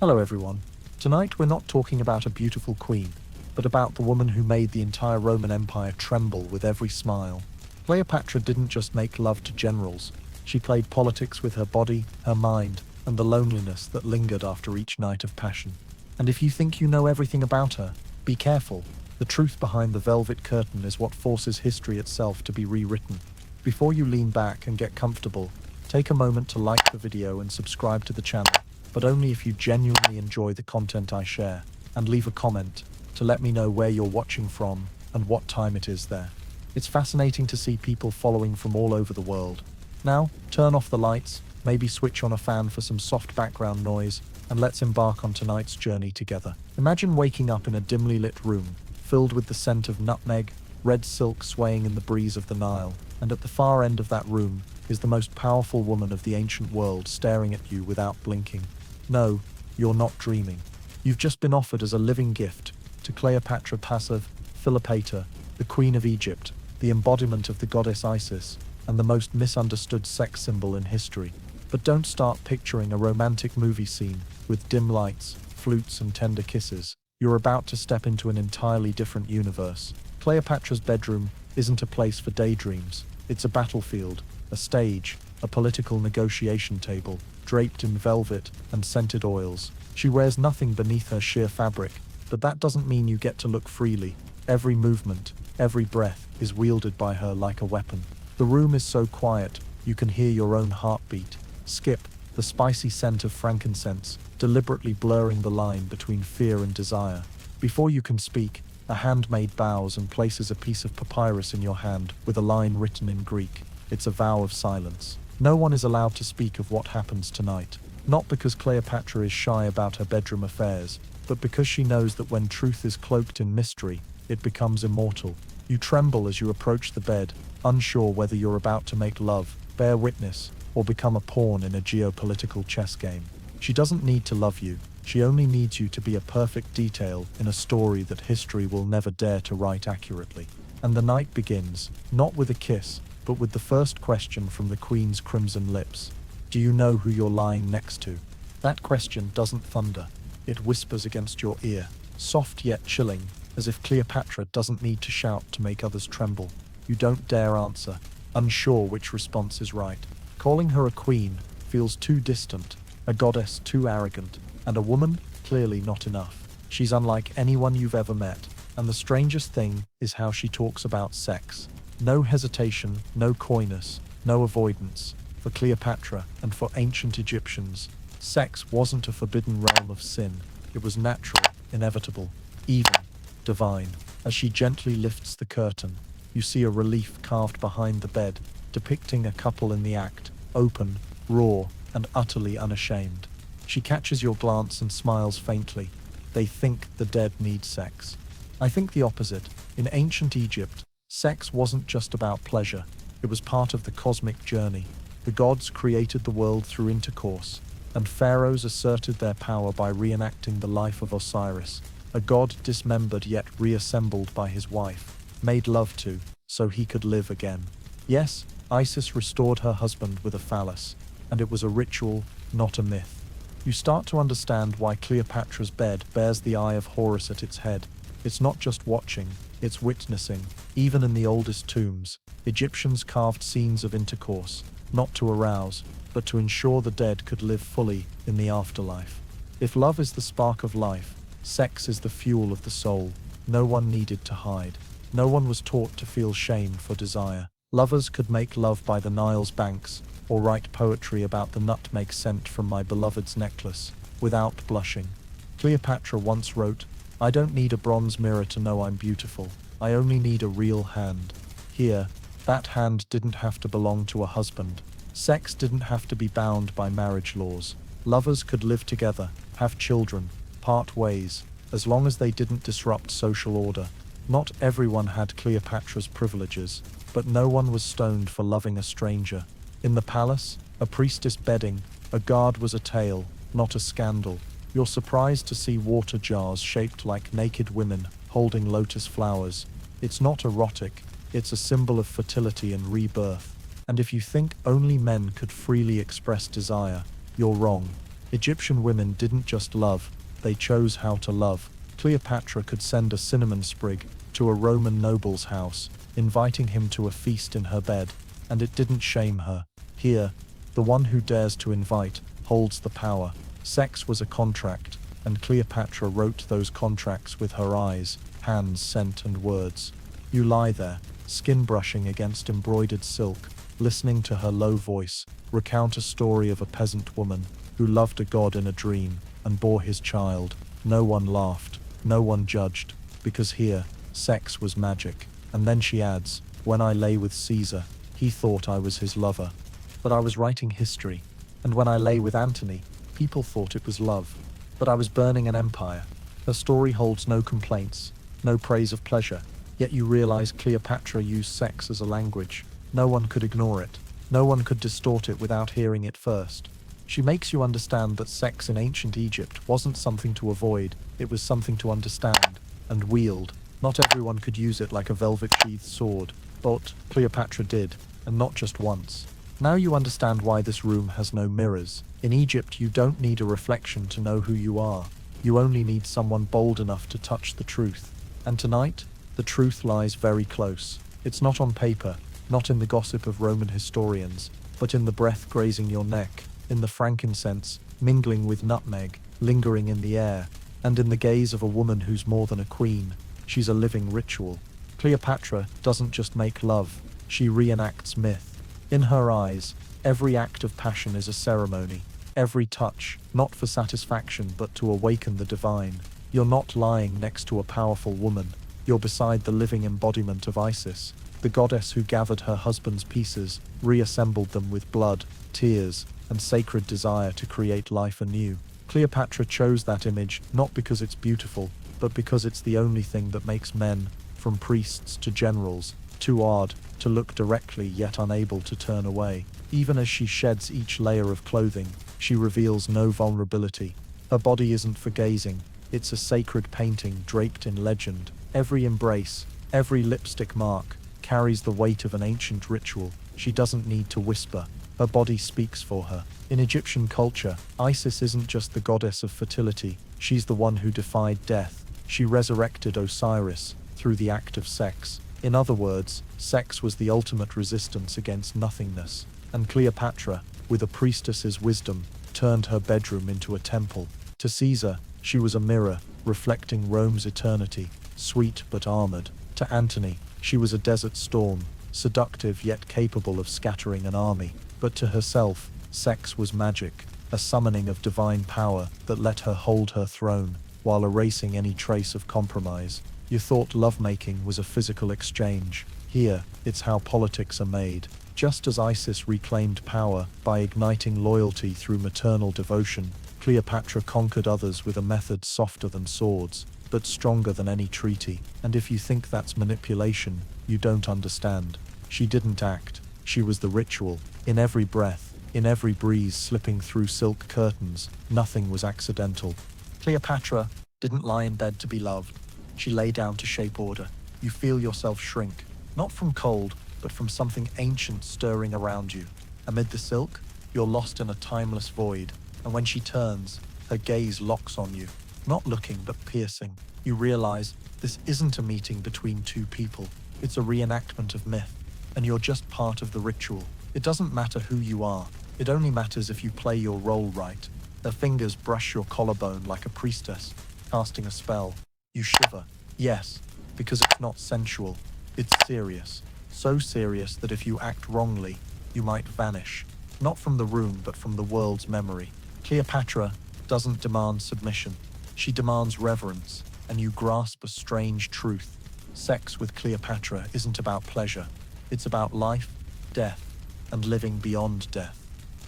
Hello everyone. Tonight we're not talking about a beautiful queen, but about the woman who made the entire Roman Empire tremble with every smile. Cleopatra didn't just make love to generals, she played politics with her body, her mind, and the loneliness that lingered after each night of passion. And if you think you know everything about her, be careful. The truth behind the velvet curtain is what forces history itself to be rewritten. Before you lean back and get comfortable, take a moment to like the video and subscribe to the channel, but only if you genuinely enjoy the content I share, and leave a comment to let me know where you're watching from and what time it is there. It's fascinating to see people following from all over the world. Now, turn off the lights, maybe switch on a fan for some soft background noise, and let's embark on tonight's journey together. Imagine waking up in a dimly lit room, filled with the scent of nutmeg, red silk swaying in the breeze of the Nile, and at the far end of that room is the most powerful woman of the ancient world staring at you without blinking. No, you're not dreaming. You've just been offered as a living gift to Cleopatra passive, Philopator, the Queen of Egypt, the embodiment of the goddess Isis, and the most misunderstood sex symbol in history. But don't start picturing a romantic movie scene with dim lights, flutes, and tender kisses. You're about to step into an entirely different universe. Cleopatra's bedroom isn't a place for daydreams. It's a battlefield, a stage, a political negotiation table, draped in velvet and scented oils. She wears nothing beneath her sheer fabric, but that doesn't mean you get to look freely. Every movement, every breath is wielded by her like a weapon. The room is so quiet, you can hear your own heartbeat. Skip, the spicy scent of frankincense, deliberately blurring the line between fear and desire. Before you can speak, a handmaid bows and places a piece of papyrus in your hand with a line written in Greek. It's a vow of silence. No one is allowed to speak of what happens tonight. Not because Cleopatra is shy about her bedroom affairs, but because she knows that when truth is cloaked in mystery, it becomes immortal. You tremble as you approach the bed, unsure whether you're about to make love, bear witness, or become a pawn in a geopolitical chess game. She doesn't need to love you. She only needs you to be a perfect detail in a story that history will never dare to write accurately. And the night begins, not with a kiss, but with the first question from the Queen's crimson lips. Do you know who you're lying next to? That question doesn't thunder. It whispers against your ear, soft yet chilling, as if Cleopatra doesn't need to shout to make others tremble. You don't dare answer, unsure which response is right. Calling her a queen feels too distant, a goddess too arrogant, and a woman clearly not enough. She's unlike anyone you've ever met, and the strangest thing is how she talks about sex. No hesitation, no coyness, no avoidance. For Cleopatra and for ancient Egyptians, sex wasn't a forbidden realm of sin. It was natural, inevitable, even divine. As she gently lifts the curtain, you see a relief carved behind the bed, depicting a couple in the act, open, raw, and utterly unashamed. She catches your glance and smiles faintly. They think the dead need sex. I think the opposite. In ancient Egypt, sex wasn't just about pleasure. It was part of the cosmic journey. The gods created the world through intercourse, and pharaohs asserted their power by reenacting the life of Osiris, a god dismembered yet reassembled by his wife, made love to, so he could live again. Yes, Isis restored her husband with a phallus, and it was a ritual, not a myth. You start to understand why Cleopatra's bed bears the eye of Horus at its head. It's not just watching, it's witnessing. Even in the oldest tombs, Egyptians carved scenes of intercourse, not to arouse, but to ensure the dead could live fully in the afterlife. If love is the spark of life, sex is the fuel of the soul. No one needed to hide. No one was taught to feel shame for desire. Lovers could make love by the Nile's banks, or write poetry about the nutmeg scent from my beloved's necklace, without blushing. Cleopatra once wrote, "I don't need a bronze mirror to know I'm beautiful. I only need a real hand." Here, that hand didn't have to belong to a husband. Sex didn't have to be bound by marriage laws. Lovers could live together, have children, part ways, as long as they didn't disrupt social order. Not everyone had Cleopatra's privileges, but no one was stoned for loving a stranger. In the palace, a priestess bedding, a guard was a tale, not a scandal. You're surprised to see water jars shaped like naked women holding lotus flowers. It's not erotic, it's a symbol of fertility and rebirth. And if you think only men could freely express desire, you're wrong. Egyptian women didn't just love, they chose how to love. Cleopatra could send a cinnamon sprig to a Roman noble's house, inviting him to a feast in her bed, and it didn't shame her. Here, the one who dares to invite holds the power. Sex was a contract, and Cleopatra wrote those contracts with her eyes, hands, scent, and words. You lie there, skin brushing against embroidered silk, listening to her low voice recount a story of a peasant woman who loved a god in a dream and bore his child. No one laughed, no one judged, because here, sex was magic. And then she adds, when I lay with Caesar, he thought I was his lover. But I was writing history, and when I lay with Antony, people thought it was love. But I was burning an empire. Her story holds no complaints, no praise of pleasure, yet you realize Cleopatra used sex as a language. No one could ignore it. No one could distort it without hearing it first. She makes you understand that sex in ancient Egypt wasn't something to avoid, it was something to understand and wield. Not everyone could use it like a velvet-sheathed sword, but Cleopatra did, and not just once. Now you understand why this room has no mirrors. In Egypt, you don't need a reflection to know who you are. You only need someone bold enough to touch the truth. And tonight, the truth lies very close. It's not on paper, not in the gossip of Roman historians, but in the breath grazing your neck, in the frankincense mingling with nutmeg, lingering in the air, and in the gaze of a woman who's more than a queen. She's a living ritual. Cleopatra doesn't just make love, she reenacts myth. In her eyes, every act of passion is a ceremony. Every touch, not for satisfaction but to awaken the divine. You're not lying next to a powerful woman. You're beside the living embodiment of Isis, the goddess who gathered her husband's pieces, reassembled them with blood, tears, and sacred desire to create life anew. Cleopatra chose that image not because it's beautiful, but because it's the only thing that makes men, from priests to generals, too awed to look directly yet unable to turn away. Even as she sheds each layer of clothing, she reveals no vulnerability. Her body isn't for gazing, it's a sacred painting draped in legend. Every embrace, every lipstick mark, carries the weight of an ancient ritual. She doesn't need to whisper. Her body speaks for her. In Egyptian culture, Isis isn't just the goddess of fertility, she's the one who defied death. She resurrected Osiris through the act of sex. In other words, sex was the ultimate resistance against nothingness. And Cleopatra, with a priestess's wisdom, turned her bedroom into a temple. To Caesar, she was a mirror, reflecting Rome's eternity, sweet but armored. To Antony, she was a desert storm, seductive yet capable of scattering an army. But to herself, sex was magic, a summoning of divine power that let her hold her throne, while erasing any trace of compromise. You thought lovemaking was a physical exchange. Here, it's how politics are made. Just as Isis reclaimed power by igniting loyalty through maternal devotion, Cleopatra conquered others with a method softer than swords, but stronger than any treaty. And if you think that's manipulation, you don't understand. She didn't act, she was the ritual. In every breath, in every breeze slipping through silk curtains, nothing was accidental. Cleopatra didn't lie in bed to be loved. She lay down to shape order. You feel yourself shrink, not from cold, but from something ancient stirring around you. Amid the silk, you're lost in a timeless void, and when she turns, her gaze locks on you, not looking but piercing. You realize this isn't a meeting between two people, it's a reenactment of myth, and you're just part of the ritual. It doesn't matter who you are, it only matters if you play your role right. Her fingers brush your collarbone like a priestess, casting a spell. You shiver. Yes, because it's not sensual, it's serious. So serious that if you act wrongly, you might vanish. Not from the room, but from the world's memory. Cleopatra doesn't demand submission. She demands reverence, and you grasp a strange truth. Sex with Cleopatra isn't about pleasure. It's about life, death, and living beyond death.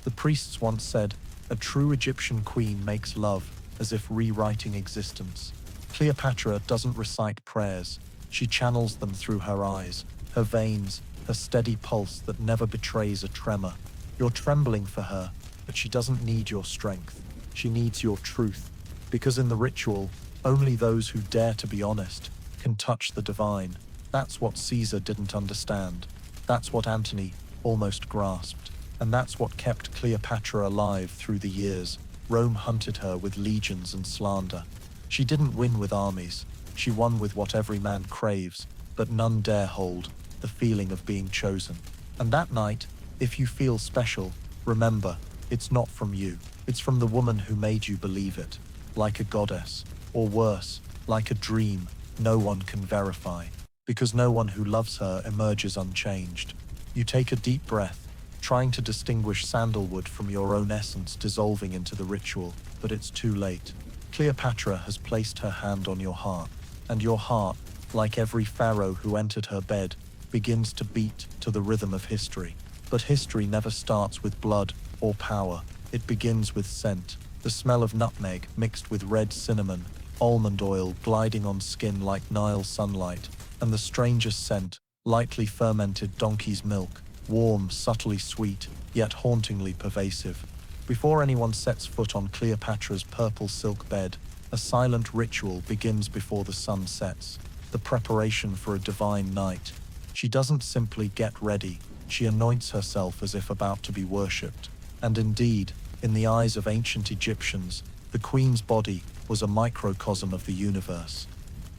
The priests once said, a true Egyptian queen makes love as if rewriting existence. Cleopatra doesn't recite prayers. She channels them through her eyes, her veins, her steady pulse that never betrays a tremor. You're trembling for her, but she doesn't need your strength. She needs your truth. Because in the ritual, only those who dare to be honest can touch the divine. That's what Caesar didn't understand. That's what Antony almost grasped. And that's what kept Cleopatra alive through the years. Rome hunted her with legions and slander. She didn't win with armies. She won with what every man craves, but none dare hold, the feeling of being chosen. And that night, if you feel special, remember, it's not from you. It's from the woman who made you believe it. Like a goddess, or worse, like a dream no one can verify, because no one who loves her emerges unchanged. You take a deep breath, trying to distinguish sandalwood from your own essence dissolving into the ritual, but it's too late. Cleopatra has placed her hand on your heart, and your heart, like every pharaoh who entered her bed, begins to beat to the rhythm of history. But history never starts with blood or power. It begins with scent, the smell of nutmeg mixed with red cinnamon, almond oil gliding on skin like Nile sunlight, and the strangest scent, lightly fermented donkey's milk, warm, subtly sweet, yet hauntingly pervasive. Before anyone sets foot on Cleopatra's purple silk bed, a silent ritual begins before the sun sets, the preparation for a divine night. She doesn't simply get ready, she anoints herself as if about to be worshipped. And indeed, in the eyes of ancient Egyptians, the queen's body was a microcosm of the universe.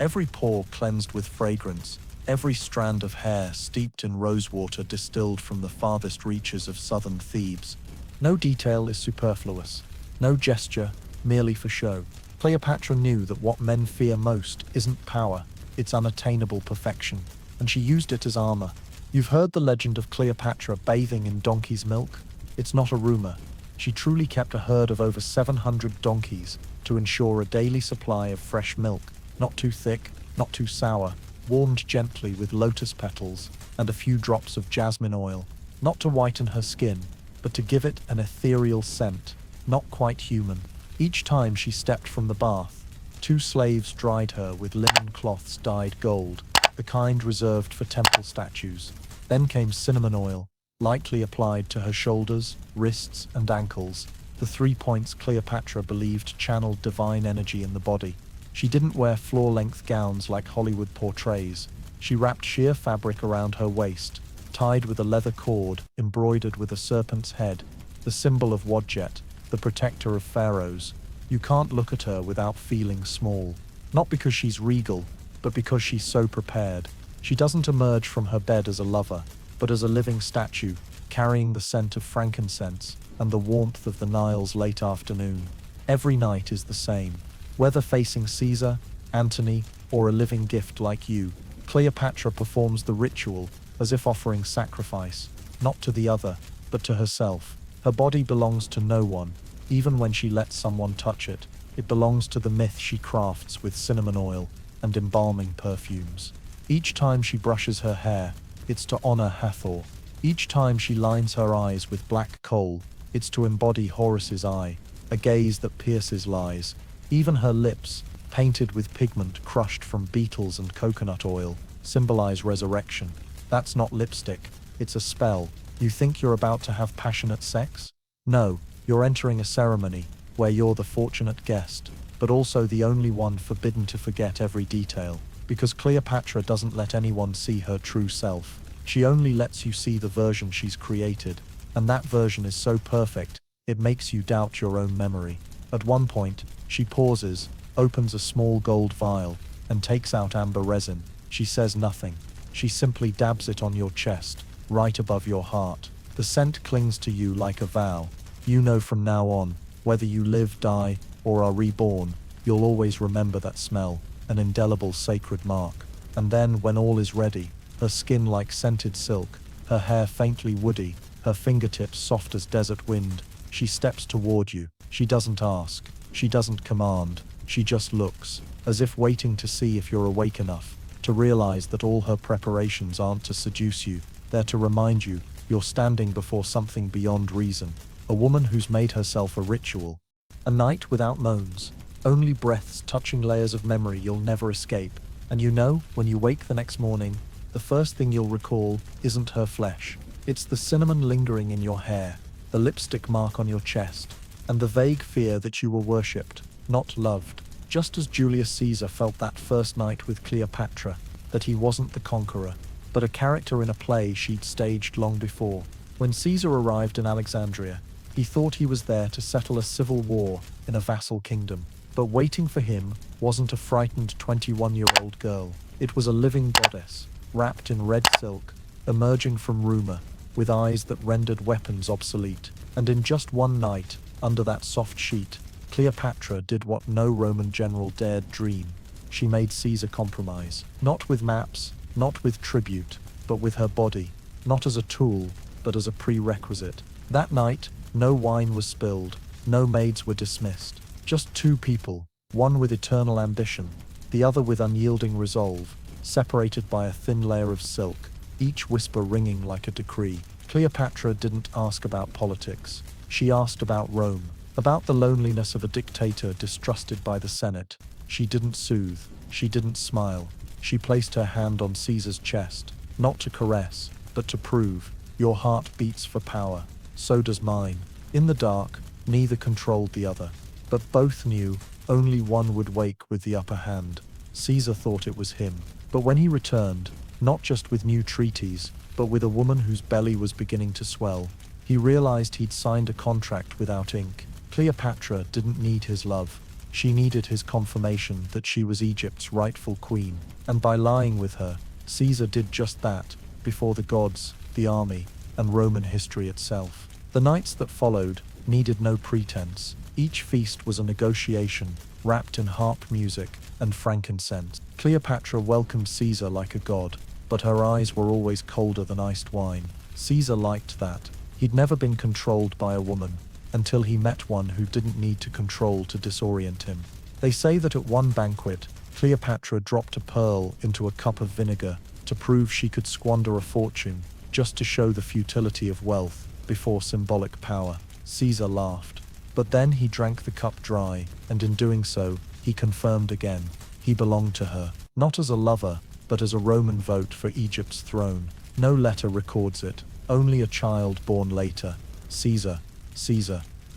Every pore cleansed with fragrance, every strand of hair steeped in rosewater distilled from the farthest reaches of southern Thebes. No detail is superfluous, no gesture merely for show. Cleopatra knew that what men fear most isn't power, it's unattainable perfection, and she used it as armor. You've heard the legend of Cleopatra bathing in donkey's milk? It's not a rumor. She truly kept a herd of over 700 donkeys to ensure a daily supply of fresh milk, not too thick, not too sour, warmed gently with lotus petals and a few drops of jasmine oil, not to whiten her skin, but to give it an ethereal scent, not quite human. Each time she stepped from the bath, 2 slaves dried her with linen cloths dyed gold, the kind reserved for temple statues. Then came cinnamon oil, lightly applied to her shoulders, wrists, and ankles, the 3 points Cleopatra believed channeled divine energy in the body. She didn't wear floor-length gowns like Hollywood portrays. She wrapped sheer fabric around her waist, tied with a leather cord embroidered with a serpent's head, the symbol of Wadjet, the protector of pharaohs. You can't look at her without feeling small, not because she's regal, but because she's so prepared. She doesn't emerge from her bed as a lover, but as a living statue, carrying the scent of frankincense and the warmth of the Nile's late afternoon. Every night is the same. Whether facing Caesar, Antony, or a living gift like you, Cleopatra performs the ritual as if offering sacrifice, not to the other, but to herself. Her body belongs to no one, even when she lets someone touch it. It belongs to the myth she crafts with cinnamon oil and embalming perfumes. Each time she brushes her hair, it's to honor Hathor. Each time she lines her eyes with black coal, it's to embody Horus's eye, a gaze that pierces lies. Even her lips, painted with pigment crushed from beetles and coconut oil, symbolize resurrection. That's not lipstick, it's a spell. You think you're about to have passionate sex? No, you're entering a ceremony where you're the fortunate guest, but also the only one forbidden to forget every detail. Because Cleopatra doesn't let anyone see her true self. She only lets you see the version she's created, and that version is so perfect, it makes you doubt your own memory. At one point, she pauses, opens a small gold vial, and takes out amber resin. She says nothing. She simply dabs it on your chest, right above your heart. The scent clings to you like a vow. You know from now on, whether you live, die, or are reborn, you'll always remember that smell, an indelible sacred mark. And then, when all is ready, her skin like scented silk, her hair faintly woody, her fingertips soft as desert wind, she steps toward you. She doesn't ask, she doesn't command, she just looks, as if waiting to see if you're awake enough to realize that all her preparations aren't to seduce you, they're to remind you you're standing before something beyond reason, a woman who's made herself a ritual. A night without moans, only breaths touching layers of memory you'll never escape. And you know, when you wake the next morning, the first thing you'll recall isn't her flesh. It's the cinnamon lingering in your hair, the lipstick mark on your chest, and the vague fear that you were worshipped, not loved. Just as Julius Caesar felt that first night with Cleopatra, that he wasn't the conqueror, but a character in a play she'd staged long before. When Caesar arrived in Alexandria, He thought he was there to settle a civil war in a vassal kingdom. But waiting for him wasn't a frightened 21-year-old girl. It was a living goddess, wrapped in red silk, emerging from rumor, with eyes that rendered weapons obsolete. And in just one night, under that soft sheet, Cleopatra did what no Roman general dared dream. She made Caesar compromise. Not with maps, not with tribute, but with her body. Not as a tool, but as a prerequisite. That night, no wine was spilled, no maids were dismissed. Just two people, one with eternal ambition, the other with unyielding resolve, separated by a thin layer of silk, each whisper ringing like a decree. Cleopatra didn't ask about politics. She asked about Rome, about the loneliness of a dictator distrusted by the Senate. She didn't soothe, she didn't smile. She placed her hand on Caesar's chest, not to caress, but to prove, your heart beats for power, so does mine. In the dark, neither controlled the other. But both knew only one would wake with the upper hand. Caesar thought it was him. But when he returned, not just with new treaties, but with a woman whose belly was beginning to swell, he realized he'd signed a contract without ink. Cleopatra didn't need his love. She needed his confirmation that she was Egypt's rightful queen. And by lying with her, Caesar did just that, before the gods, the army, and Roman history itself. The nights that followed needed no pretense. Each feast was a negotiation, wrapped in harp music and frankincense. Cleopatra welcomed Caesar like a god, but her eyes were always colder than iced wine. Caesar liked that. He'd never been controlled by a woman, until he met one who didn't need to control to disorient him. They say that at one banquet, Cleopatra dropped a pearl into a cup of vinegar to prove she could squander a fortune, just to show the futility of wealth before symbolic power. Caesar laughed. But then he drank the cup dry, and in doing so, he confirmed again. He belonged to her, not as a lover, but as a Roman vote for Egypt's throne. No letter records it, only a child born later. Caesar,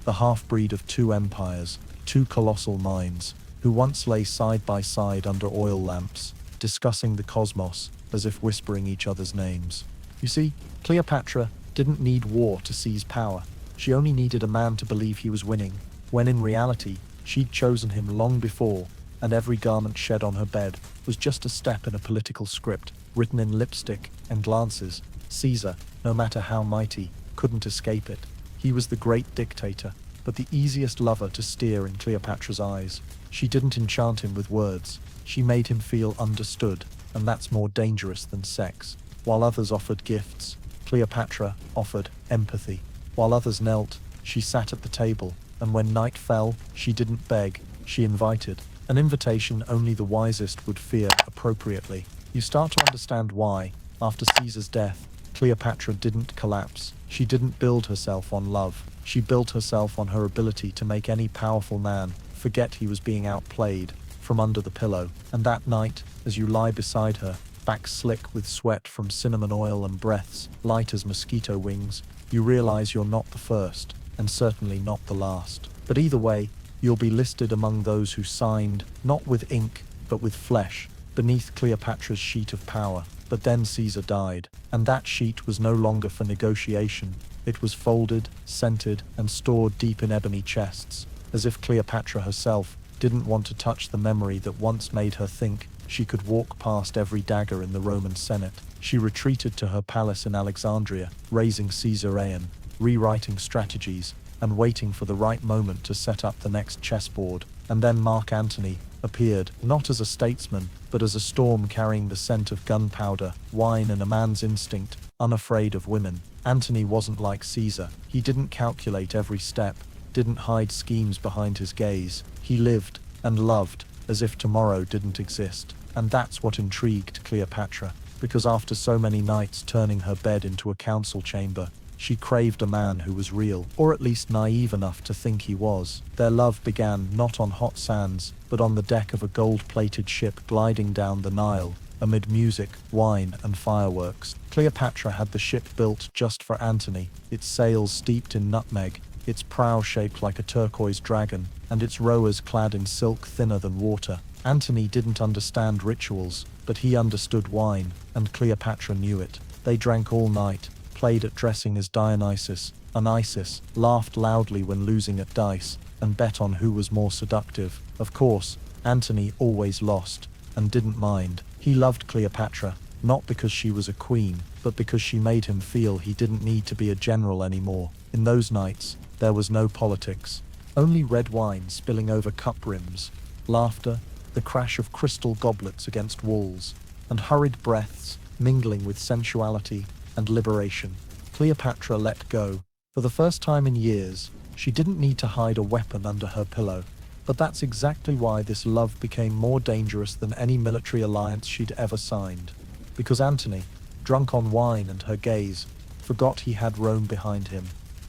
the half-breed of two empires, two colossal minds, who once lay side by side under oil lamps, discussing the cosmos, as if whispering each other's names. You see, Cleopatra didn't need war to seize power. She only needed a man to believe he was winning, when in reality, she'd chosen him long before, and every garment shed on her bed was just a step in a political script, written in lipstick and glances. Caesar, no matter how mighty, couldn't escape it. He was the great dictator, but the easiest lover to steer in Cleopatra's eyes. She didn't enchant him with words. She made him feel understood, and that's more dangerous than sex. While others offered gifts, Cleopatra offered empathy. While others knelt, she sat at the table, and when night fell, she didn't beg, she invited. An invitation only the wisest would fear appropriately. You start to understand why, after Caesar's death, Cleopatra didn't collapse. She didn't build herself on love. She built herself on her ability to make any powerful man forget he was being outplayed from under the pillow. And that night, as you lie beside her, back slick with sweat from cinnamon oil and breaths light as mosquito wings, you realize you're not the first, and certainly not the last. But either way, you'll be listed among those who signed, not with ink, but with flesh, beneath Cleopatra's sheet of power. But then Caesar died, and that sheet was no longer for negotiation. It was folded, scented, and stored deep in ebony chests, as if Cleopatra herself didn't want to touch the memory that once made her think she could walk past every dagger in the Roman Senate. She retreated to her palace in Alexandria, raising Caesarion, rewriting strategies, and waiting for the right moment to set up the next chessboard. And then Mark Antony appeared, not as a statesman, but as a storm carrying the scent of gunpowder, wine, and a man's instinct, unafraid of women. Antony wasn't like Caesar. He didn't calculate every step, didn't hide schemes behind his gaze. He lived and loved as if tomorrow didn't exist. And that's what intrigued Cleopatra, because after so many nights turning her bed into a council chamber, she craved a man who was real, or at least naive enough to think he was. Their love began not on hot sands, but on the deck of a gold-plated ship gliding down the Nile, amid music, wine, and fireworks. Cleopatra had the ship built just for Antony, its sails steeped in nutmeg, its prow shaped like a turquoise dragon, and its rowers clad in silk thinner than water. Antony didn't understand rituals, but he understood wine, and Cleopatra knew it. They drank all night, played at dressing as Dionysus, and Isis, laughed loudly when losing at dice, and bet on who was more seductive. Of course, Antony always lost, and didn't mind. He loved Cleopatra, not because she was a queen, but because she made him feel he didn't need to be a general anymore. In those nights, there was no politics. Only red wine spilling over cup rims, laughter, the crash of crystal goblets against walls, and hurried breaths mingling with sensuality and liberation. Cleopatra let go. For the first time in years, she didn't need to hide a weapon under her pillow. But that's exactly why this love became more dangerous than any military alliance she'd ever signed. Because Antony, drunk on wine and her gaze, forgot he had Rome behind him,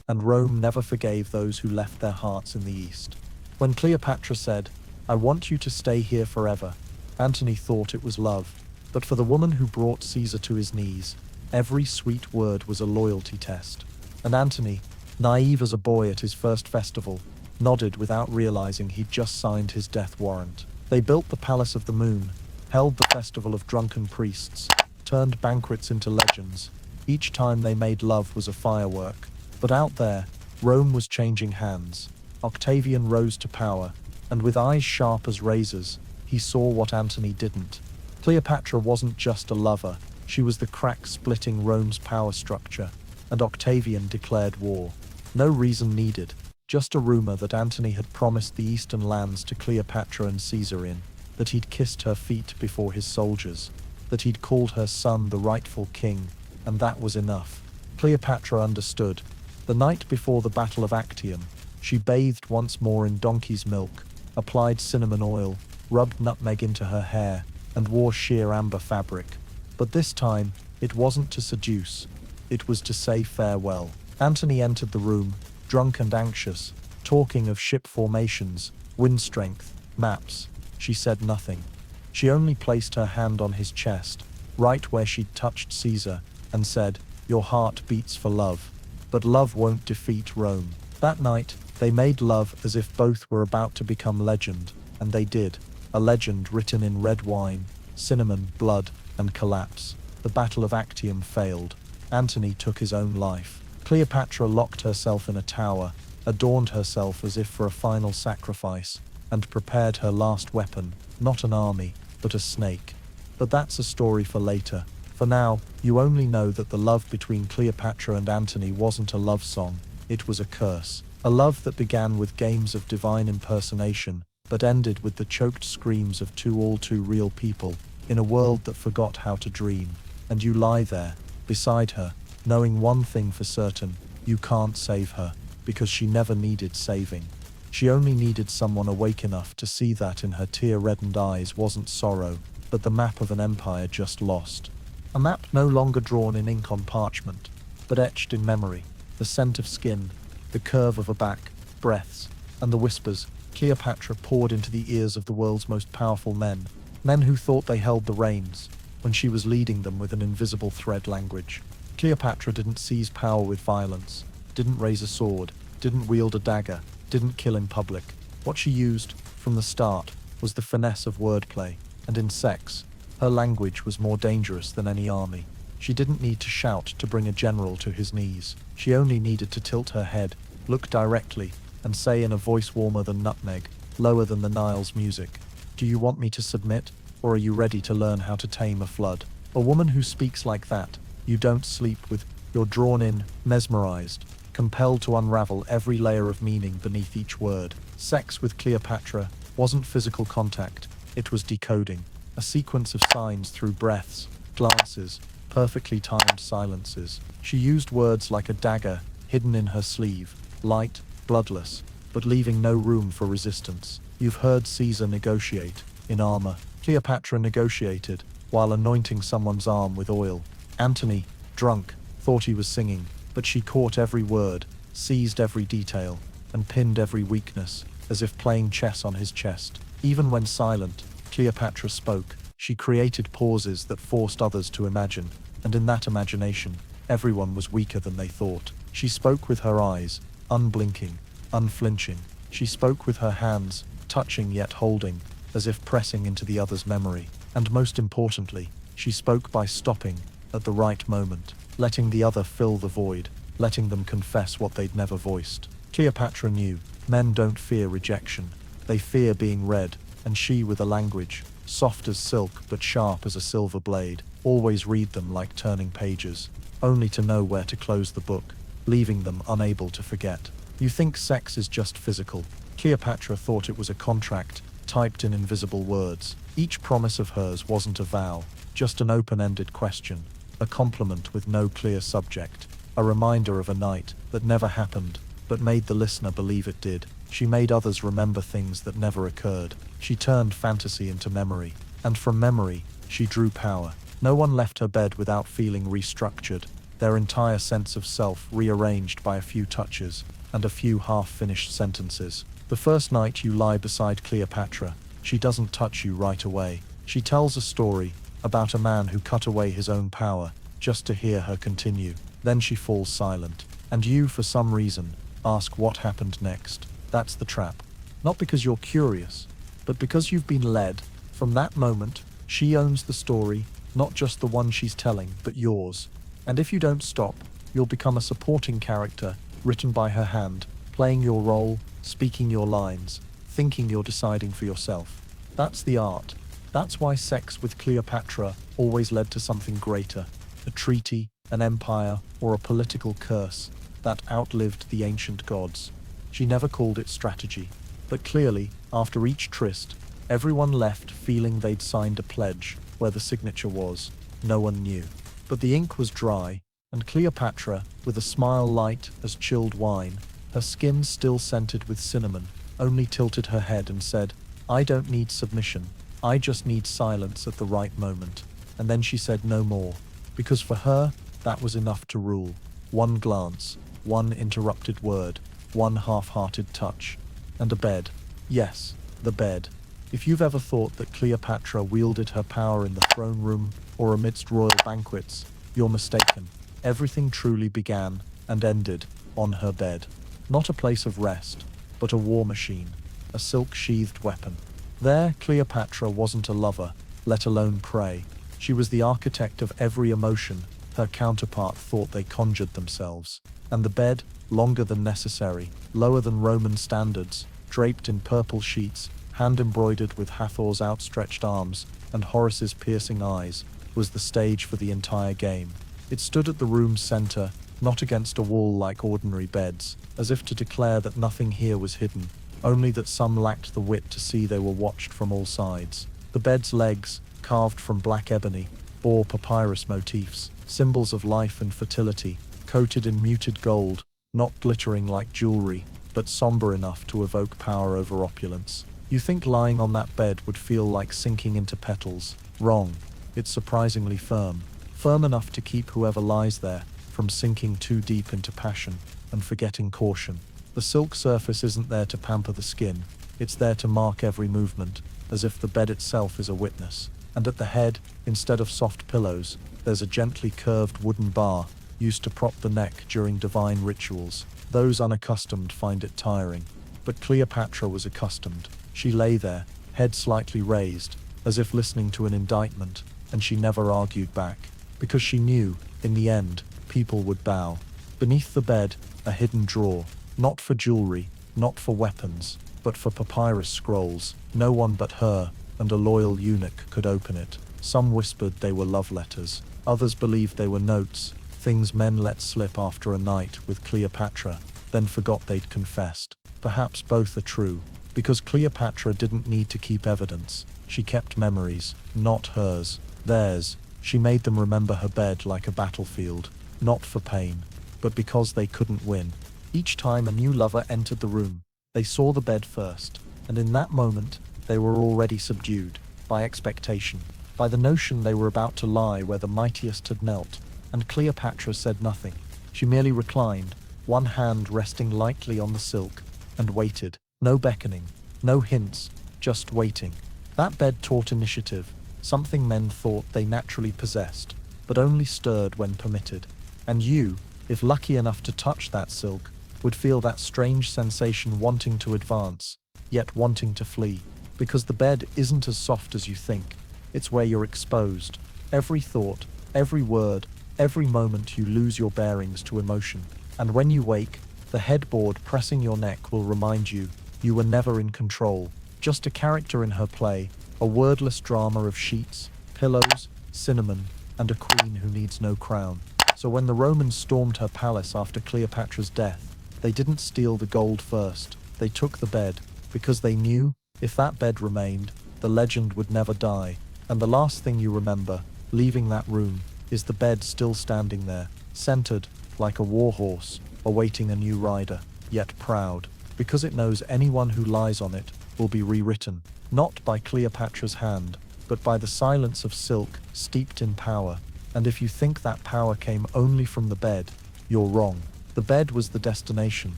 and Rome never forgave those who left their hearts in the east. When Cleopatra said, "I want you to stay here forever," Antony thought it was love. But for the woman who brought Caesar to his knees, every sweet word was a loyalty test. And Antony, naive as a boy at his first festival, nodded without realizing he'd just signed his death warrant. They built the Palace of the Moon, held the festival of drunken priests, turned banquets into legends. Each time they made love was a firework. But out there, Rome was changing hands. Octavian rose to power, and with eyes sharp as razors, he saw what Antony didn't. Cleopatra wasn't just a lover, she was the crack splitting Rome's power structure, and Octavian declared war. No reason needed, just a rumor that Antony had promised the eastern lands to Cleopatra and Caesar in, that he'd kissed her feet before his soldiers, that he'd called her son the rightful king, and that was enough. Cleopatra understood. The night before the Battle of Actium, she bathed once more in donkey's milk, applied cinnamon oil, rubbed nutmeg into her hair, and wore sheer amber fabric. But this time, it wasn't to seduce, it was to say farewell. Antony entered the room, drunk and anxious, talking of ship formations, wind strength, maps. She said nothing. She only placed her hand on his chest, right where she'd touched Caesar, and said, "Your heart beats for love. But love won't defeat Rome." That night, they made love as if both were about to become legend, and they did. A legend written in red wine, cinnamon, blood, and collapse. The Battle of Actium failed. Antony took his own life. Cleopatra locked herself in a tower, adorned herself as if for a final sacrifice, and prepared her last weapon, not an army, but a snake. But that's a story for later. For now, you only know that the love between Cleopatra and Antony wasn't a love song, it was a curse. A love that began with games of divine impersonation, but ended with the choked screams of two all too real people, in a world that forgot how to dream. And you lie there, beside her, knowing one thing for certain, you can't save her, because she never needed saving. She only needed someone awake enough to see that in her tear-reddened eyes wasn't sorrow, but the map of an empire just lost. A map no longer drawn in ink on parchment, but etched in memory. The scent of skin, the curve of a back, breaths, and the whispers Cleopatra poured into the ears of the world's most powerful men, men who thought they held the reins, when she was leading them with an invisible thread language. Cleopatra didn't seize power with violence, didn't raise a sword, didn't wield a dagger, didn't kill in public. What she used, from the start, was the finesse of wordplay, and in sex, her language was more dangerous than any army. She didn't need to shout to bring a general to his knees. She only needed to tilt her head, look directly, and say in a voice warmer than nutmeg, lower than the Nile's music, "Do you want me to submit, or are you ready to learn how to tame a flood?" A woman who speaks like that, you don't sleep with, you're drawn in, mesmerized, compelled to unravel every layer of meaning beneath each word. Sex with Cleopatra wasn't physical contact, it was decoding, a sequence of signs through breaths, glances, perfectly timed silences. She used words like a dagger, hidden in her sleeve, light, bloodless, but leaving no room for resistance. You've heard Caesar negotiate, in armor. Cleopatra negotiated, while anointing someone's arm with oil. Antony, drunk, thought he was singing, but she caught every word, seized every detail, and pinned every weakness, as if playing chess on his chest. Even when silent, Cleopatra spoke. She created pauses that forced others to imagine, and in that imagination, everyone was weaker than they thought. She spoke with her eyes, unblinking, unflinching. She spoke with her hands, touching yet holding, as if pressing into the other's memory. And most importantly, she spoke by stopping, at the right moment, letting the other fill the void. letting them confess what they'd never voiced. Cleopatra knew, men don't fear rejection. They fear being read, and she, with a language, soft as silk but sharp as a silver blade, always read them like turning pages, only to know where to close the book, leaving them unable to forget. You think sex is just physical. Cleopatra thought it was a contract, typed in invisible words. Each promise of hers wasn't a vow, just an open-ended question, a compliment with no clear subject, a reminder of a night that never happened, but made the listener believe it did. She made others remember things that never occurred. She turned fantasy into memory, and from memory, she drew power. No one left her bed without feeling restructured, their entire sense of self rearranged by a few touches, and a few half-finished sentences. The first night you lie beside Cleopatra, she doesn't touch you right away. She tells a story about a man who cut away his own power, just to hear her continue. Then she falls silent, and you, for some reason, ask what happened next. That's the trap. Not because you're curious, but because you've been led. From that moment, she owns the story, not just the one she's telling, but yours. And if you don't stop, you'll become a supporting character, written by her hand, playing your role, speaking your lines, thinking you're deciding for yourself. That's the art. That's why sex with Cleopatra always led to something greater, a treaty, an empire, or a political curse that outlived the ancient gods. She never called it strategy, but clearly, after each tryst, everyone left feeling they'd signed a pledge. Where the signature was, no one knew. But the ink was dry, and Cleopatra, with a smile light as chilled wine, her skin still scented with cinnamon, only tilted her head and said, "I don't need submission, I just need silence at the right moment." And then she said no more, because for her, that was enough to rule. One glance, one interrupted word, one half-hearted touch, and a bed. Yes, the bed. If you've ever thought that Cleopatra wielded her power in the throne room or amidst royal banquets, you're mistaken. Everything truly began and ended on her bed. Not a place of rest, but a war machine, a silk-sheathed weapon. There, Cleopatra wasn't a lover, let alone prey. She was the architect of every emotion her counterpart thought they conjured themselves. And the bed, longer than necessary, lower than Roman standards, draped in purple sheets, hand-embroidered with Hathor's outstretched arms and Horace's piercing eyes, was the stage for the entire game. It stood at the room's center, not against a wall like ordinary beds, as if to declare that nothing here was hidden, only that some lacked the wit to see they were watched from all sides. The bed's legs, carved from black ebony, bore papyrus motifs, symbols of life and fertility, coated in muted gold, not glittering like jewelry, but somber enough to evoke power over opulence. You think lying on that bed would feel like sinking into petals. Wrong. It's surprisingly firm. Firm enough to keep whoever lies there from sinking too deep into passion and forgetting caution. The silk surface isn't there to pamper the skin. It's there to mark every movement, as if the bed itself is a witness. And at the head, instead of soft pillows, there's a gently curved wooden bar, used to prop the neck during divine rituals. Those unaccustomed find it tiring. But Cleopatra was accustomed. She lay there, head slightly raised, as if listening to an indictment, and she never argued back, because she knew, in the end, people would bow. Beneath the bed, a hidden drawer, not for jewelry, not for weapons, but for papyrus scrolls. No one but her and a loyal eunuch could open it. Some whispered they were love letters. Others believed they were notes, things men let slip after a night with Cleopatra, then forgot they'd confessed. Perhaps both are true, because Cleopatra didn't need to keep evidence. She kept memories, not hers, theirs. She made them remember her bed like a battlefield, not for pain, but because they couldn't win. Each time a new lover entered the room, they saw the bed first, and in that moment, they were already subdued by expectation, by the notion they were about to lie where the mightiest had knelt. And Cleopatra said nothing. She merely reclined, one hand resting lightly on the silk, and waited. No beckoning, no hints, just waiting. That bed taught initiative, something men thought they naturally possessed, but only stirred when permitted. And you, if lucky enough to touch that silk, would feel that strange sensation wanting to advance, yet wanting to flee. Because the bed isn't as soft as you think. It's where you're exposed. Every thought, every word, every moment you lose your bearings to emotion. And when you wake, the headboard pressing your neck will remind you you were never in control, just a character in her play, a wordless drama of sheets, pillows, cinnamon, and a queen who needs no crown. So when the Romans stormed her palace after Cleopatra's death, they didn't steal the gold first, they took the bed, because they knew, if that bed remained, the legend would never die. And the last thing you remember, leaving that room, is the bed still standing there, centered, like a warhorse, awaiting a new rider, yet proud, because it knows anyone who lies on it will be rewritten, not by Cleopatra's hand, but by the silence of silk steeped in power. And if you think that power came only from the bed, you're wrong. The bed was the destination,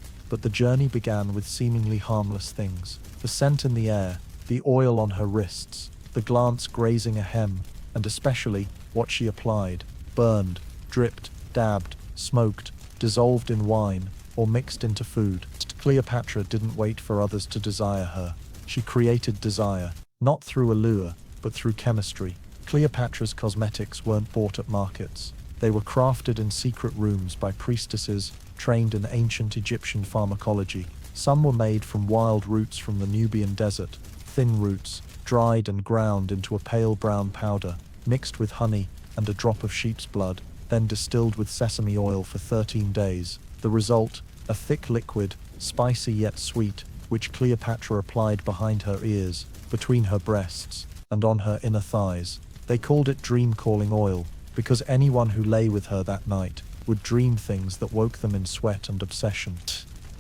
but the journey began with seemingly harmless things. The scent in the air, the oil on her wrists, the glance grazing a hem, and especially what she applied, burned, dripped, dabbed, smoked, dissolved in wine, or mixed into food. Cleopatra didn't wait for others to desire her. She created desire, not through allure, but through chemistry. Cleopatra's cosmetics weren't bought at markets. They were crafted in secret rooms by priestesses trained in ancient Egyptian pharmacology. Some were made from wild roots from the Nubian desert, thin roots, dried and ground into a pale brown powder, mixed with honey and a drop of sheep's blood, then distilled with sesame oil for 13 days. The result, a thick liquid, spicy yet sweet, which Cleopatra applied behind her ears, between her breasts, and on her inner thighs. They called it dream-calling oil, because anyone who lay with her that night would dream things that woke them in sweat and obsession.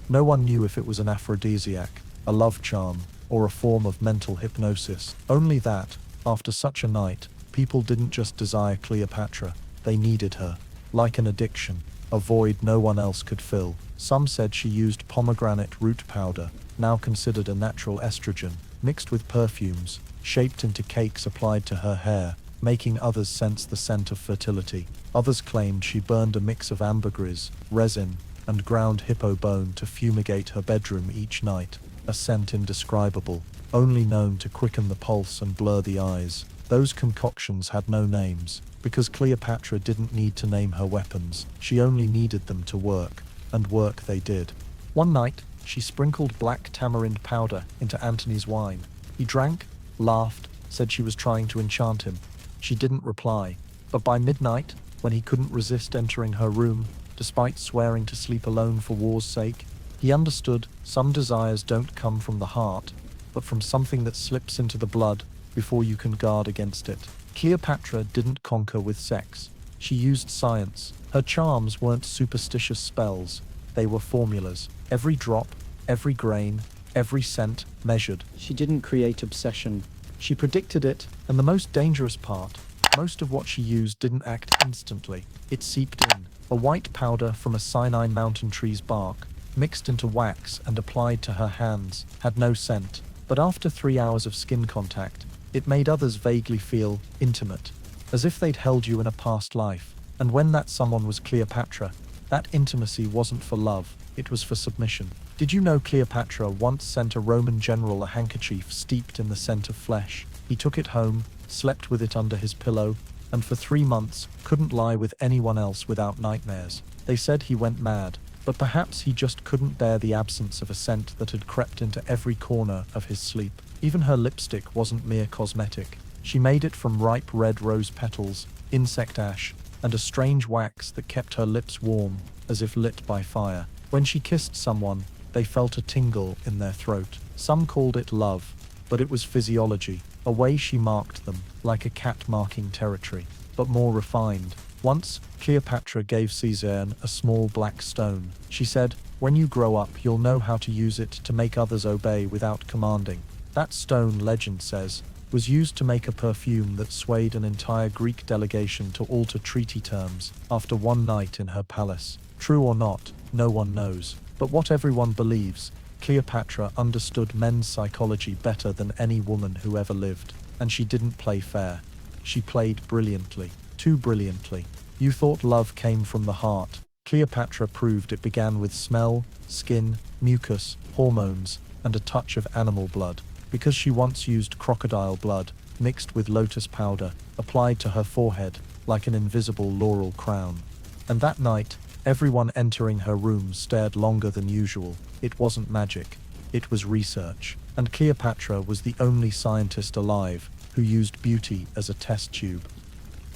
No one knew if it was an aphrodisiac, a love charm, or a form of mental hypnosis. Only that, after such a night, people didn't just desire Cleopatra, they needed her. Like an addiction, a void no one else could fill. Some said she used pomegranate root powder, now considered a natural estrogen, mixed with perfumes, shaped into cakes applied to her hair, making others sense the scent of fertility. Others claimed she burned a mix of ambergris, resin, and ground hippo bone to fumigate her bedroom each night, a scent indescribable, only known to quicken the pulse and blur the eyes. Those concoctions had no names, because Cleopatra didn't need to name her weapons, she only needed them to work, and work they did. One night, she sprinkled black tamarind powder into Antony's wine. He drank, laughed, said she was trying to enchant him. She didn't reply, but by midnight, when he couldn't resist entering her room, despite swearing to sleep alone for war's sake, he understood some desires don't come from the heart, but from something that slips into the blood before you can guard against it. Cleopatra didn't conquer with sex. She used science. Her charms weren't superstitious spells. They were formulas. Every drop, every grain, every scent measured. She didn't create obsession. She predicted it, and the most dangerous part, most of what she used didn't act instantly. It seeped in. A white powder from a Sinai mountain tree's bark, mixed into wax and applied to her hands, had no scent. But after 3 hours of skin contact, it made others vaguely feel intimate, as if they'd held you in a past life. And when that someone was Cleopatra, that intimacy wasn't for love, it was for submission. Did you know Cleopatra once sent a Roman general a handkerchief steeped in the scent of flesh? He took it home, slept with it under his pillow, and for 3 months couldn't lie with anyone else without nightmares. They said he went mad, but perhaps he just couldn't bear the absence of a scent that had crept into every corner of his sleep. Even her lipstick wasn't mere cosmetic. She made it from ripe red rose petals, insect ash, and a strange wax that kept her lips warm, as if lit by fire. When she kissed someone, they felt a tingle in their throat. Some called it love, but it was physiology, a way she marked them, like a cat marking territory, but more refined. Once, Cleopatra gave Caesar a small black stone. She said, "When you grow up, you'll know how to use it to make others obey without commanding." That stone, legend says, was used to make a perfume that swayed an entire Greek delegation to alter treaty terms after one night in her palace. True or not, no one knows. But what everyone believes, Cleopatra understood men's psychology better than any woman who ever lived. And she didn't play fair. She played brilliantly. Too brilliantly. You thought love came from the heart. Cleopatra proved it began with smell, skin, mucus, hormones, and a touch of animal blood. Because she once used crocodile blood, mixed with lotus powder, applied to her forehead, like an invisible laurel crown. And that night, Everyone entering her room stared longer than usual. It wasn't magic. It was research. And Cleopatra was the only scientist alive who used beauty as a test tube.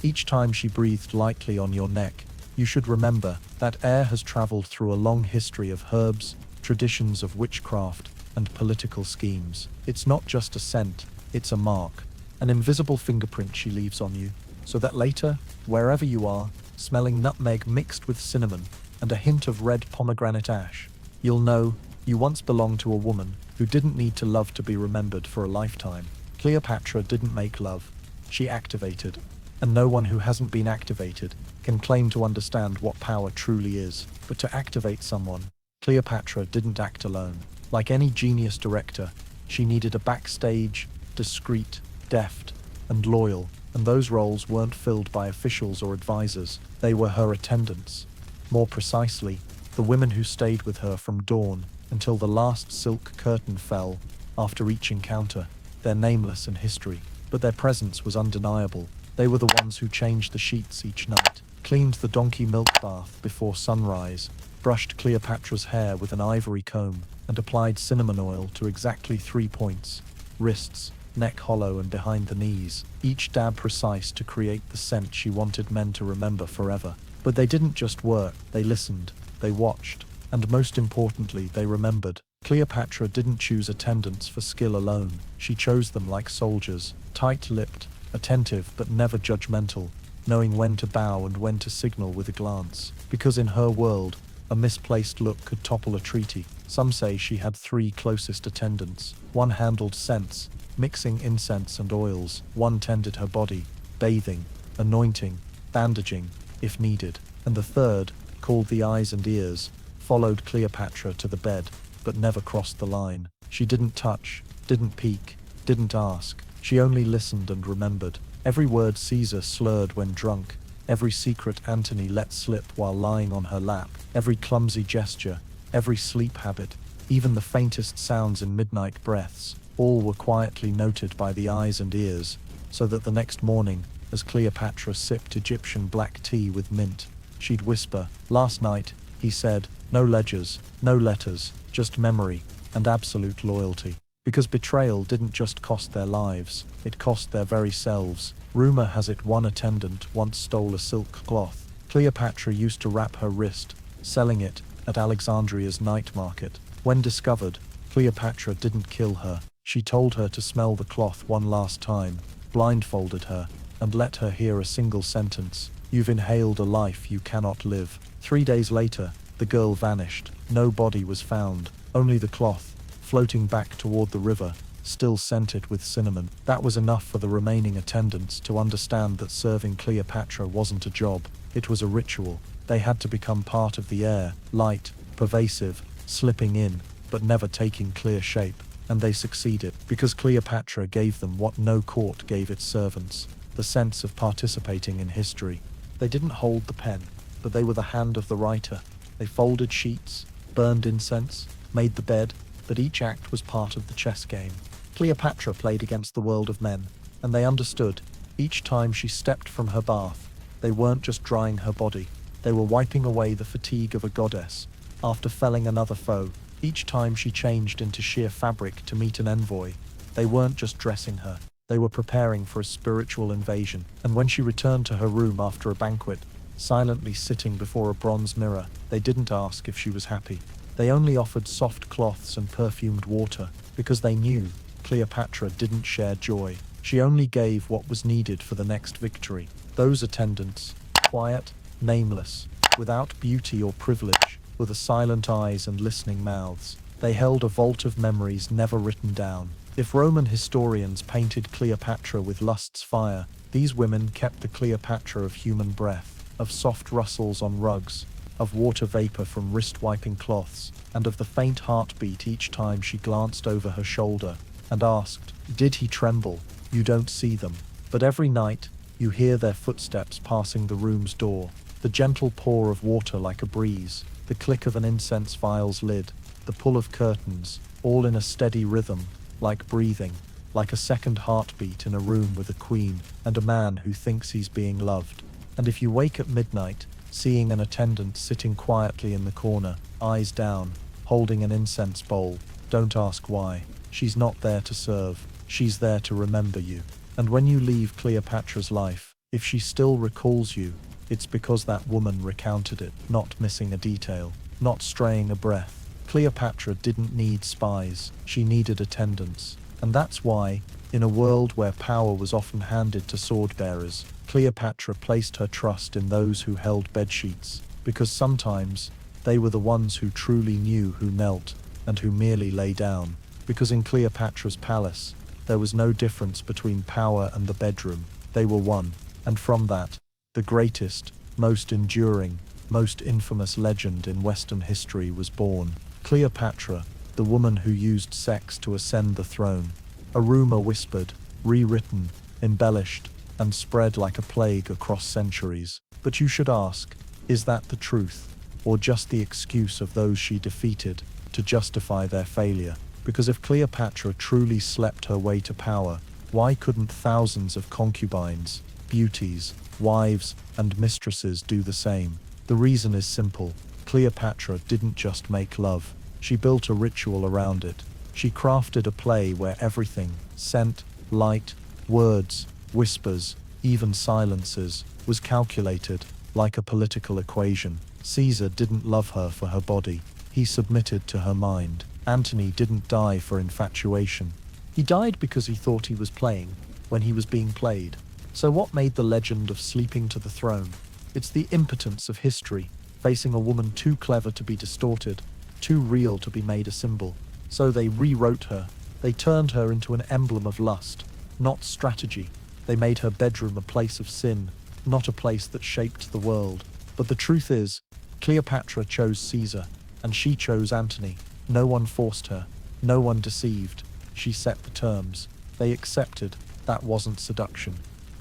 Each time she breathed lightly on your neck, you should remember that air has traveled through a long history of herbs, traditions of witchcraft, and political schemes. It's not just a scent, it's a mark, an invisible fingerprint she leaves on you, so that later, wherever you are, smelling nutmeg mixed with cinnamon and a hint of red pomegranate ash, you'll know you once belonged to a woman who didn't need to love to be remembered for a lifetime. Cleopatra didn't make love, she activated. And no one who hasn't been activated can claim to understand what power truly is. But to activate someone, Cleopatra didn't act alone. Like any genius director, she needed a backstage, discreet, deft, and loyal, and those roles weren't filled by officials or advisors, they were her attendants. More precisely, the women who stayed with her from dawn until the last silk curtain fell after each encounter. They're nameless in history, but their presence was undeniable. They were the ones who changed the sheets each night, cleaned the donkey milk bath before sunrise, brushed Cleopatra's hair with an ivory comb, and applied cinnamon oil to exactly 3 points: wrists, neck hollow and behind the knees, each dab precise to create the scent she wanted men to remember forever. But they didn't just work, they listened, they watched, and most importantly, they remembered. Cleopatra didn't choose attendants for skill alone, she chose them like soldiers, tight-lipped, attentive but never judgmental, knowing when to bow and when to signal with a glance. Because in her world, a misplaced look could topple a treaty. Some say she had 3 closest attendants. One handled scents, mixing incense and oils. One tended her body, bathing, anointing, bandaging, if needed. And the third, called the eyes and ears, followed Cleopatra to the bed, but never crossed the line. She didn't touch, didn't peek, didn't ask. She only listened and remembered. Every word Caesar slurred when drunk, every secret Antony let slip while lying on her lap, every clumsy gesture, every sleep habit, even the faintest sounds in midnight breaths, all were quietly noted by the eyes and ears, so that the next morning, as Cleopatra sipped Egyptian black tea with mint, she'd whisper, "Last night," he said, "no ledgers, no letters, just memory and absolute loyalty." Because betrayal didn't just cost their lives, it cost their very selves. Rumor has it one attendant once stole a silk cloth Cleopatra used to wrap her wrist, selling it at Alexandria's night market. When discovered, Cleopatra didn't kill her. She told her to smell the cloth one last time, blindfolded her, and let her hear a single sentence: "You've inhaled a life you cannot live." 3 days later, the girl vanished. No body was found, only the cloth, floating back toward the river, still scented with cinnamon. That was enough for the remaining attendants to understand that serving Cleopatra wasn't a job, it was a ritual. They had to become part of the air, light, pervasive, slipping in, but never taking clear shape. And they succeeded, because Cleopatra gave them what no court gave its servants: the sense of participating in history. They didn't hold the pen, but they were the hand of the writer. They folded sheets, burned incense, made the bed, but each act was part of the chess game. Cleopatra played against the world of men, and they understood. Each time she stepped from her bath, they weren't just drying her body, they were wiping away the fatigue of a goddess after felling another foe. Each time she changed into sheer fabric to meet an envoy, they weren't just dressing her, they were preparing for a spiritual invasion. And when she returned to her room after a banquet, silently sitting before a bronze mirror, they didn't ask if she was happy. They only offered soft cloths and perfumed water, because they knew Cleopatra didn't share joy. She only gave what was needed for the next victory. Those attendants, quiet, nameless, without beauty or privilege, with the silent eyes and listening mouths, they held a vault of memories never written down. If Roman historians painted Cleopatra with lust's fire, these women kept the Cleopatra of human breath, of soft rustles on rugs, of water vapor from wrist-wiping cloths, and of the faint heartbeat each time she glanced over her shoulder and asked, "Did he tremble?" You don't see them, but every night you hear their footsteps passing the room's door, the gentle pour of water like a breeze, the click of an incense vial's lid, the pull of curtains, all in a steady rhythm, like breathing, like a second heartbeat in a room with a queen and a man who thinks he's being loved. And if you wake at midnight, seeing an attendant sitting quietly in the corner, eyes down, holding an incense bowl. Don't ask why. She's not there to serve. She's there to remember you. And when you leave Cleopatra's life, if she still recalls you, it's because that woman recounted it, not missing a detail, not straying a breath. Cleopatra didn't need spies. She needed attendants. And that's why, in a world where power was often handed to sword-bearers, Cleopatra placed her trust in those who held bedsheets, because sometimes they were the ones who truly knew who knelt and who merely lay down. Because in Cleopatra's palace, there was no difference between power and the bedroom. They were one. And from that, the greatest, most enduring, most infamous legend in Western history was born. Cleopatra, the woman who used sex to ascend the throne. A rumor whispered, rewritten, embellished, and spread like a plague across centuries. But you should ask, is that the truth, or just the excuse of those she defeated to justify their failure? Because if Cleopatra truly slept her way to power, why couldn't thousands of concubines, beauties, wives, and mistresses do the same? The reason is simple. Cleopatra didn't just make love. She built a ritual around it. She crafted a play where everything, scent, light, words, whispers, even silences, was calculated, like a political equation. Caesar didn't love her for her body. He submitted to her mind. Antony didn't die for infatuation. He died because he thought he was playing when he was being played. So what made the legend of sleeping to the throne? It's the impotence of history, facing a woman too clever to be distorted, too real to be made a symbol. So they rewrote her. They turned her into an emblem of lust, not strategy. They made her bedroom a place of sin, not a place that shaped the world. But the truth is, Cleopatra chose Caesar, and she chose Antony. No one forced her. No one deceived. She set the terms. They accepted. That wasn't seduction.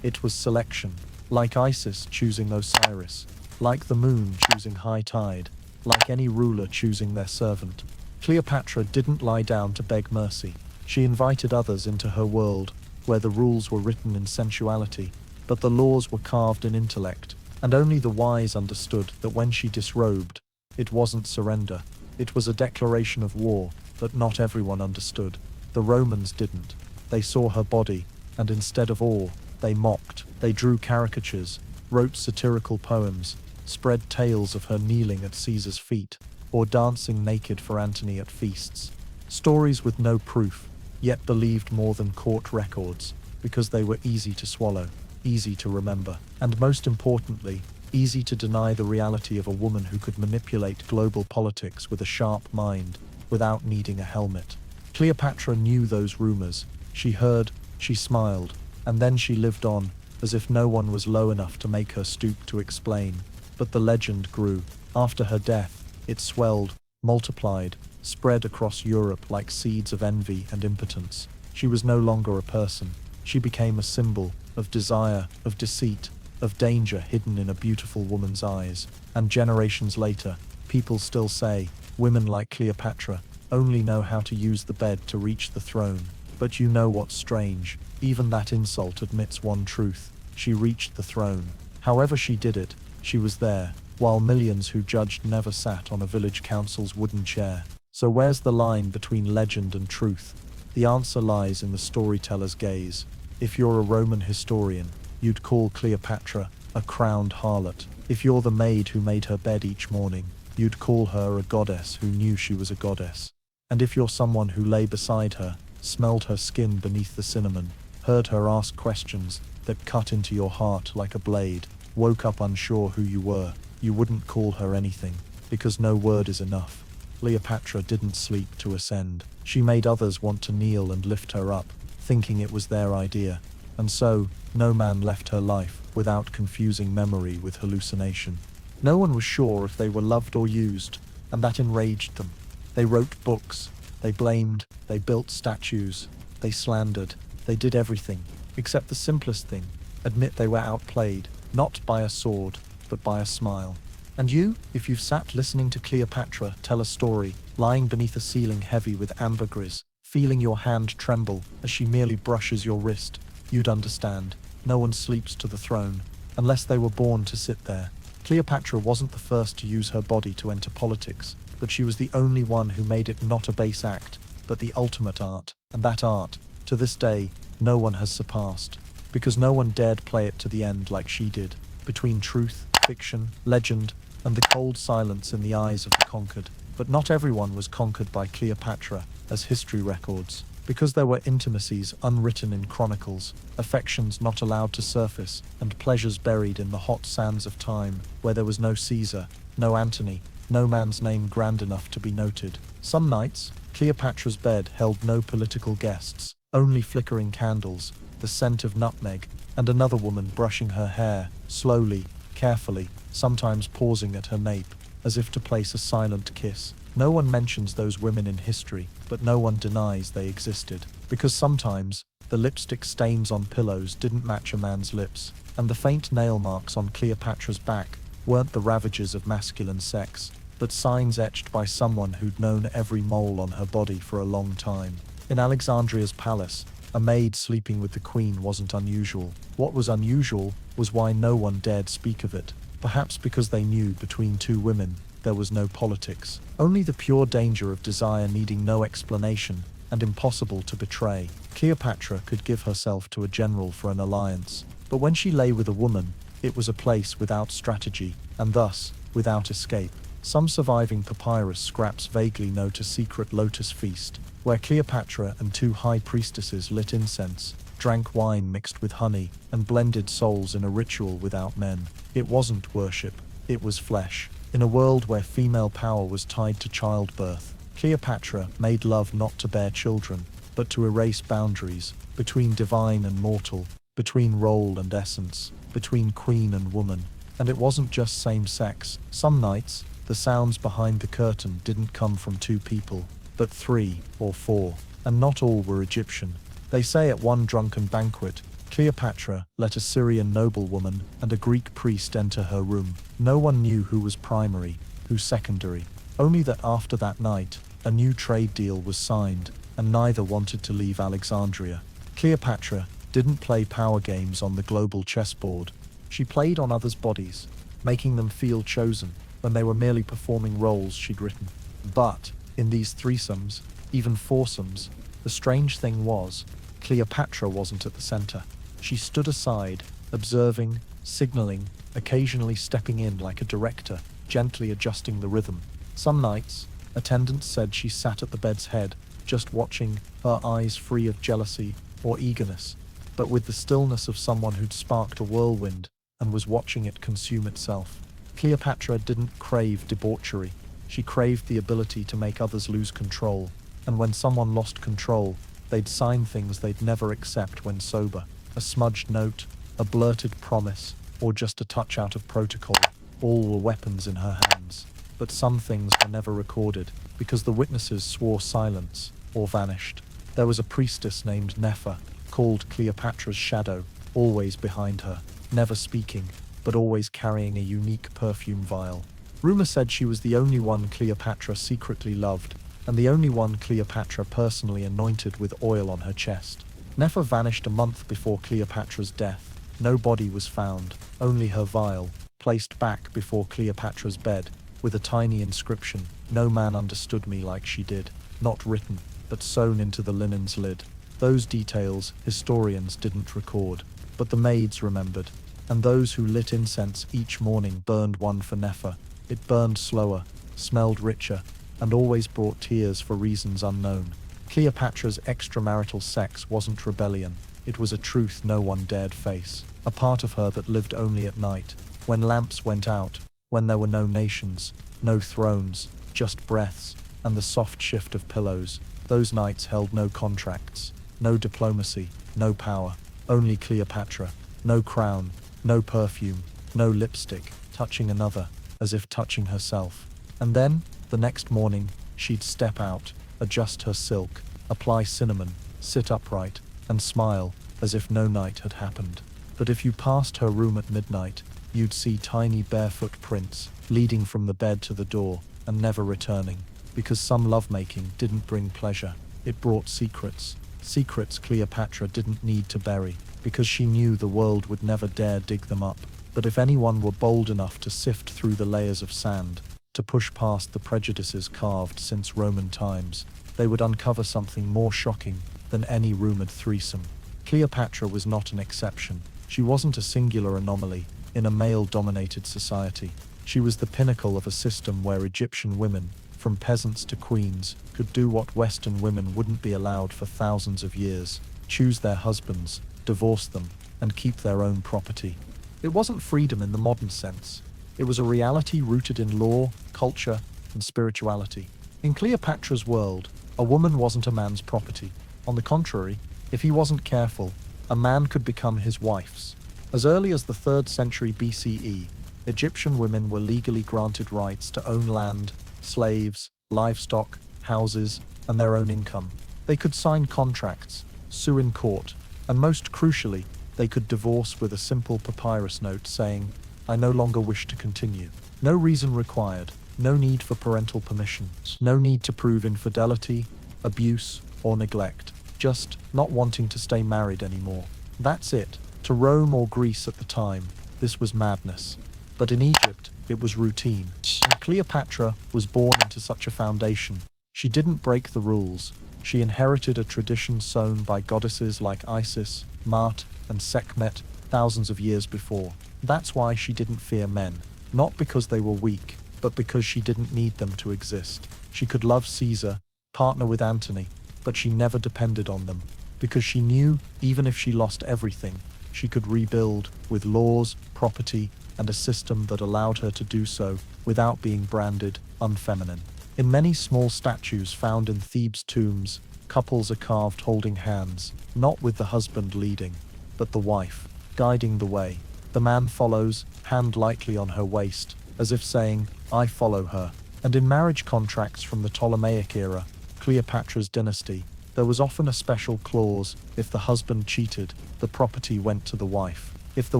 It was selection. Like Isis choosing Osiris. Like the moon choosing high tide. Like any ruler choosing their servant. Cleopatra didn't lie down to beg mercy. She invited others into her world, where the rules were written in sensuality, but the laws were carved in intellect. And only the wise understood that when she disrobed, it wasn't surrender. It was a declaration of war that not everyone understood. The Romans didn't. They saw her body, and instead of awe, they mocked. They drew caricatures, wrote satirical poems, spread tales of her kneeling at Caesar's feet, or dancing naked for Antony at feasts. Stories with no proof, yet believed more than court records, because they were easy to swallow, easy to remember, and most importantly, easy to deny the reality of a woman who could manipulate global politics with a sharp mind, without needing a helmet. Cleopatra knew those rumors. She heard, she smiled, and then she lived on, as if no one was low enough to make her stoop to explain. But the legend grew. After her death, it swelled, multiplied, spread across Europe like seeds of envy and impotence. She was no longer a person. She became a symbol of desire, of deceit, of danger hidden in a beautiful woman's eyes. And generations later, people still say, women like Cleopatra only know how to use the bed to reach the throne. But you know what's strange? Even that insult admits one truth. She reached the throne. However she did it, she was there, while millions who judged never sat on a village council's wooden chair. So where's the line between legend and truth? The answer lies in the storyteller's gaze. If you're a Roman historian, you'd call Cleopatra a crowned harlot. If you're the maid who made her bed each morning, you'd call her a goddess who knew she was a goddess. And if you're someone who lay beside her, smelled her skin beneath the cinnamon, heard her ask questions that cut into your heart like a blade, woke up unsure who you were, you wouldn't call her anything, because no word is enough. Cleopatra didn't sleep to ascend. She made others want to kneel and lift her up, thinking it was their idea. And so, no man left her life without confusing memory with hallucination. No one was sure if they were loved or used, and that enraged them. They wrote books, they blamed, they built statues, they slandered, they did everything, except the simplest thing, admit they were outplayed, not by a sword, but by a smile. And you, if you've sat listening to Cleopatra tell a story, lying beneath a ceiling heavy with ambergris, feeling your hand tremble as she merely brushes your wrist, you'd understand. No one sleeps to the throne, unless they were born to sit there. Cleopatra wasn't the first to use her body to enter politics, but she was the only one who made it not a base act, but the ultimate art, and that art, to this day, no one has surpassed, because no one dared play it to the end like she did, between truth, fiction, legend, and the cold silence in the eyes of the conquered. But not everyone was conquered by Cleopatra, as history records, because there were intimacies unwritten in chronicles, affections not allowed to surface, and pleasures buried in the hot sands of time, where there was no Caesar, no Antony, no man's name grand enough to be noted. Some nights, Cleopatra's bed held no political guests, only flickering candles, the scent of nutmeg, and another woman brushing her hair, slowly, carefully, sometimes pausing at her nape, as if to place a silent kiss. No one mentions those women in history, but no one denies they existed, because sometimes the lipstick stains on pillows didn't match a man's lips, and the faint nail marks on Cleopatra's back weren't the ravages of masculine sex, but signs etched by someone who'd known every mole on her body for a long time. In Alexandria's palace, a maid sleeping with the queen wasn't unusual. What was unusual was why no one dared speak of it, perhaps because they knew between two women there was no politics, only the pure danger of desire needing no explanation and impossible to betray. Cleopatra could give herself to a general for an alliance, but when she lay with a woman, it was a place without strategy, and thus, without escape. Some surviving papyrus scraps vaguely note a secret lotus feast, where Cleopatra and two high priestesses lit incense, drank wine mixed with honey, and blended souls in a ritual without men. It wasn't worship, it was flesh. In a world where female power was tied to childbirth, Cleopatra made love not to bear children, but to erase boundaries, between divine and mortal, between role and essence, between queen and woman. And it wasn't just same sex. Some nights, the sounds behind the curtain didn't come from two people, but 3 or 4, and not all were Egyptian. They say at one drunken banquet, Cleopatra let a Syrian noblewoman and a Greek priest enter her room. No one knew who was primary, who secondary, only that after that night, a new trade deal was signed, and neither wanted to leave Alexandria. Cleopatra didn't play power games on the global chessboard. She played on others' bodies, making them feel chosen when they were merely performing roles she'd written. But in these threesomes, even foursomes, the strange thing was, Cleopatra wasn't at the center. She stood aside, observing, signaling, occasionally stepping in like a director, gently adjusting the rhythm. Some nights, attendants said she sat at the bed's head, just watching, her eyes free of jealousy or eagerness, but with the stillness of someone who'd sparked a whirlwind and was watching it consume itself. Cleopatra didn't crave debauchery. She craved the ability to make others lose control, and when someone lost control, they'd sign things they'd never accept when sober. A smudged note, a blurted promise, or just a touch out of protocol. All were weapons in her hands. But some things were never recorded, because the witnesses swore silence, or vanished. There was a priestess named Nefer, called Cleopatra's shadow, always behind her, never speaking, but always carrying a unique perfume vial. Rumor said she was the only one Cleopatra secretly loved, and the only one Cleopatra personally anointed with oil on her chest. Nefer vanished a month before Cleopatra's death. No body was found, only her vial, placed back before Cleopatra's bed, with a tiny inscription, "No man understood me like she did," not written, but sewn into the linen's lid. Those details historians didn't record, but the maids remembered, and those who lit incense each morning burned one for Nefer. It burned slower, smelled richer, and always brought tears for reasons unknown. Cleopatra's extramarital sex wasn't rebellion, it was a truth no one dared face, a part of her that lived only at night, when lamps went out, when there were no nations, no thrones, just breaths, and the soft shift of pillows. Those nights held no contracts, no diplomacy, no power, only Cleopatra, no crown, no perfume, no lipstick, touching another, as if touching herself. And then, the next morning, she'd step out, adjust her silk, apply cinnamon, sit upright, and smile, as if no night had happened. But if you passed her room at midnight, you'd see tiny barefoot prints, leading from the bed to the door, and never returning. Because some lovemaking didn't bring pleasure, it brought secrets. Secrets Cleopatra didn't need to bury, because she knew the world would never dare dig them up. But if anyone were bold enough to sift through the layers of sand, to push past the prejudices carved since Roman times, they would uncover something more shocking than any rumored threesome. Cleopatra was not an exception. She wasn't a singular anomaly in a male-dominated society. She was the pinnacle of a system where Egyptian women, from peasants to queens, could do what Western women wouldn't be allowed for thousands of years: choose their husbands, divorce them, and keep their own property. It wasn't freedom in the modern sense. It was a reality rooted in law, culture, and spirituality. In Cleopatra's world, a woman wasn't a man's property. On the contrary, if he wasn't careful, a man could become his wife's. As early as the 3rd century BCE, Egyptian women were legally granted rights to own land, slaves, livestock, houses, and their own income. They could sign contracts, sue in court, and most crucially, they could divorce with a simple papyrus note saying, "I no longer wish to continue." No reason required, no need for parental permission, no need to prove infidelity, abuse, or neglect. Just not wanting to stay married anymore. That's it. To Rome or Greece at the time, this was madness. But in Egypt, it was routine. And Cleopatra was born into such a foundation. She didn't break the rules. She inherited a tradition sown by goddesses like Isis, Maat, and Sekhmet thousands of years before. That's why she didn't fear men. Not because they were weak, but because she didn't need them to exist. She could love Caesar, partner with Antony, but she never depended on them, because she knew, even if she lost everything, she could rebuild with laws, property, and a system that allowed her to do so without being branded unfeminine. In many small statues found in Thebes' tombs, couples are carved holding hands, not with the husband leading, but the wife, guiding the way. The man follows, hand lightly on her waist, as if saying, "I follow her." And in marriage contracts from the Ptolemaic era, Cleopatra's dynasty, there was often a special clause: if the husband cheated, the property went to the wife. If the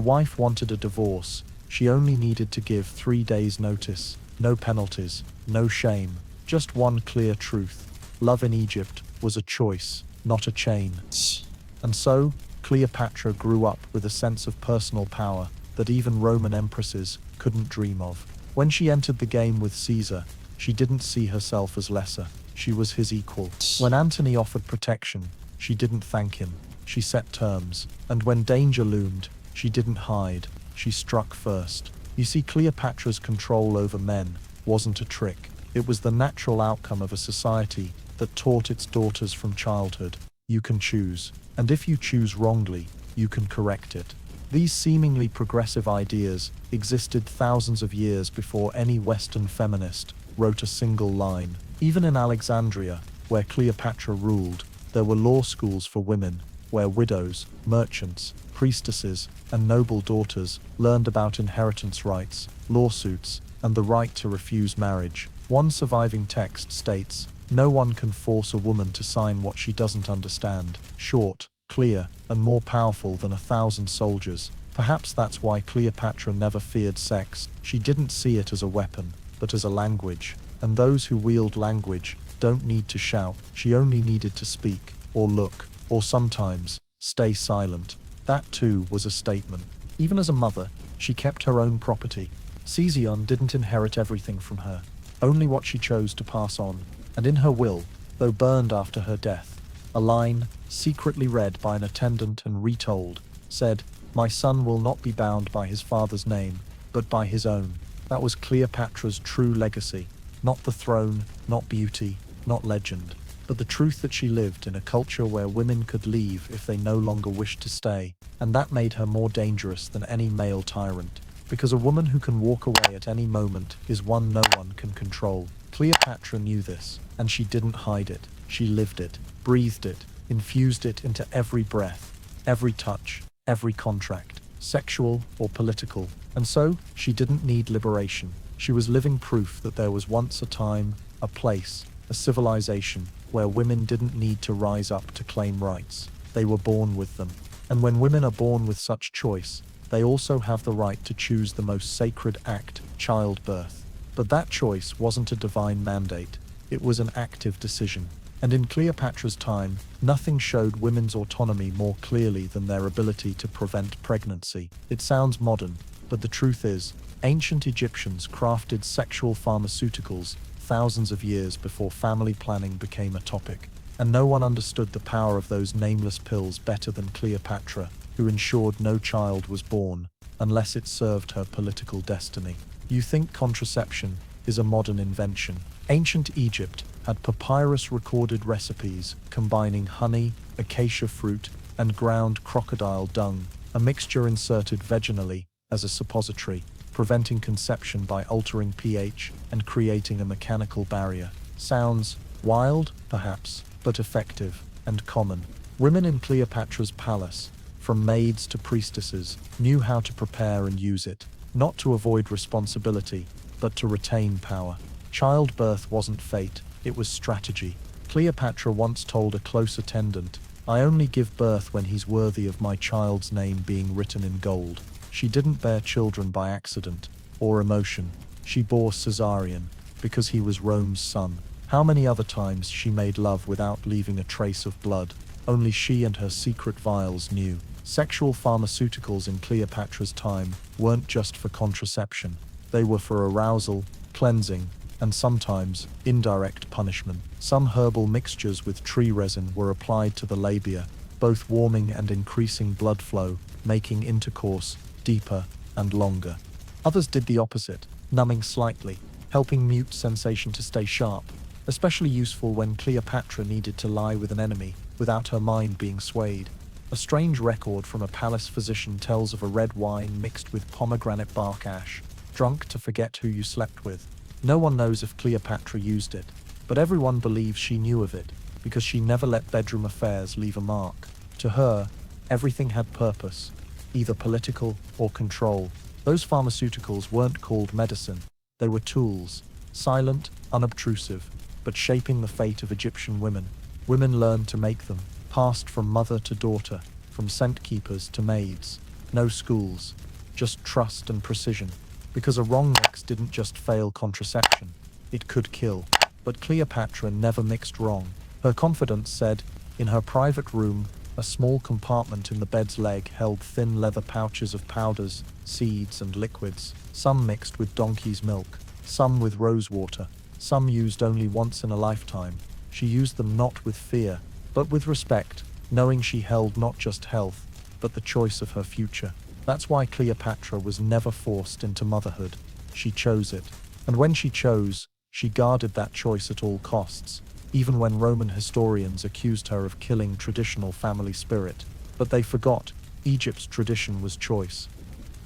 wife wanted a divorce, she only needed to give 3 days' notice. No penalties, no shame, just one clear truth. Love in Egypt was a choice, not a chain. And so, Cleopatra grew up with a sense of personal power that even Roman empresses couldn't dream of. When she entered the game with Caesar, she didn't see herself as lesser. She was his equal. When Antony offered protection, she didn't thank him. She set terms. And when danger loomed, she didn't hide. She struck first. You see, Cleopatra's control over men wasn't a trick. It was the natural outcome of a society that taught its daughters from childhood: you can choose. And if you choose wrongly, you can correct it. These seemingly progressive ideas existed thousands of years before any Western feminist wrote a single line. Even in Alexandria, where Cleopatra ruled, there were law schools for women, where widows, merchants, priestesses, and noble daughters learned about inheritance rights, lawsuits, and the right to refuse marriage. One surviving text states, "No one can force a woman to sign what she doesn't understand." Short, clear, and more powerful than 1,000 soldiers. Perhaps that's why Cleopatra never feared sex. She didn't see it as a weapon, but as a language. And those who wield language don't need to shout. She only needed to speak, or look, or sometimes stay silent. That too was a statement. Even as a mother, she kept her own property. Caesar didn't inherit everything from her, only what she chose to pass on. And in her will, though burned after her death, a line, secretly read by an attendant and retold, said, "My son will not be bound by his father's name, but by his own." That was Cleopatra's true legacy. Not the throne, not beauty, not legend, but the truth that she lived in a culture where women could leave if they no longer wished to stay, and that made her more dangerous than any male tyrant. Because a woman who can walk away at any moment is one no one can control. Cleopatra knew this, and she didn't hide it. She lived it, breathed it, infused it into every breath, every touch, every contract, sexual or political. And so, she didn't need liberation. She was living proof that there was once a time, a place, a civilization, where women didn't need to rise up to claim rights. They were born with them. And when women are born with such choice, they also have the right to choose the most sacred act, childbirth. But that choice wasn't a divine mandate. It was an active decision. And in Cleopatra's time, nothing showed women's autonomy more clearly than their ability to prevent pregnancy. It sounds modern, But the truth is, ancient Egyptians crafted sexual pharmaceuticals thousands of years before family planning became a topic. And no one understood the power of those nameless pills better than Cleopatra, who ensured no child was born unless it served her political destiny. You think contraception is a modern invention? Ancient Egypt had papyrus-recorded recipes combining honey, acacia fruit, and ground crocodile dung, a mixture inserted vaginally as a suppository, preventing conception by altering pH and creating a mechanical barrier. Sounds wild, perhaps, but effective and common. Women in Cleopatra's palace, from maids to priestesses, knew how to prepare and use it, not to avoid responsibility, but to retain power. Childbirth wasn't fate, it was strategy. Cleopatra once told a close attendant, "I only give birth when he's worthy of my child's name being written in gold." She didn't bear children by accident or emotion. She bore Caesarion because he was Rome's son. How many other times she made love without leaving a trace of blood? Only she and her secret vials knew. Sexual pharmaceuticals in Cleopatra's time weren't just for contraception. They were for arousal, cleansing, and sometimes indirect punishment. Some herbal mixtures with tree resin were applied to the labia, both warming and increasing blood flow, making intercourse deeper and longer. Others did the opposite, numbing slightly, helping mute sensation to stay sharp, especially useful when Cleopatra needed to lie with an enemy without her mind being swayed. A strange record from a palace physician tells of a red wine mixed with pomegranate bark ash, drunk to forget who you slept with. No one knows if Cleopatra used it, but everyone believes she knew of it, because she never let bedroom affairs leave a mark. To her, everything had purpose, either political or control. Those pharmaceuticals weren't called medicine, they were tools, silent, unobtrusive, but shaping the fate of Egyptian women. Women learned to make them, passed from mother to daughter, from scent keepers to maids. No schools, just trust and precision. Because a wrong mix didn't just fail contraception, it could kill. But Cleopatra never mixed wrong. Her confidence said, in her private room, a small compartment in the bed's leg held thin leather pouches of powders, seeds, and liquids, some mixed with donkey's milk, some with rose water, some used only once in a lifetime. She used them not with fear, but with respect, knowing she held not just health, but the choice of her future. That's why Cleopatra was never forced into motherhood. She chose it. And when she chose, she guarded that choice at all costs, even when Roman historians accused her of killing traditional family spirit. But they forgot, Egypt's tradition was choice.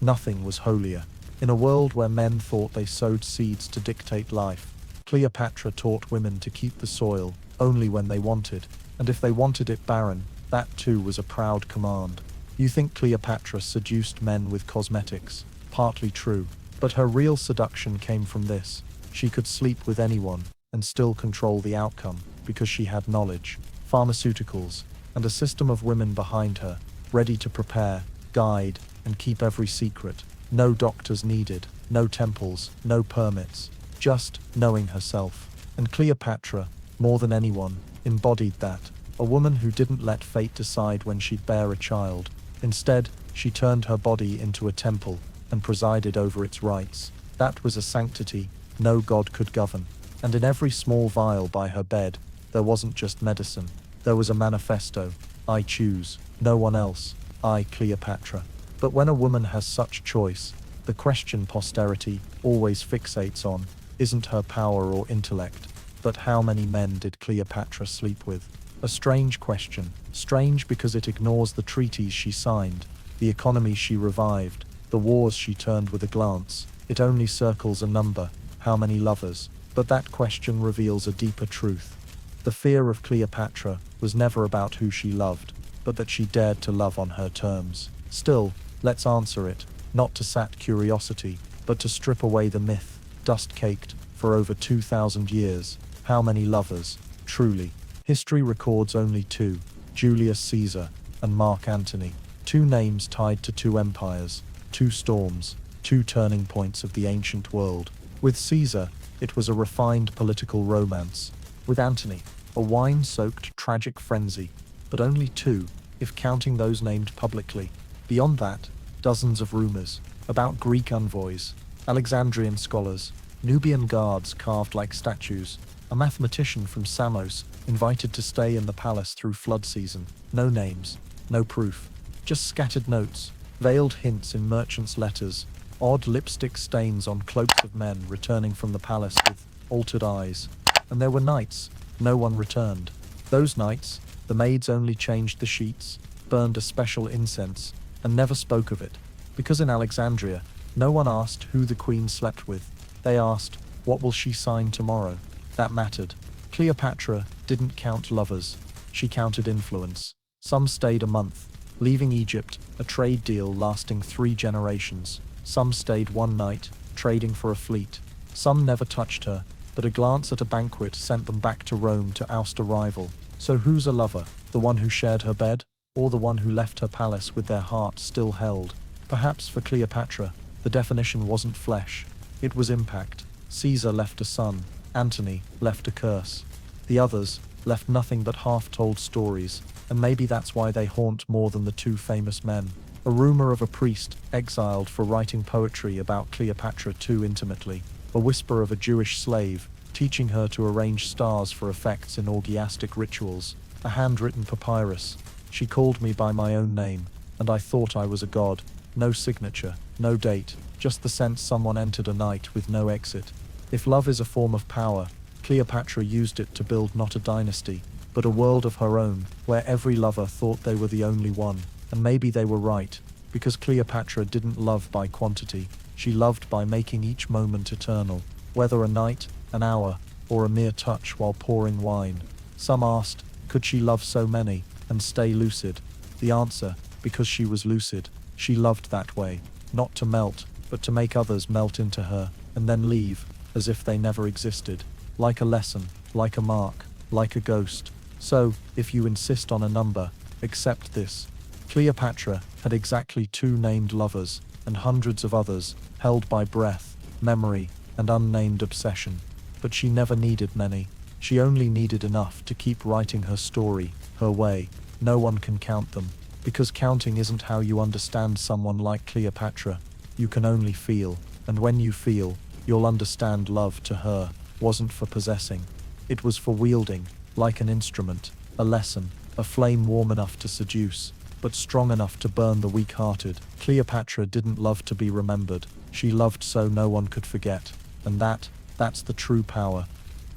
Nothing was holier. In a world where men thought they sowed seeds to dictate life, Cleopatra taught women to keep the soil only when they wanted, and if they wanted it barren, that too was a proud command. You think Cleopatra seduced men with cosmetics? Partly true, but her real seduction came from this. She could sleep with anyone and still control the outcome because she had knowledge, pharmaceuticals, and a system of women behind her, ready to prepare, guide, and keep every secret. No doctors needed, no temples, no permits, just knowing herself. And Cleopatra, more than anyone, embodied that. A woman who didn't let fate decide when she'd bear a child. Instead, she turned her body into a temple and presided over its rites. That was a sanctity no god could govern. And in every small vial by her bed, there wasn't just medicine. There was a manifesto. I choose, no one else. I, Cleopatra. But when a woman has such choice, the question posterity always fixates on isn't her power or intellect, but how many men did Cleopatra sleep with? A strange question. Strange because it ignores the treaties she signed, the economy she revived, the wars she turned with a glance. It only circles a number, how many lovers. But that question reveals a deeper truth. The fear of Cleopatra was never about who she loved, but that she dared to love on her terms. Still, let's answer it, not to sat curiosity, but to strip away the myth, dust-caked, for over 2,000 years. How many lovers, truly? History records only two, Julius Caesar and Mark Antony. Two names tied to two empires, two storms, two turning points of the ancient world. With Caesar, it was a refined political romance. With Antony, a wine-soaked tragic frenzy. But only two, if counting those named publicly. Beyond that, dozens of rumors, about Greek envoys, Alexandrian scholars, Nubian guards carved like statues, a mathematician from Samos invited to stay in the palace through flood season. No names, no proof, just scattered notes, veiled hints in merchants' letters, odd lipstick stains on cloaks of men returning from the palace with altered eyes. And there were nights no one returned. Those nights, the maids only changed the sheets, burned a special incense, and never spoke of it. Because in Alexandria, no one asked who the queen slept with. They asked, what will she sign tomorrow? That mattered. Cleopatra didn't count lovers. She counted influence. Some stayed a month, leaving Egypt, a trade deal lasting 3 generations. Some stayed one night, trading for a fleet. Some never touched her, but a glance at a banquet sent them back to Rome to oust a rival. So who's a lover? The one who shared her bed? Or the one who left her palace with their heart still held? Perhaps for Cleopatra, the definition wasn't flesh. It was impact. Caesar left a son. Antony left a curse. The others left nothing but half-told stories, and maybe that's why they haunt more than the 2 famous men. A rumor of a priest exiled for writing poetry about Cleopatra too intimately. A whisper of a Jewish slave teaching her to arrange stars for effects in orgiastic rituals. A handwritten papyrus. She called me by my own name, and I thought I was a god. No signature, no date, just the sense someone entered a night with no exit. If love is a form of power, Cleopatra used it to build not a dynasty, but a world of her own, where every lover thought they were the only one. And maybe they were right, because Cleopatra didn't love by quantity. She loved by making each moment eternal, whether a night, an hour, or a mere touch while pouring wine. Some asked, could she love so many, and stay lucid? The answer, because she was lucid. She loved that way, not to melt, but to make others melt into her, and then leave, as if they never existed. Like a lesson, like a mark, like a ghost. So, if you insist on a number, accept this. Cleopatra had exactly 2 named lovers, and hundreds of others, held by breath, memory, and unnamed obsession. But she never needed many. She only needed enough to keep writing her story, her way. No one can count them, because counting isn't how you understand someone like Cleopatra. You can only feel, and when you feel, you'll understand love to her wasn't for possessing. It was for wielding, like an instrument, a lesson, a flame warm enough to seduce, but strong enough to burn the weak-hearted. Cleopatra didn't love to be remembered. She loved so no one could forget. And that's the true power.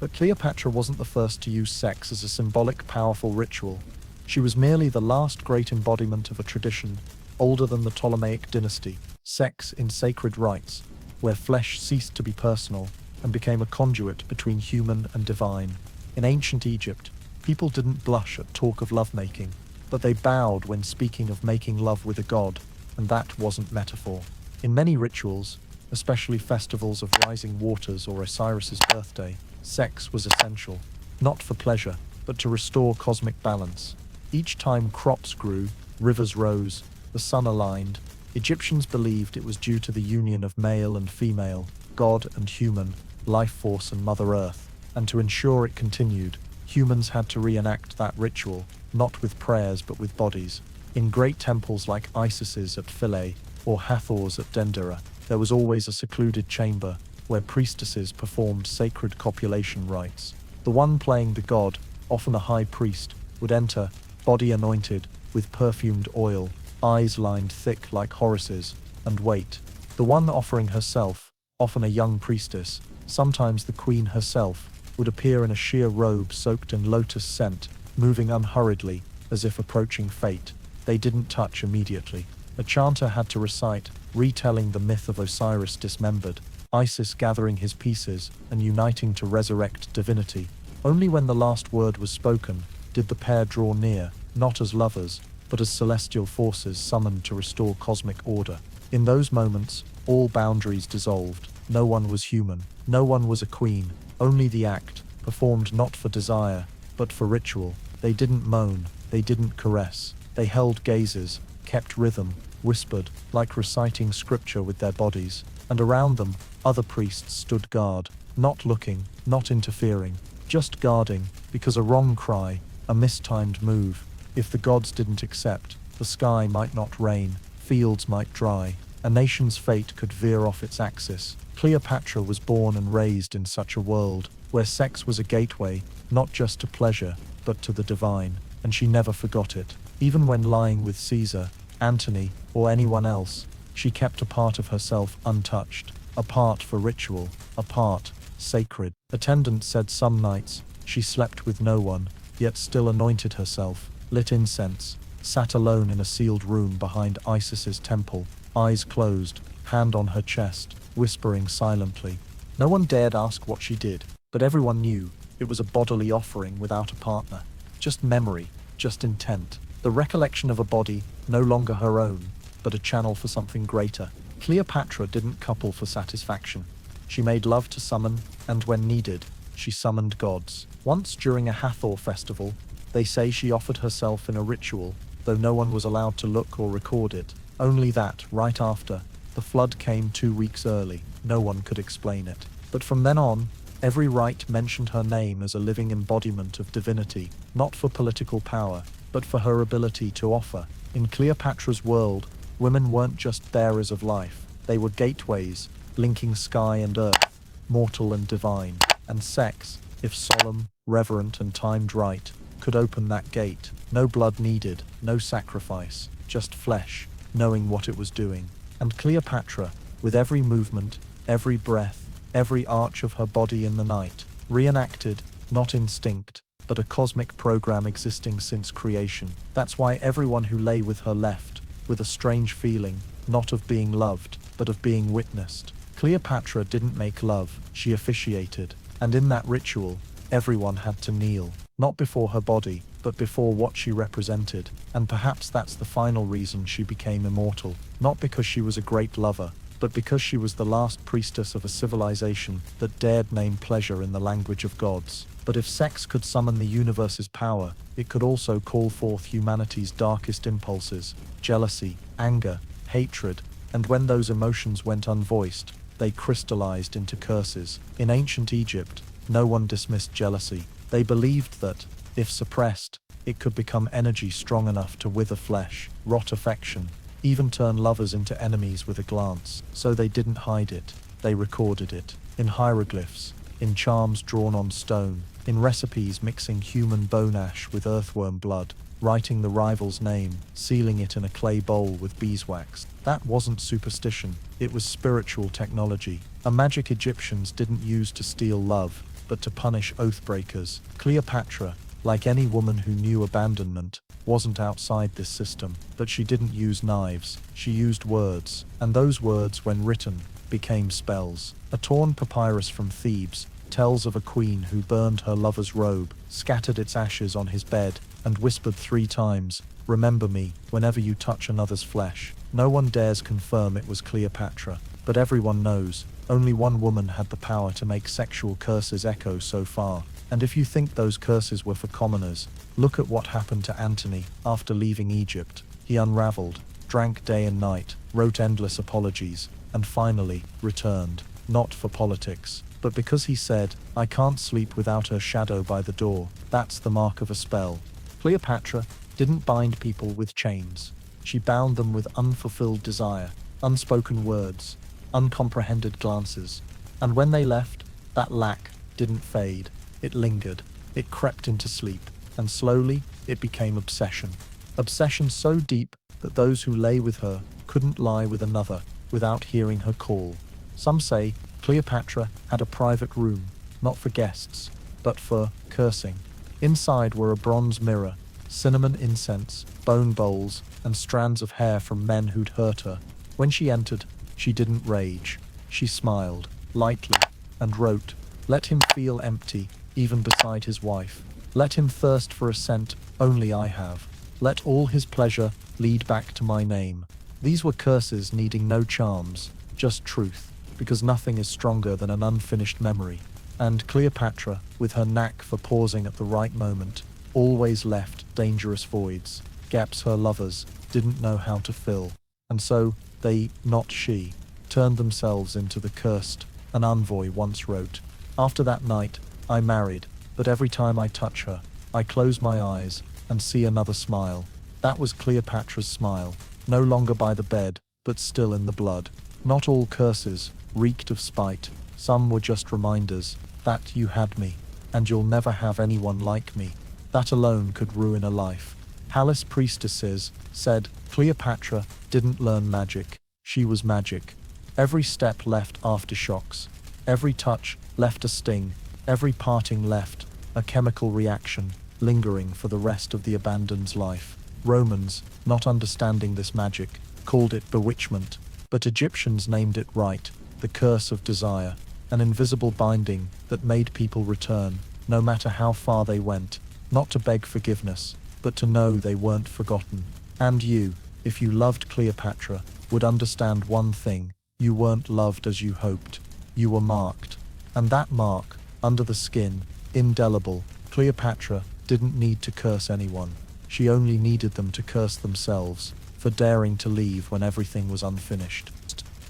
But Cleopatra wasn't the first to use sex as a symbolic, powerful ritual. She was merely the last great embodiment of a tradition, older than the Ptolemaic dynasty. Sex in sacred rites, where flesh ceased to be personal and became a conduit between human and divine. In ancient Egypt, people didn't blush at talk of lovemaking, but they bowed when speaking of making love with a god, and that wasn't metaphor. In many rituals, especially festivals of rising waters or Osiris's birthday, sex was essential, not for pleasure, but to restore cosmic balance. Each time crops grew, rivers rose, the sun aligned, Egyptians believed it was due to the union of male and female, god and human, life force and Mother Earth, and to ensure it continued, humans had to reenact that ritual, not with prayers but with bodies. In great temples like Isis's at Philae or Hathor's at Dendera, there was always a secluded chamber where priestesses performed sacred copulation rites. The one playing the god, often a high priest, would enter, body anointed, with perfumed oil, eyes lined thick like Horace's, and wait. The one offering herself, often a young priestess, sometimes the queen herself, would appear in a sheer robe soaked in lotus scent, moving unhurriedly, as if approaching fate. They didn't touch immediately. A chanter had to recite, retelling the myth of Osiris dismembered, Isis gathering his pieces and uniting to resurrect divinity. Only when the last word was spoken did the pair draw near, not as lovers, but as celestial forces summoned to restore cosmic order. In those moments, all boundaries dissolved. No one was human. No one was a queen. Only the act, performed not for desire, but for ritual. They didn't moan. They didn't caress. They held gazes, kept rhythm, whispered, like reciting scripture with their bodies. And around them, other priests stood guard, not looking, not interfering, just guarding, because a wrong cry, a mistimed move, if the gods didn't accept, the sky might not rain, fields might dry. A nation's fate could veer off its axis. Cleopatra was born and raised in such a world, where sex was a gateway, not just to pleasure, but to the divine, and she never forgot it. Even when lying with Caesar, Antony, or anyone else, she kept a part of herself untouched, a part for ritual, a part sacred. Attendants said some nights she slept with no one, yet still anointed herself, lit incense, sat alone in a sealed room behind Isis's temple, eyes closed, hand on her chest, whispering silently. No one dared ask what she did, but everyone knew it was a bodily offering without a partner. Just memory, just intent. The recollection of a body, no longer her own, but a channel for something greater. Cleopatra didn't couple for satisfaction. She made love to summon, and when needed, she summoned gods. Once during a Hathor festival, they say she offered herself in a ritual, though no one was allowed to look or record it. Only that, right after, the flood came 2 weeks early. No one could explain it. But from then on, every rite mentioned her name as a living embodiment of divinity, not for political power, but for her ability to offer. In Cleopatra's world, women weren't just bearers of life. They were gateways, linking sky and earth, mortal and divine. And sex, if solemn, reverent and timed right, could open that gate. No blood needed, no sacrifice, just flesh, knowing what it was doing. And Cleopatra, with every movement, every breath, every arch of her body in the night, reenacted, not instinct, but a cosmic program existing since creation. That's why everyone who lay with her left, with a strange feeling, not of being loved, but of being witnessed. Cleopatra didn't make love, she officiated. And in that ritual, everyone had to kneel, not before her body, but before what she represented. And perhaps that's the final reason she became immortal. Not because she was a great lover, but because she was the last priestess of a civilization that dared name pleasure in the language of gods. But if sex could summon the universe's power, it could also call forth humanity's darkest impulses: jealousy, anger, hatred, and when those emotions went unvoiced, they crystallized into curses. In ancient Egypt, no one dismissed jealousy. They believed that, if suppressed, it could become energy strong enough to wither flesh, rot affection, even turn lovers into enemies with a glance. So they didn't hide it, they recorded it, in hieroglyphs, in charms drawn on stone, in recipes mixing human bone ash with earthworm blood, writing the rival's name, sealing it in a clay bowl with beeswax. That wasn't superstition, it was spiritual technology, a magic Egyptians didn't use to steal love, but to punish oath-breakers. Cleopatra, like any woman who knew abandonment, wasn't outside this system, but she didn't use knives, she used words, and those words, when written, became spells. A torn papyrus from Thebes tells of a queen who burned her lover's robe, scattered its ashes on his bed, and whispered 3 times, "Remember me," whenever you touch another's flesh. No one dares confirm it was Cleopatra, but everyone knows, only one woman had the power to make sexual curses echo so far. And if you think those curses were for commoners, look at what happened to Antony after leaving Egypt. He unraveled, drank day and night, wrote endless apologies, and finally, returned, not for politics, but because he said, "I can't sleep without her shadow by the door." That's the mark of a spell. Cleopatra didn't bind people with chains. She bound them with unfulfilled desire, unspoken words, uncomprehended glances. And when they left, that lack didn't fade. It lingered, it crept into sleep, and slowly it became obsession. Obsession so deep that those who lay with her couldn't lie with another without hearing her call. Some say Cleopatra had a private room, not for guests, but for cursing. Inside were a bronze mirror, cinnamon incense, bone bowls, and strands of hair from men who'd hurt her. When she entered, she didn't rage. She smiled, lightly, and wrote, "Let him feel empty, even beside his wife. Let him thirst for a scent only I have. Let all his pleasure lead back to my name." These were curses needing no charms, just truth, because nothing is stronger than an unfinished memory. And Cleopatra, with her knack for pausing at the right moment, always left dangerous voids, gaps her lovers didn't know how to fill. And so, they, not she, turned themselves into the cursed, an envoy once wrote. "After that night, I married, but every time I touch her, I close my eyes and see another smile." That was Cleopatra's smile, no longer by the bed, but still in the blood. Not all curses reeked of spite. Some were just reminders that you had me, and you'll never have anyone like me. That alone could ruin a life. Palace priestesses said Cleopatra didn't learn magic. She was magic. Every step left aftershocks. Every touch left a sting. Every parting left a chemical reaction, lingering for the rest of the abandoned's life. Romans, not understanding this magic, called it bewitchment, but Egyptians named it right, the curse of desire, an invisible binding that made people return, no matter how far they went, not to beg forgiveness, but to know they weren't forgotten. And you, if you loved Cleopatra, would understand one thing: you weren't loved as you hoped. You were marked. And that mark, under the skin, indelible. Cleopatra didn't need to curse anyone. She only needed them to curse themselves for daring to leave when everything was unfinished.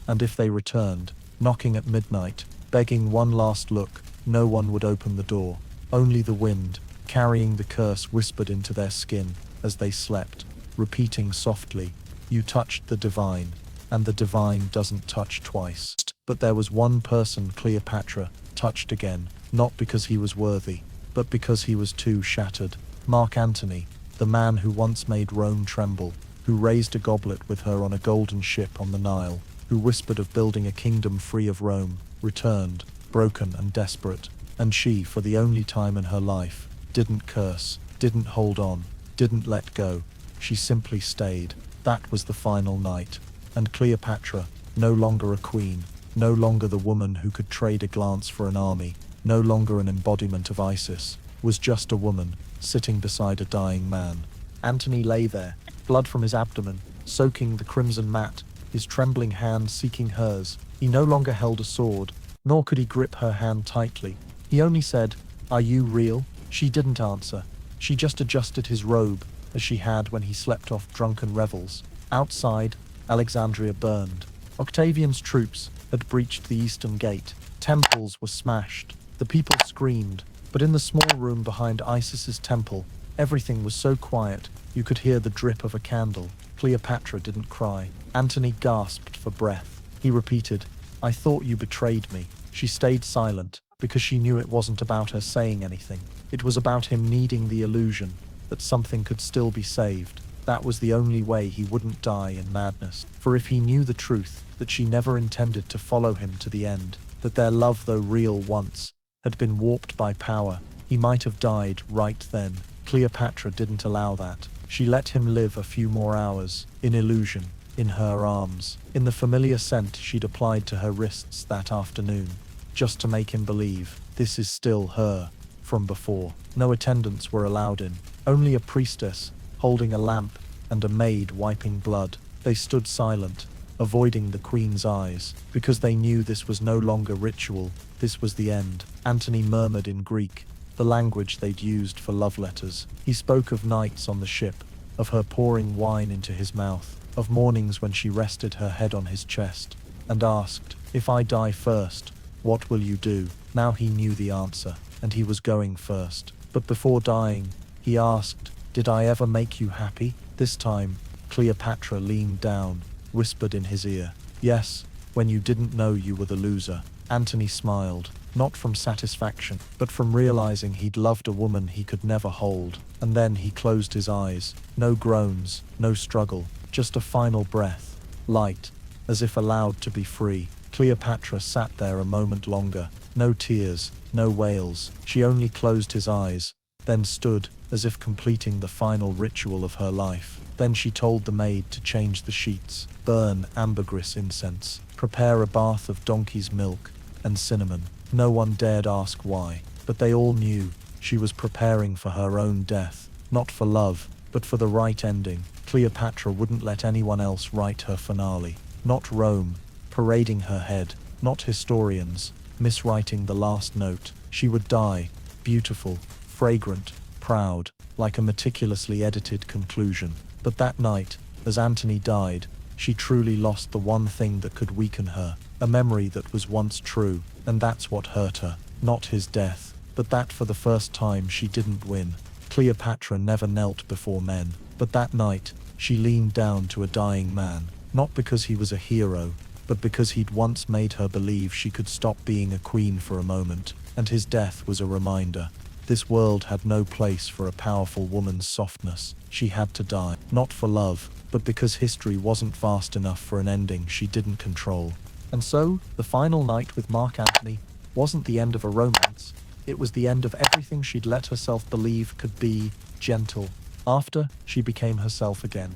And if they returned, knocking at midnight, begging one last look, no one would open the door. Only the wind, carrying the curse, whispered into their skin as they slept, repeating softly, "You touched the divine, and the divine doesn't touch twice." But there was one person Cleopatra touched again, not because he was worthy, but because he was too shattered. Mark Antony, the man who once made Rome tremble, who raised a goblet with her on a golden ship on the Nile, who whispered of building a kingdom free of Rome, returned, broken and desperate. And she, for the only time in her life, didn't curse, didn't hold on, didn't let go. She simply stayed. That was the final night. And Cleopatra, no longer a queen, no longer the woman who could trade a glance for an army, no longer an embodiment of Isis, was just a woman, sitting beside a dying man. Antony lay there, blood from his abdomen, soaking the crimson mat, his trembling hand seeking hers. He no longer held a sword, nor could he grip her hand tightly. He only said, "Are you real?" She didn't answer. She just adjusted his robe, as she had when he slept off drunken revels. Outside, Alexandria burned. Octavian's troops had breached the eastern gate. Temples were smashed. The people screamed. But in the small room behind Isis's temple, everything was so quiet, you could hear the drip of a candle. Cleopatra didn't cry. Antony gasped for breath. He repeated, "I thought you betrayed me." She stayed silent, because she knew it wasn't about her saying anything. It was about him needing the illusion that something could still be saved. That was the only way he wouldn't die in madness. For if he knew the truth, that she never intended to follow him to the end, that their love, though real once, had been warped by power, he might have died right then. Cleopatra didn't allow that. She let him live a few more hours, in illusion, in her arms, in the familiar scent she'd applied to her wrists that afternoon, just to make him believe this is still her from before. No attendants were allowed in, only a priestess holding a lamp and a maid wiping blood. They stood silent, avoiding the queen's eyes, because they knew this was no longer ritual, this was the end. Antony murmured in Greek, the language they'd used for love letters. He spoke of nights on the ship, of her pouring wine into his mouth, of mornings when she rested her head on his chest, and asked, "If I die first, what will you do?" Now he knew the answer, and he was going first. But before dying, he asked, "Did I ever make you happy?" This time, Cleopatra leaned down, whispered in his ear, "Yes, when you didn't know you were the loser." Antony smiled, not from satisfaction, but from realizing he'd loved a woman he could never hold. And then he closed his eyes. No groans, no struggle, just a final breath, light, as if allowed to be free. Cleopatra sat there a moment longer. No tears, no wails. She only closed his eyes, then stood, as if completing the final ritual of her life. Then she told the maid to change the sheets, burn ambergris incense, prepare a bath of donkey's milk and cinnamon. No one dared ask why, but they all knew she was preparing for her own death, not for love, but for the right ending. Cleopatra wouldn't let anyone else write her finale, not Rome, parading her head, not historians, miswriting the last note. She would die, beautiful, fragrant, proud, like a meticulously edited conclusion. But that night, as Antony died, she truly lost the one thing that could weaken her, a memory that was once true, and that's what hurt her, not his death, but that for the first time she didn't win. Cleopatra never knelt before men, but that night, she leaned down to a dying man, not because he was a hero, but because he'd once made her believe she could stop being a queen for a moment, and his death was a reminder. This world had no place for a powerful woman's softness. She had to die, not for love, but because history wasn't vast enough for an ending she didn't control. And so, the final night with Mark Antony wasn't the end of a romance, it was the end of everything she'd let herself believe could be gentle. After, she became herself again.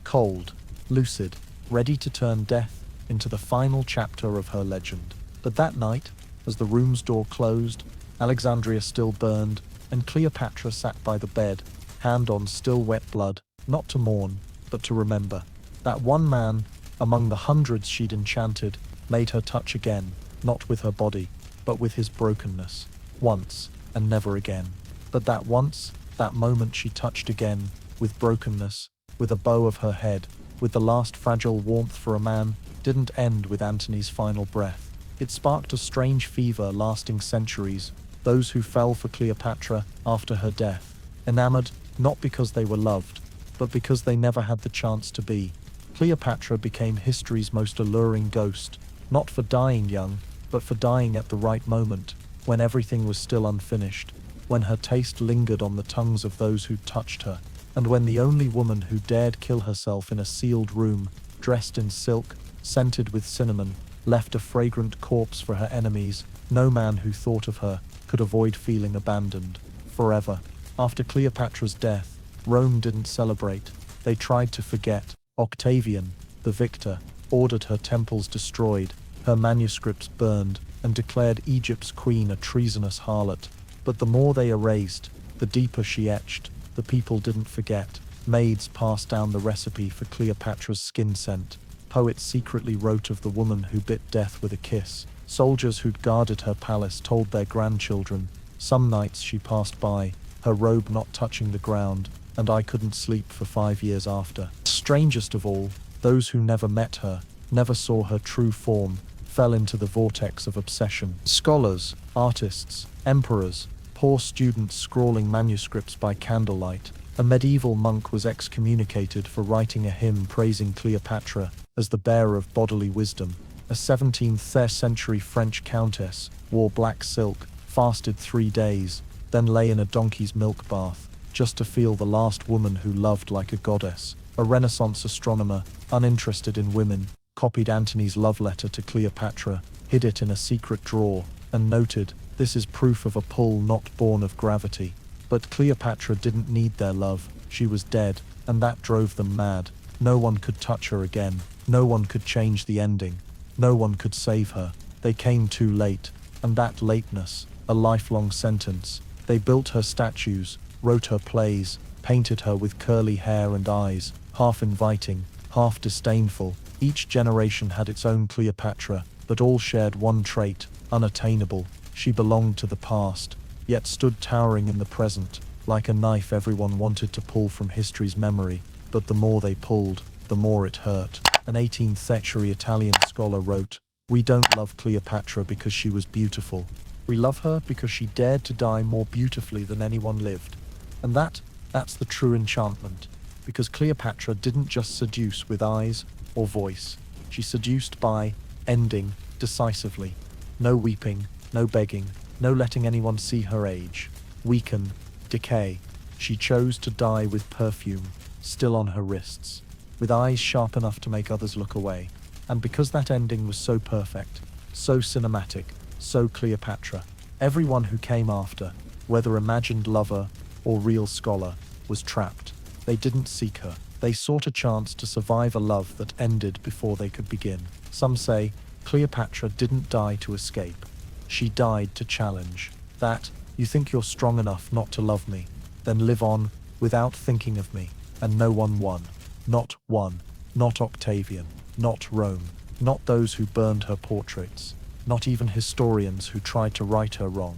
Cold, lucid, ready to turn death into the final chapter of her legend. But that night, as the room's door closed, Alexandria still burned, and Cleopatra sat by the bed, hand on still wet blood, not to mourn, but to remember. That one man, among the hundreds she'd enchanted, made her touch again, not with her body, but with his brokenness. Once, and never again. But that once, that moment she touched again, with brokenness, with a bow of her head, with the last fragile warmth for a man, didn't end with Antony's final breath. It sparked a strange fever lasting centuries, those who fell for Cleopatra after her death, enamored not because they were loved, but because they never had the chance to be. Cleopatra became history's most alluring ghost, not for dying young, but for dying at the right moment, when everything was still unfinished, when her taste lingered on the tongues of those who touched her, and when the only woman who dared kill herself in a sealed room, dressed in silk, scented with cinnamon, left a fragrant corpse for her enemies. No man who thought of her could avoid feeling abandoned. Forever. After Cleopatra's death, Rome didn't celebrate. They tried to forget. Octavian, the victor, ordered her temples destroyed, her manuscripts burned, and declared Egypt's queen a treasonous harlot. But the more they erased, the deeper she etched. The people didn't forget. Maids passed down the recipe for Cleopatra's skin scent. Poets secretly wrote of the woman who bit death with a kiss. Soldiers who'd guarded her palace told their grandchildren. Some nights she passed by, her robe not touching the ground, and I couldn't sleep for 5 years after. Strangest of all, those who never met her, never saw her true form, fell into the vortex of obsession. Scholars, artists, emperors, poor students scrawling manuscripts by candlelight. A medieval monk was excommunicated for writing a hymn praising Cleopatra as the bearer of bodily wisdom. A 17th century French countess wore black silk, fasted 3 days, then lay in a donkey's milk bath, just to feel the last woman who loved like a goddess. A Renaissance astronomer, uninterested in women, copied Antony's love letter to Cleopatra, hid it in a secret drawer, and noted, "This is proof of a pull not born of gravity." But Cleopatra didn't need their love. She was dead, and that drove them mad. No one could touch her again. No one could change the ending. No one could save her. They came too late, and that lateness, a lifelong sentence. They built her statues, wrote her plays, painted her with curly hair and eyes, half inviting, half disdainful. Each generation had its own Cleopatra, but all shared one trait, unattainable. She belonged to the past, yet stood towering in the present, like a knife everyone wanted to pull from history's memory, but the more they pulled, the more it hurt. An 18th century Italian scholar wrote, "We don't love Cleopatra because she was beautiful. We love her because she dared to die more beautifully than anyone lived." And that's the true enchantment, because Cleopatra didn't just seduce with eyes or voice. She seduced by ending decisively. No weeping, no begging, no letting anyone see her age, weaken, decay. She chose to die with perfume still on her wrists, with eyes sharp enough to make others look away. And because that ending was so perfect, so cinematic, so Cleopatra, everyone who came after, whether imagined lover or real scholar, was trapped. They didn't seek her. They sought a chance to survive a love that ended before they could begin. Some say Cleopatra didn't die to escape. She died to challenge. That, you think you're strong enough not to love me, then live on without thinking of me. And no one won. Not one. Not Octavian. Not Rome. Not those who burned her portraits. Not even historians who tried to right her wrong.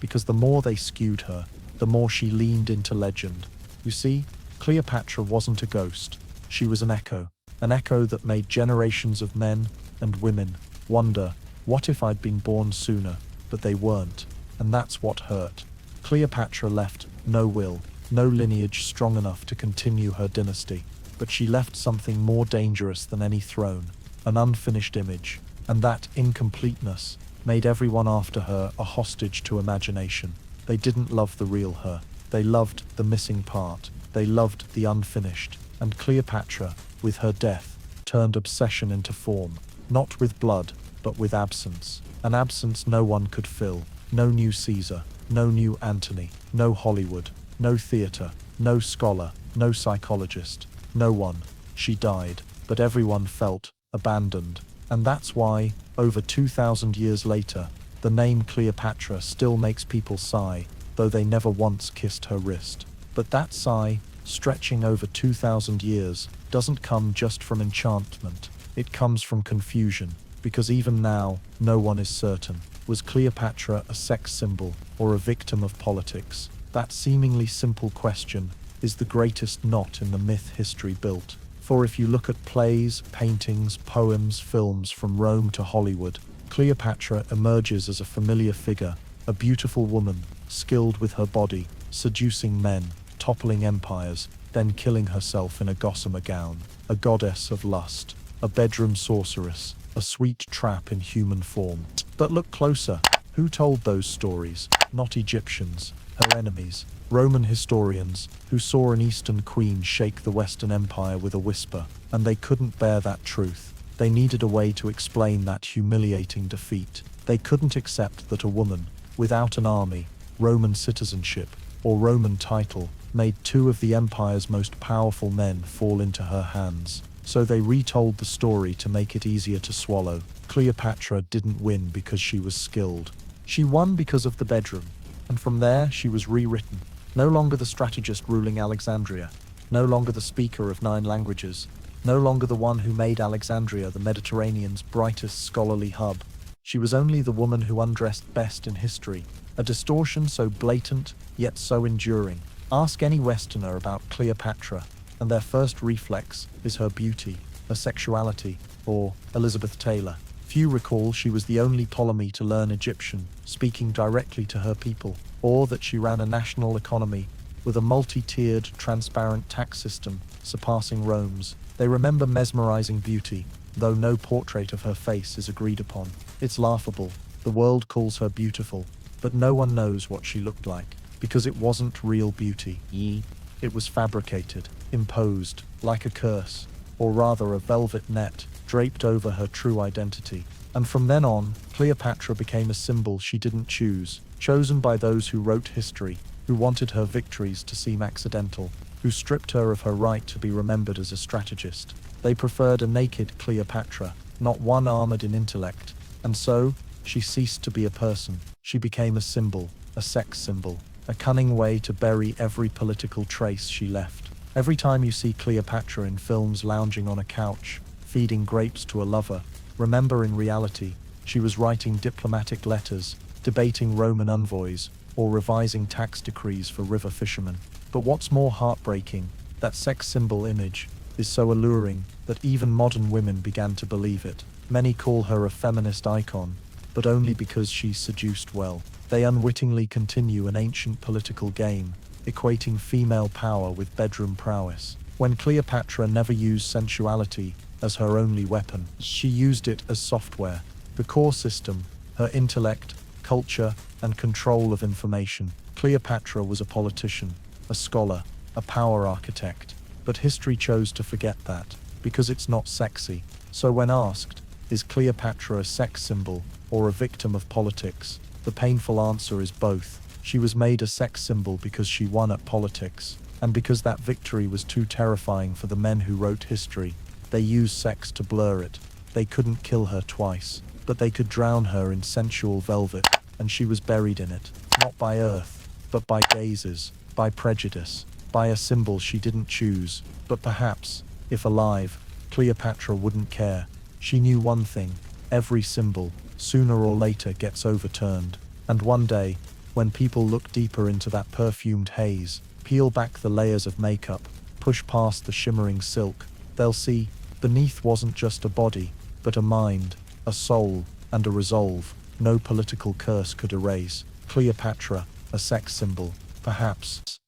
Because the more they skewed her, the more she leaned into legend. You see, Cleopatra wasn't a ghost. She was an echo that made generations of men and women wonder, what if I'd been born sooner? But they weren't, and that's what hurt. Cleopatra left no will, no lineage strong enough to continue her dynasty. but she left something more dangerous than any throne, an unfinished image, and that incompleteness made everyone after her a hostage to imagination. They didn't love the real her. They loved the missing part. They loved the unfinished. And Cleopatra, with her death, turned obsession into form, not with blood, but with absence. An absence no one could fill. No new Caesar, no new Antony, no Hollywood, no theater, no scholar, no psychologist, no one. She died, but everyone felt abandoned. And that's why, over 2,000 years later, the name Cleopatra still makes people sigh, though they never once kissed her wrist. But that sigh, stretching over 2,000 years, doesn't come just from enchantment. It comes from confusion, because even now, no one is certain. Was Cleopatra a sex symbol or a victim of politics? That seemingly simple question is the greatest knot in the myth history built. For if you look at plays, paintings, poems, films from Rome to Hollywood, Cleopatra emerges as a familiar figure, a beautiful woman, skilled with her body, seducing men, toppling empires, then killing herself in a gossamer gown, a goddess of lust, a bedroom sorceress, a sweet trap in human form. But look closer. Who told those stories? Not Egyptians, her enemies, Roman historians, who saw an Eastern queen shake the Western Empire with a whisper, and they couldn't bear that truth. They needed a way to explain that humiliating defeat. They couldn't accept that a woman, without an army, Roman citizenship, or Roman title, made two of the empire's most powerful men fall into her hands. So they retold the story to make it easier to swallow. Cleopatra didn't win because she was skilled. She won because of the bedroom, and from there she was rewritten. No longer the strategist ruling Alexandria, no longer the speaker of 9 languages, no longer the one who made Alexandria the Mediterranean's brightest scholarly hub. She was only the woman who undressed best in history, a distortion so blatant, yet so enduring. Ask any Westerner about Cleopatra, and their first reflex is her beauty, her sexuality, or Elizabeth Taylor. Few recall she was the only Ptolemy to learn Egyptian, speaking directly to her people, or that she ran a national economy with a multi-tiered, transparent tax system surpassing Rome's. They remember mesmerizing beauty, though no portrait of her face is agreed upon. It's laughable. The world calls her beautiful, but no one knows what she looked like, because it wasn't real beauty. It was fabricated, imposed, like a curse, or rather a velvet net, draped over her true identity. And from then on, Cleopatra became a symbol she didn't choose, chosen by those who wrote history, who wanted her victories to seem accidental, who stripped her of her right to be remembered as a strategist. They preferred a naked Cleopatra, not one armored in intellect, and so, she ceased to be a person. She became a symbol, a sex symbol, a cunning way to bury every political trace she left. Every time you see Cleopatra in films lounging on a couch, feeding grapes to a lover, remember in reality, she was writing diplomatic letters, debating Roman envoys, or revising tax decrees for river fishermen. But what's more heartbreaking, that sex symbol image is so alluring that even modern women began to believe it. Many call her a feminist icon, but only because she seduced well. They unwittingly continue an ancient political game, equating female power with bedroom prowess. When Cleopatra never used sensuality as her only weapon, she used it as software, the core system, her intellect, culture, and control of information. Cleopatra was a politician, a scholar, a power architect, but history chose to forget that, because it's not sexy. So when asked, is Cleopatra a sex symbol or a victim of politics, the painful answer is both. She was made a sex symbol because she won at politics, and because that victory was too terrifying for the men who wrote history. They used sex to blur it. They couldn't kill her twice, but they could drown her in sensual velvet, and she was buried in it, not by earth, but by gazes, by prejudice, by a symbol she didn't choose. But perhaps, if alive, Cleopatra wouldn't care. She knew one thing: every symbol, sooner or later, gets overturned. And one day, when people look deeper into that perfumed haze, peel back the layers of makeup, push past the shimmering silk, they'll see, beneath wasn't just a body, but a mind, a soul, and a resolve no political curse could erase. Cleopatra, a sex symbol, perhaps.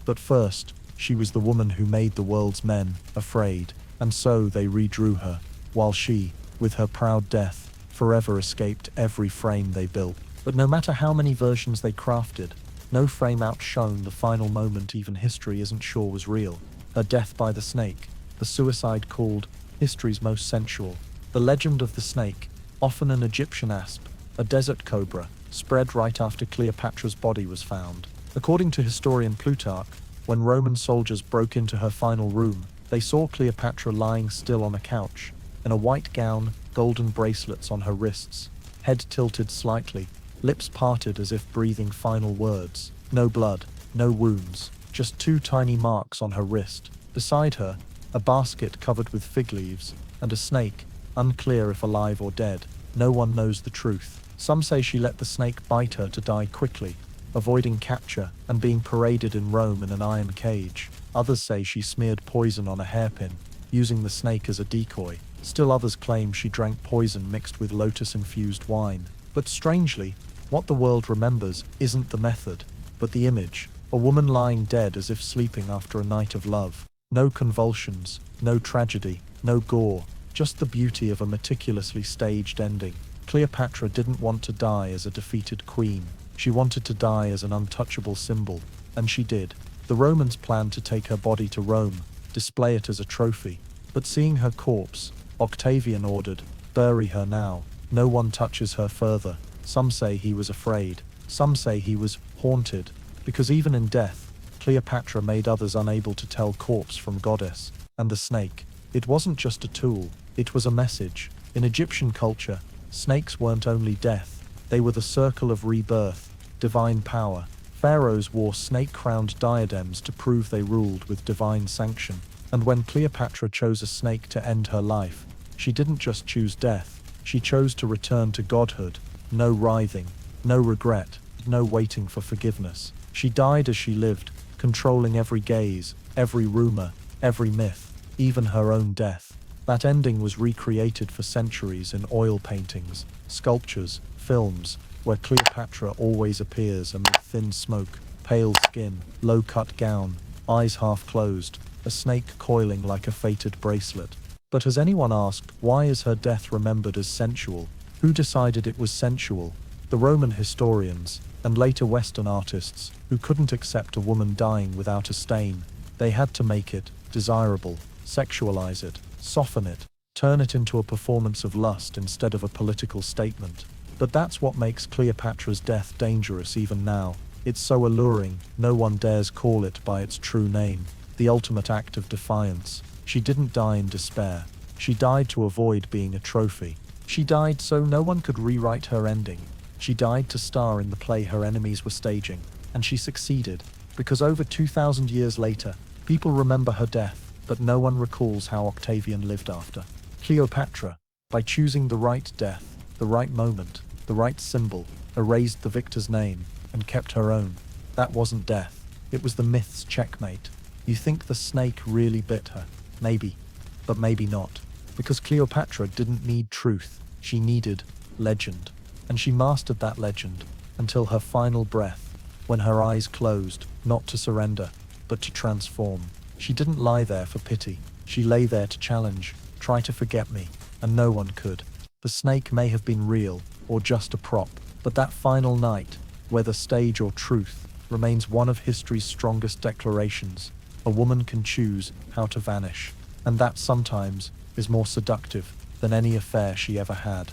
But first, She was the woman who made the world's men afraid, and so they redrew her, while she, with her proud death, forever escaped every frame they built. But no matter how many versions they crafted, no frame outshone the final moment even history isn't sure was real. Her death by the snake, the suicide called history's most sensual. The legend of the snake, often an Egyptian asp, a desert cobra, spread right after Cleopatra's body was found. According to historian Plutarch, when Roman soldiers broke into her final room, they saw Cleopatra lying still on a couch, in a white gown, golden bracelets on her wrists, head tilted slightly, lips parted as if breathing final words. No blood, no wounds, just two tiny marks on her wrist. Beside her, a basket covered with fig leaves, and a snake, unclear if alive or dead. No one knows the truth. Some say she let the snake bite her to die quickly, avoiding capture and being paraded in Rome in an iron cage. Others say she smeared poison on a hairpin, using the snake as a decoy. Still others claim she drank poison mixed with lotus-infused wine. But strangely, what the world remembers isn't the method, but the image. A woman lying dead as if sleeping after a night of love. No convulsions, no tragedy, no gore, just the beauty of a meticulously staged ending. Cleopatra didn't want to die as a defeated queen. She wanted to die as an untouchable symbol, and she did. The Romans planned to take her body to Rome, display it as a trophy. But seeing her corpse, Octavian ordered, "Bury her now. No one touches her further." Some say he was afraid. Some say he was haunted, because even in death, Cleopatra made others unable to tell corpse from goddess. And the snake, it wasn't just a tool, it was a message. In Egyptian culture, snakes weren't only death, they were the circle of rebirth, divine power. Pharaohs wore snake-crowned diadems to prove they ruled with divine sanction. And when Cleopatra chose a snake to end her life, she didn't just choose death, she chose to return to godhood. No writhing, no regret, no waiting for forgiveness. She died as she lived, controlling every gaze, every rumor, every myth, even her own death. That ending was recreated for centuries in oil paintings, sculptures, films, where Cleopatra always appears amid thin smoke, pale skin, low-cut gown, eyes half closed, a snake coiling like a fated bracelet. But has anyone asked, why is her death remembered as sensual? Who decided it was sensual? The Roman historians, and later Western artists, who couldn't accept a woman dying without a stain. They had to make it desirable, sexualize it, soften it, turn it into a performance of lust instead of a political statement. But that's what makes Cleopatra's death dangerous even now. It's so alluring, no one dares call it by its true name. The ultimate act of defiance. She didn't die in despair. She died to avoid being a trophy. She died so no one could rewrite her ending. She died to star in the play her enemies were staging. And she succeeded, because over 2,000 years later, people remember her death, but no one recalls how Octavian lived after. Cleopatra, by choosing the right death, the right moment, the right symbol, erased the victor's name, and kept her own. That wasn't death. It was the myth's checkmate. You think the snake really bit her? Maybe. But maybe not. Because Cleopatra didn't need truth. She needed legend. And she mastered that legend until her final breath, when her eyes closed, not to surrender, but to transform. She didn't lie there for pity. She lay there to challenge, try to forget me, and no one could. The snake may have been real, or just a prop, but that final night, whether stage or truth, remains one of history's strongest declarations. A woman can choose how to vanish, and that sometimes is more seductive than any affair she ever had.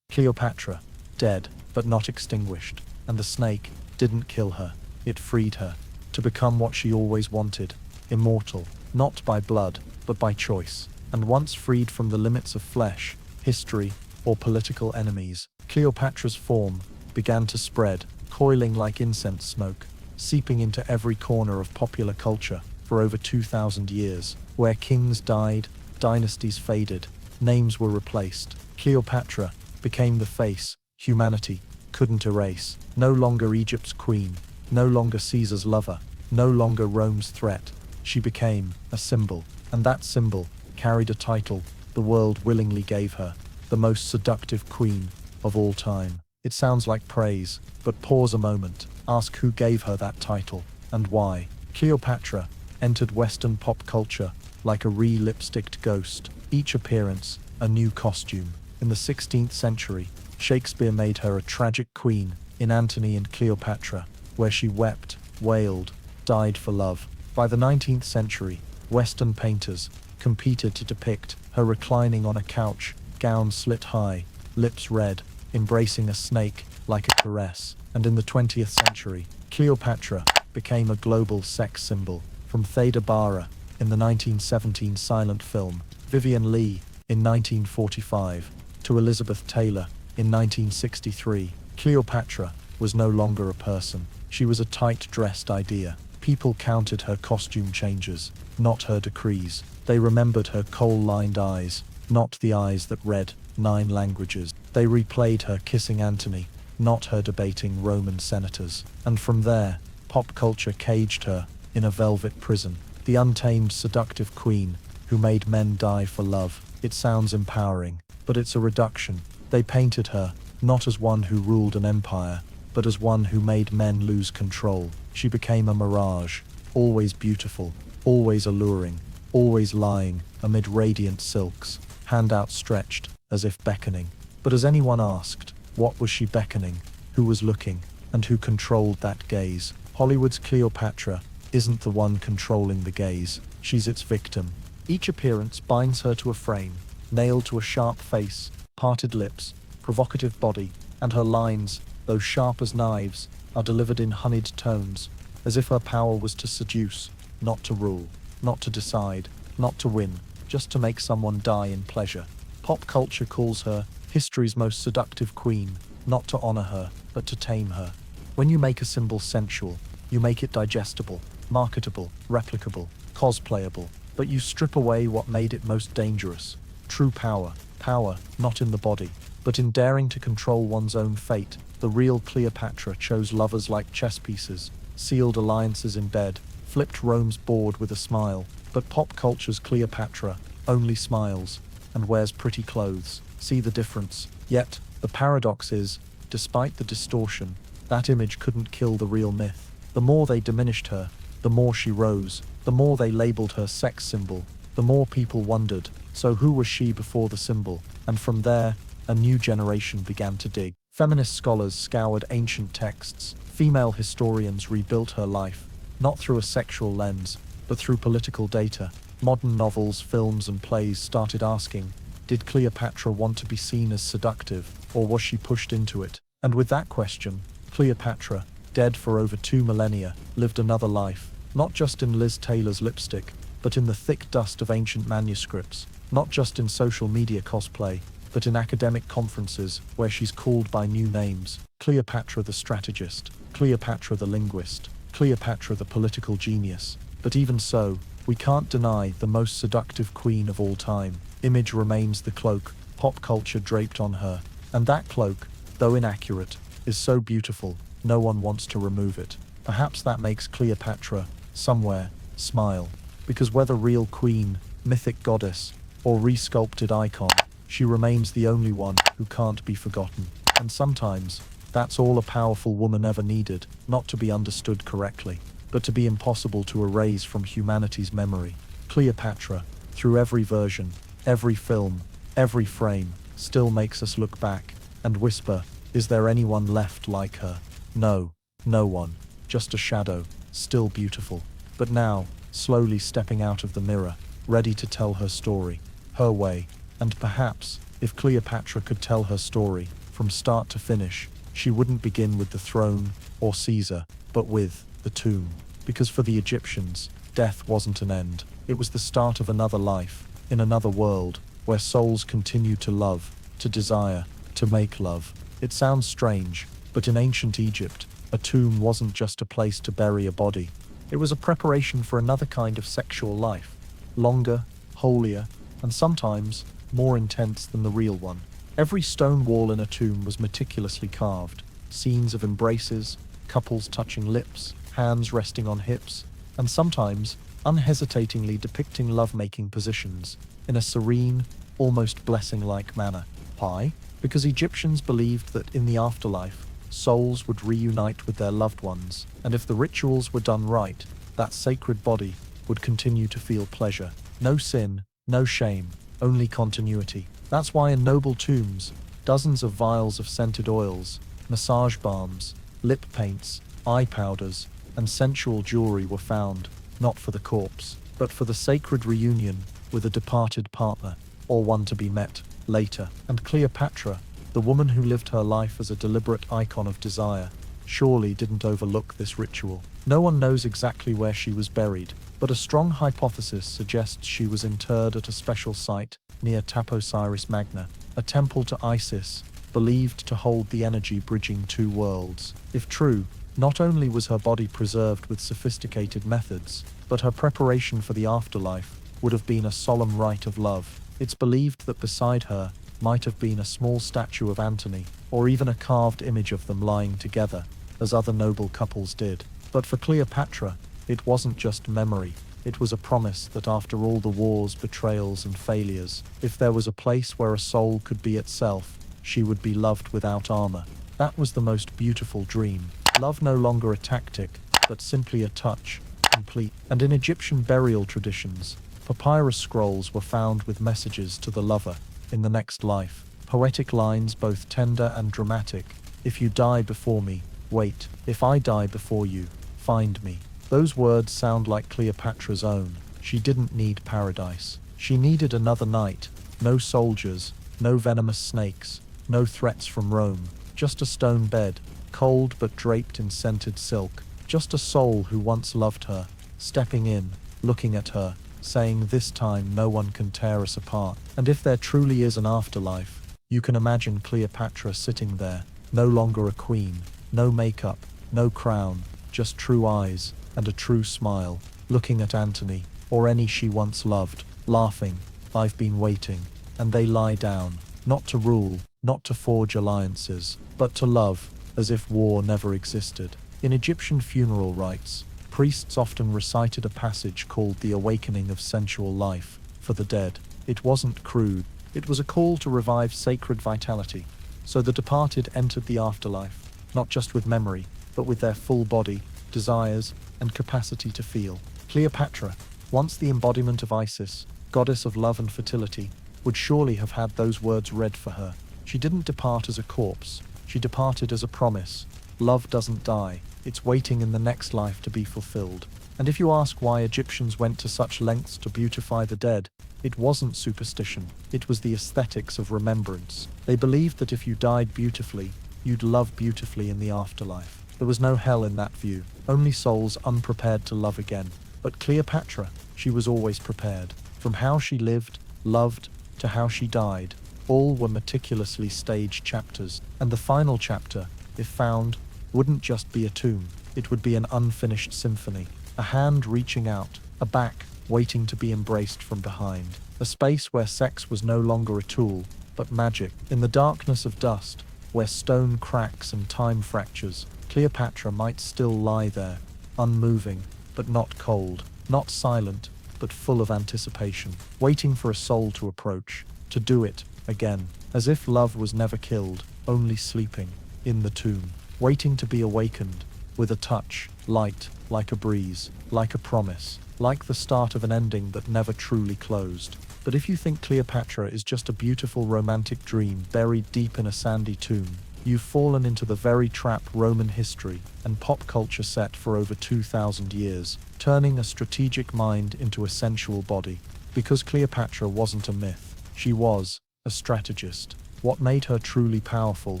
Cleopatra, dead, but not extinguished, and the snake didn't kill her. It freed her, to become what she always wanted, immortal, not by blood, but by choice. And once freed from the limits of flesh, history, or political enemies, Cleopatra's form began to spread, coiling like incense smoke, seeping into every corner of popular culture for over 2,000 years. Where kings died, dynasties faded, names were replaced. Cleopatra became the face humanity couldn't erase. No longer Egypt's queen, no longer Caesar's lover, no longer Rome's threat. She became a symbol, and that symbol carried a title the world willingly gave her, the most seductive queen of all time. It sounds like praise, but pause a moment, ask who gave her that title, and why. Cleopatra entered Western pop culture like a re-lipsticked ghost, each appearance a new costume. In the 16th century, Shakespeare made her a tragic queen in Antony and Cleopatra, where she wept, wailed, died for love. By the 19th century, Western painters competed to depict her reclining on a couch, gown slit high, lips red, embracing a snake like a caress. And in the 20th century, Cleopatra became a global sex symbol, from Theda Bara in the 1917 silent film Vivien Leigh in 1945 to Elizabeth Taylor in 1963. Cleopatra was no longer a person. She was a tight-dressed idea. People counted her costume changes, not her decrees. They remembered her coal-lined eyes, not the eyes that read 9 languages. They replayed her kissing Antony, not her debating Roman senators. And from there, pop culture caged her in a velvet prison, the untamed seductive queen who made men die for love. It sounds empowering, but it's a reduction. They painted her not as one who ruled an empire, but as one who made men lose control. She became a mirage, always beautiful, always alluring, always lying amid radiant silks, hand outstretched as if beckoning. But as anyone asked, what was she beckoning? Who was looking? And who controlled that gaze? Hollywood's Cleopatra isn't the one controlling the gaze, she's its victim. Each appearance binds her to a frame, nailed to a sharp face, parted lips, provocative body, and her lines, though sharp as knives, are delivered in honeyed tones, as if her power was to seduce, not to rule, not to decide, not to win, just to make someone die in pleasure. Pop culture calls her history's most seductive queen, not to honor her, but to tame her. When you make a symbol sensual, you make it digestible, marketable, replicable, cosplayable, but you strip away what made it most dangerous. True power, power not in the body, but in daring to control one's own fate. The real Cleopatra chose lovers like chess pieces, sealed alliances in bed, flipped Rome's board with a smile. But pop culture's Cleopatra only smiles and wears pretty clothes. See the difference? Yet, the paradox is, despite the distortion, that image couldn't kill the real myth. The more they diminished her, the more she rose. The more they labeled her sex symbol, the more people wondered, so who was she before the symbol? And from there, a new generation began to dig. Feminist scholars scoured ancient texts. Female historians rebuilt her life, not through a sexual lens, but through political data. Modern novels, films, and plays started asking, did Cleopatra want to be seen as seductive, or was she pushed into it? And with that question, Cleopatra, dead for over 2 millennia, lived another life, not just in Liz Taylor's lipstick, but in the thick dust of ancient manuscripts, not just in social media cosplay, but in academic conferences where she's called by new names. Cleopatra the strategist, Cleopatra the linguist, Cleopatra the political genius. But even so, we can't deny the most seductive queen of all time. Image remains the cloak pop culture draped on her, and that cloak, though inaccurate, is so beautiful, no one wants to remove it. Perhaps that makes Cleopatra, somewhere, smile, because whether real queen, mythic goddess, or resculpted icon, she remains the only one who can't be forgotten. And sometimes, that's all a powerful woman ever needed, not to be understood correctly, but to be impossible to erase from humanity's memory. Cleopatra, through every version, every film, every frame, still makes us look back and whisper, is there anyone left like her? No, no one, just a shadow, still beautiful. But now, slowly stepping out of the mirror, ready to tell her story, her way. And perhaps, if Cleopatra could tell her story, from start to finish, she wouldn't begin with the throne or Caesar, but with the tomb. Because for the Egyptians, death wasn't an end. It was the start of another life, in another world, where souls continued to love, to desire, to make love. It sounds strange, but in ancient Egypt, a tomb wasn't just a place to bury a body. It was a preparation for another kind of sexual life, longer, holier, and sometimes more intense than the real one. Every stone wall in a tomb was meticulously carved, scenes of embraces, couples touching lips, hands resting on hips, and sometimes unhesitatingly depicting lovemaking positions in a serene, almost blessing-like manner. Why? Because Egyptians believed that in the afterlife, souls would reunite with their loved ones, and if the rituals were done right, that sacred body would continue to feel pleasure. No sin, no shame, only continuity. That's why in noble tombs, dozens of vials of scented oils, massage balms, lip paints, eye powders, and sensual jewelry were found, not for the corpse, but for the sacred reunion with a departed partner, or one to be met later. And Cleopatra, the woman who lived her life as a deliberate icon of desire, surely didn't overlook this ritual. No one knows exactly where she was buried, but a strong hypothesis suggests she was interred at a special site near Taposiris Magna, a temple to Isis, believed to hold the energy bridging two worlds. If true, not only was her body preserved with sophisticated methods, but her preparation for the afterlife would have been a solemn rite of love. It's believed that beside her might have been a small statue of Antony, or even a carved image of them lying together, as other noble couples did. But for Cleopatra, it wasn't just memory. It was a promise that after all the wars, betrayals, and failures, if there was a place where a soul could be itself, she would be loved without armor. That was the most beautiful dream. Love no longer a tactic, but simply a touch, complete. And in Egyptian burial traditions, papyrus scrolls were found with messages to the lover in the next life. Poetic lines both tender and dramatic. If you die before me, wait. If I die before you, find me. Those words sound like Cleopatra's own. She didn't need paradise. She needed another night. No soldiers, no venomous snakes, no threats from Rome. Just a stone bed, cold but draped in scented silk. Just a soul who once loved her, stepping in, looking at her, saying, "This time no one can tear us apart." And if there truly is an afterlife, you can imagine Cleopatra sitting there, no longer a queen, no makeup, no crown, just true eyes and a true smile, looking at Antony, or any she once loved, laughing, "I've been waiting." And they lie down, not to rule, not to forge alliances, but to love, as if war never existed. In Egyptian funeral rites, priests often recited a passage called the awakening of sensual life for the dead. It wasn't crude. It was a call to revive sacred vitality. So the departed entered the afterlife, not just with memory, but with their full body, desires, and capacity to feel. Cleopatra, once the embodiment of Isis, goddess of love and fertility, would surely have had those words read for her. She didn't depart as a corpse. She departed as a promise. Love doesn't die. It's waiting in the next life to be fulfilled. And if you ask why Egyptians went to such lengths to beautify the dead, it wasn't superstition. It was the aesthetics of remembrance. They believed that if you died beautifully, you'd love beautifully in the afterlife. There was no hell in that view, only souls unprepared to love again. But Cleopatra, she was always prepared. From how she lived, loved, to how she died, all were meticulously staged chapters. And the final chapter, if found, wouldn't just be a tomb. It would be an unfinished symphony. A hand reaching out, a back waiting to be embraced from behind. A space where sex was no longer a tool, but magic. In the darkness of dust, where stone cracks and time fractures, Cleopatra might still lie there, unmoving, but not cold, not silent, but full of anticipation, waiting for a soul to approach, to do it again, as if love was never killed, only sleeping, in the tomb, waiting to be awakened, with a touch, light, like a breeze, like a promise, like the start of an ending that never truly closed. But if you think Cleopatra is just a beautiful romantic dream buried deep in a sandy tomb, you've fallen into the very trap Roman history and pop culture set for over 2,000 years, turning a strategic mind into a sensual body. Because Cleopatra wasn't a myth, she was a strategist. What made her truly powerful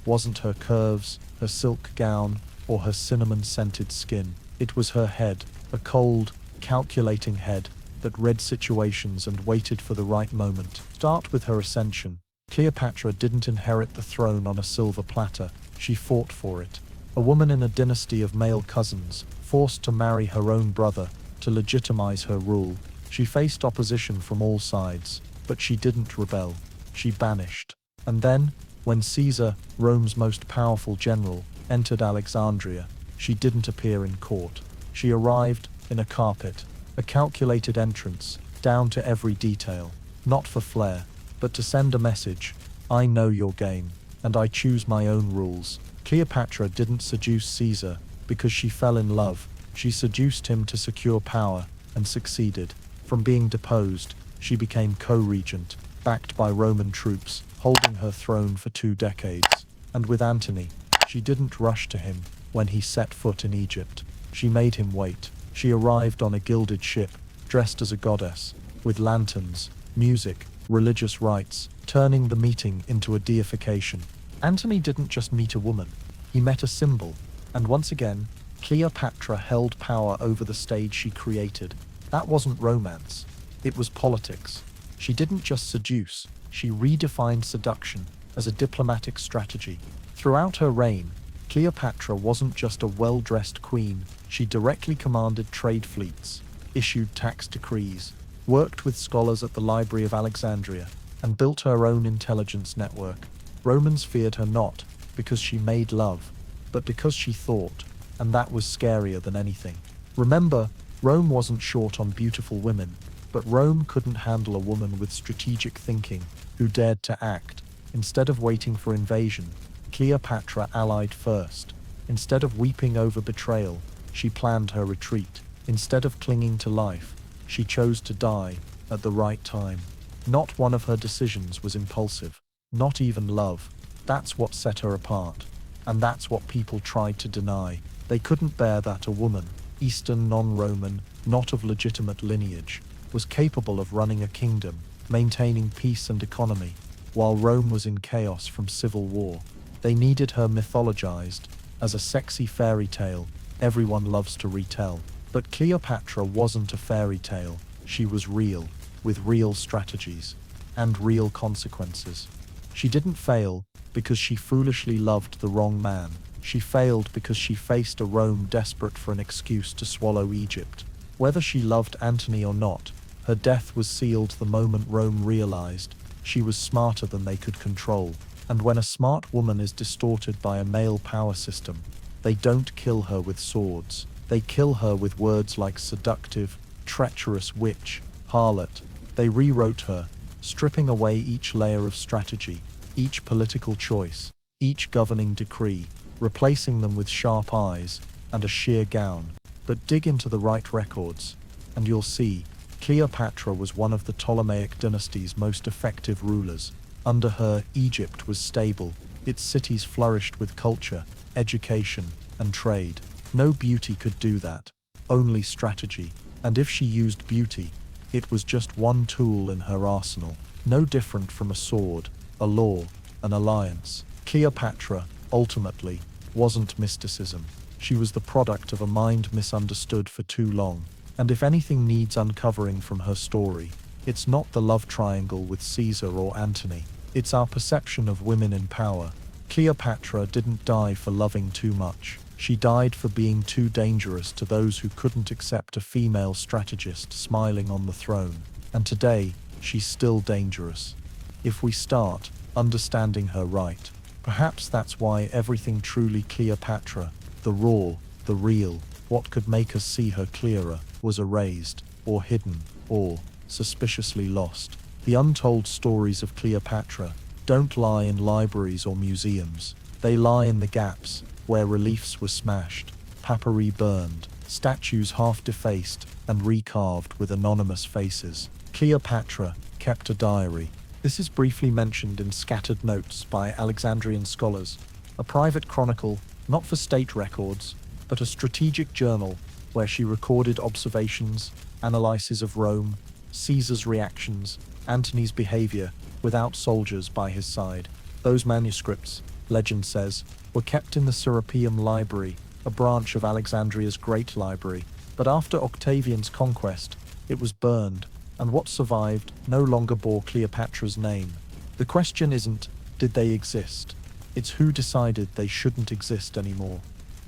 wasn't her curves, her silk gown, or her cinnamon-scented skin. It was her head, a cold, calculating head that read situations and waited for the right moment. Start with her ascension. Cleopatra didn't inherit the throne on a silver platter. She fought for it. A woman in a dynasty of male cousins, forced to marry her own brother to legitimize her rule. She faced opposition from all sides, but she didn't rebel. She banished. And then, when Caesar, Rome's most powerful general, entered Alexandria, she didn't appear in court. She arrived in a carpet, a calculated entrance, down to every detail, not for flair, but to send a message: I know your game, and I choose my own rules. Cleopatra didn't seduce Caesar because she fell in love. She seduced him to secure power, and succeeded. From being deposed, she became co-regent, backed by Roman troops, holding her throne for 2 decades. And with Antony, she didn't rush to him when he set foot in Egypt. She made him wait. She arrived on a gilded ship, dressed as a goddess, with lanterns, music, religious rites, turning the meeting into a deification. Antony didn't just meet a woman, he met a symbol, and once again, Cleopatra held power over the stage she created. That wasn't romance, it was politics. She didn't just seduce, she redefined seduction as a diplomatic strategy. Throughout her reign, Cleopatra wasn't just a well-dressed queen, she directly commanded trade fleets, issued tax decrees, worked with scholars at the Library of Alexandria, and built her own intelligence network. Romans feared her not because she made love, but because she thought, and that was scarier than anything. Remember, Rome wasn't short on beautiful women, but Rome couldn't handle a woman with strategic thinking who dared to act. Instead of waiting for invasion, Cleopatra allied first. Instead of weeping over betrayal, she planned her retreat. Instead of clinging to life, she chose to die at the right time. Not one of her decisions was impulsive, not even love. That's what set her apart. And that's what people tried to deny. They couldn't bear that a woman, Eastern non-Roman, not of legitimate lineage, was capable of running a kingdom, maintaining peace and economy, while Rome was in chaos from civil war. They needed her mythologized as a sexy fairy tale everyone loves to retell. But Cleopatra wasn't a fairy tale, she was real, with real strategies and real consequences. She didn't fail because she foolishly loved the wrong man. She failed because she faced a Rome desperate for an excuse to swallow Egypt. Whether she loved Antony or not, her death was sealed the moment Rome realized she was smarter than they could control. And when a smart woman is distorted by a male power system, they don't kill her with swords. They kill her with words like seductive, treacherous witch, harlot. They rewrote her, stripping away each layer of strategy, each political choice, each governing decree, replacing them with sharp eyes and a sheer gown. But dig into the right records, and you'll see Cleopatra was one of the Ptolemaic dynasty's most effective rulers. Under her, Egypt was stable, its cities flourished with culture, education, and trade. No beauty could do that, only strategy. And if she used beauty, it was just one tool in her arsenal, no different from a sword, a law, an alliance. Cleopatra, ultimately, wasn't mysticism. She was the product of a mind misunderstood for too long. And if anything needs uncovering from her story, it's not the love triangle with Caesar or Antony. It's our perception of women in power. Cleopatra didn't die for loving too much. She died for being too dangerous to those who couldn't accept a female strategist smiling on the throne. And today, she's still dangerous. If we start understanding her right, perhaps that's why everything truly Cleopatra, the raw, the real, what could make us see her clearer, was erased, or hidden, or suspiciously lost. The untold stories of Cleopatra don't lie in libraries or museums. They lie in the gaps, where reliefs were smashed, papyri burned, statues half defaced and recarved with anonymous faces. Cleopatra kept a diary. This is briefly mentioned in scattered notes by Alexandrian scholars, a private chronicle, not for state records, but a strategic journal where she recorded observations, analyses of Rome, Caesar's reactions, Antony's behavior, without soldiers by his side. Those manuscripts, legend says, were kept in the Serapeum Library, a branch of Alexandria's Great Library. But after Octavian's conquest, it was burned, and what survived no longer bore Cleopatra's name. The question isn't, did they exist? It's who decided they shouldn't exist anymore.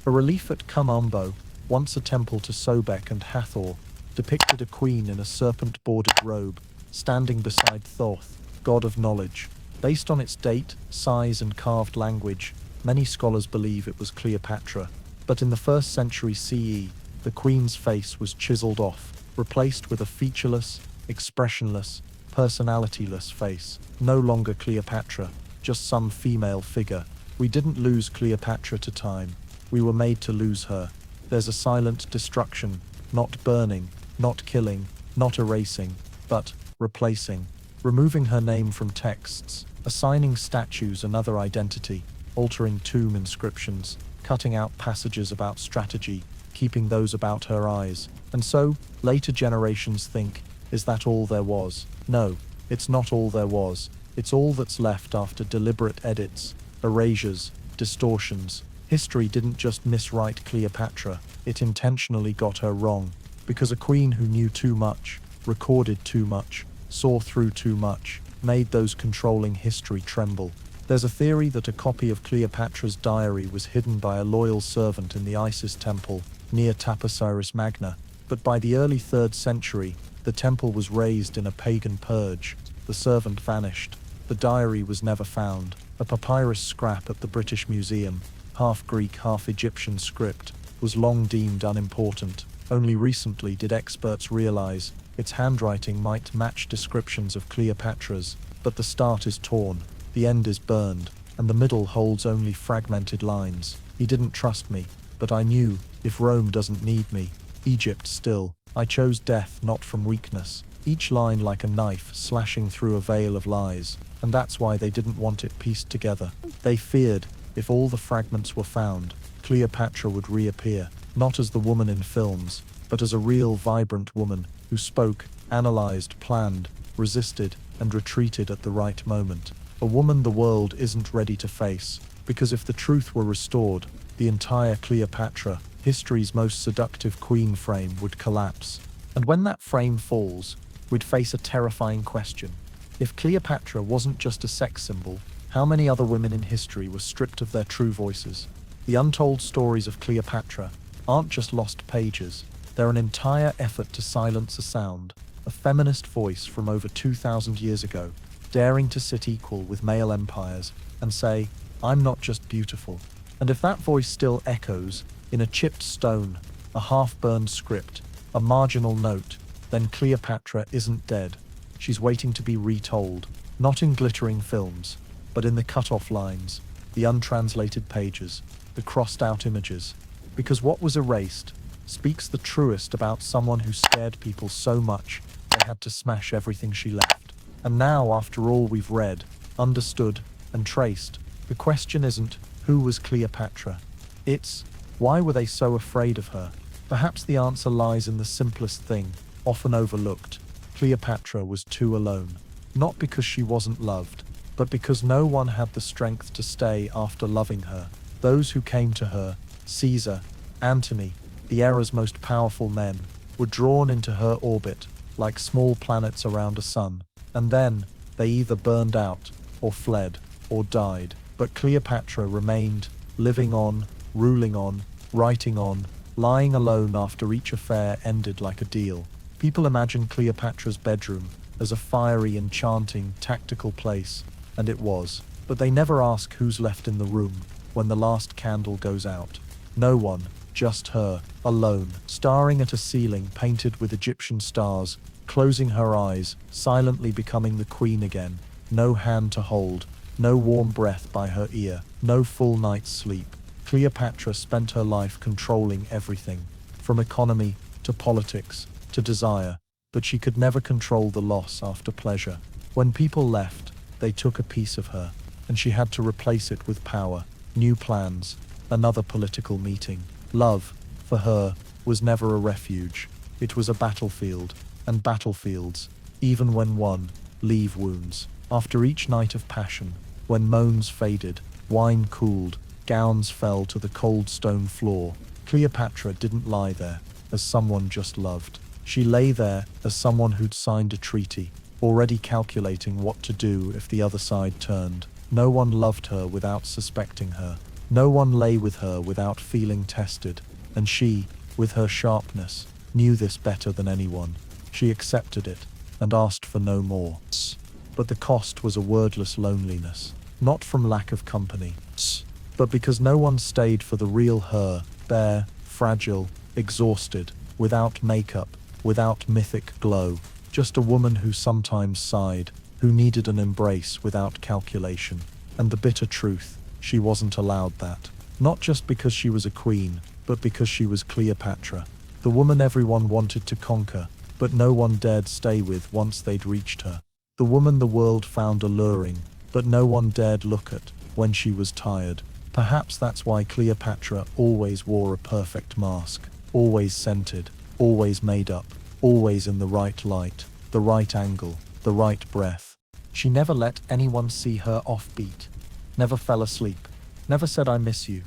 A relief at Cumambo, once a temple to Sobek and Hathor, depicted a queen in a serpent-bordered robe, standing beside Thoth, god of knowledge. Based on its date, size, and carved language, many scholars believe it was Cleopatra. But in the 1st century CE, the queen's face was chiseled off, replaced with a featureless, expressionless, personalityless face. No longer Cleopatra, just some female figure. We didn't lose Cleopatra to time. We were made to lose her. There's a silent destruction, not burning, not killing, not erasing, but replacing, removing her name from texts, assigning statues another identity, altering tomb inscriptions, cutting out passages about strategy, keeping those about her eyes. And so, later generations think, is that all there was? No, it's not all there was. It's all that's left after deliberate edits, erasures, distortions. History didn't just miswrite Cleopatra, it intentionally got her wrong. Because a queen who knew too much, recorded too much, saw through too much, made those controlling history tremble. There's a theory that a copy of Cleopatra's diary was hidden by a loyal servant in the Isis temple near Taposiris Magna, but by the early 3rd century, the temple was razed in a pagan purge. The servant vanished. The diary was never found. A papyrus scrap at the British Museum, half Greek, half Egyptian script, was long deemed unimportant. Only recently did experts realize its handwriting might match descriptions of Cleopatra's, but the start is torn, the end is burned, and the middle holds only fragmented lines. He didn't trust me, but I knew, if Rome doesn't need me, Egypt still. I chose death not from weakness, each line like a knife slashing through a veil of lies, and that's why they didn't want it pieced together. They feared, if all the fragments were found, Cleopatra would reappear, not as the woman in films, but as a real vibrant woman who spoke, analyzed, planned, resisted, and retreated at the right moment. A woman the world isn't ready to face, because if the truth were restored, the entire Cleopatra, history's most seductive queen frame, would collapse. And when that frame falls, we'd face a terrifying question. If Cleopatra wasn't just a sex symbol, how many other women in history were stripped of their true voices? The untold stories of Cleopatra aren't just lost pages, they're an entire effort to silence a sound, a feminist voice from over 2,000 years ago, daring to sit equal with male empires and say, I'm not just beautiful. And if that voice still echoes in a chipped stone, a half-burned script, a marginal note, then Cleopatra isn't dead. She's waiting to be retold, not in glittering films, but in the cut-off lines, the untranslated pages, the crossed-out images. Because what was erased speaks the truest about someone who scared people so much they had to smash everything she left. And now, after all we've read, understood, and traced, the question isn't, who was Cleopatra? It's, why were they so afraid of her? Perhaps the answer lies in the simplest thing, often overlooked. Cleopatra was too alone. Not because she wasn't loved, but because no one had the strength to stay after loving her. Those who came to her, Caesar, Antony, the era's most powerful men, were drawn into her orbit, like small planets around a sun. And then, they either burned out, or fled, or died. But Cleopatra remained, living on, ruling on, writing on, lying alone after each affair ended like a deal. People imagine Cleopatra's bedroom as a fiery, enchanting, tactical place, and it was. But they never ask who's left in the room when the last candle goes out. No one, just her, alone, staring at a ceiling painted with Egyptian stars, closing her eyes, silently becoming the queen again. No hand to hold, no warm breath by her ear, no full night's sleep. Cleopatra spent her life controlling everything, from economy to politics to desire, but she could never control the loss after pleasure. When people left, they took a piece of her, and she had to replace it with power, new plans, another political meeting. Love, for her, was never a refuge. It was a battlefield, and battlefields, even when won, leave wounds. After each night of passion, when moans faded, wine cooled, gowns fell to the cold stone floor, Cleopatra didn't lie there as someone just loved. She lay there as someone who'd signed a treaty, already calculating what to do if the other side turned. No one loved her without suspecting her. No one lay with her without feeling tested. And she, with her sharpness, knew this better than anyone. She accepted it and asked for no more. But the cost was a wordless loneliness, not from lack of company, but because no one stayed for the real her, bare, fragile, exhausted, without makeup, without mythic glow, just a woman who sometimes sighed, who needed an embrace without calculation. And the bitter truth, she wasn't allowed that. Not just because she was a queen, but because she was Cleopatra. The woman everyone wanted to conquer, but no one dared stay with once they'd reached her. The woman the world found alluring, but no one dared look at when she was tired. Perhaps that's why Cleopatra always wore a perfect mask, always scented, always made up, always in the right light, the right angle, the right breath. She never let anyone see her offbeat, never fell asleep, never said I miss you,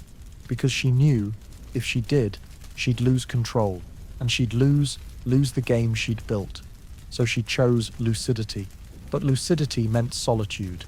because she knew, if she did, she'd lose control, and she'd lose the game she'd built. So she chose lucidity. But lucidity meant solitude.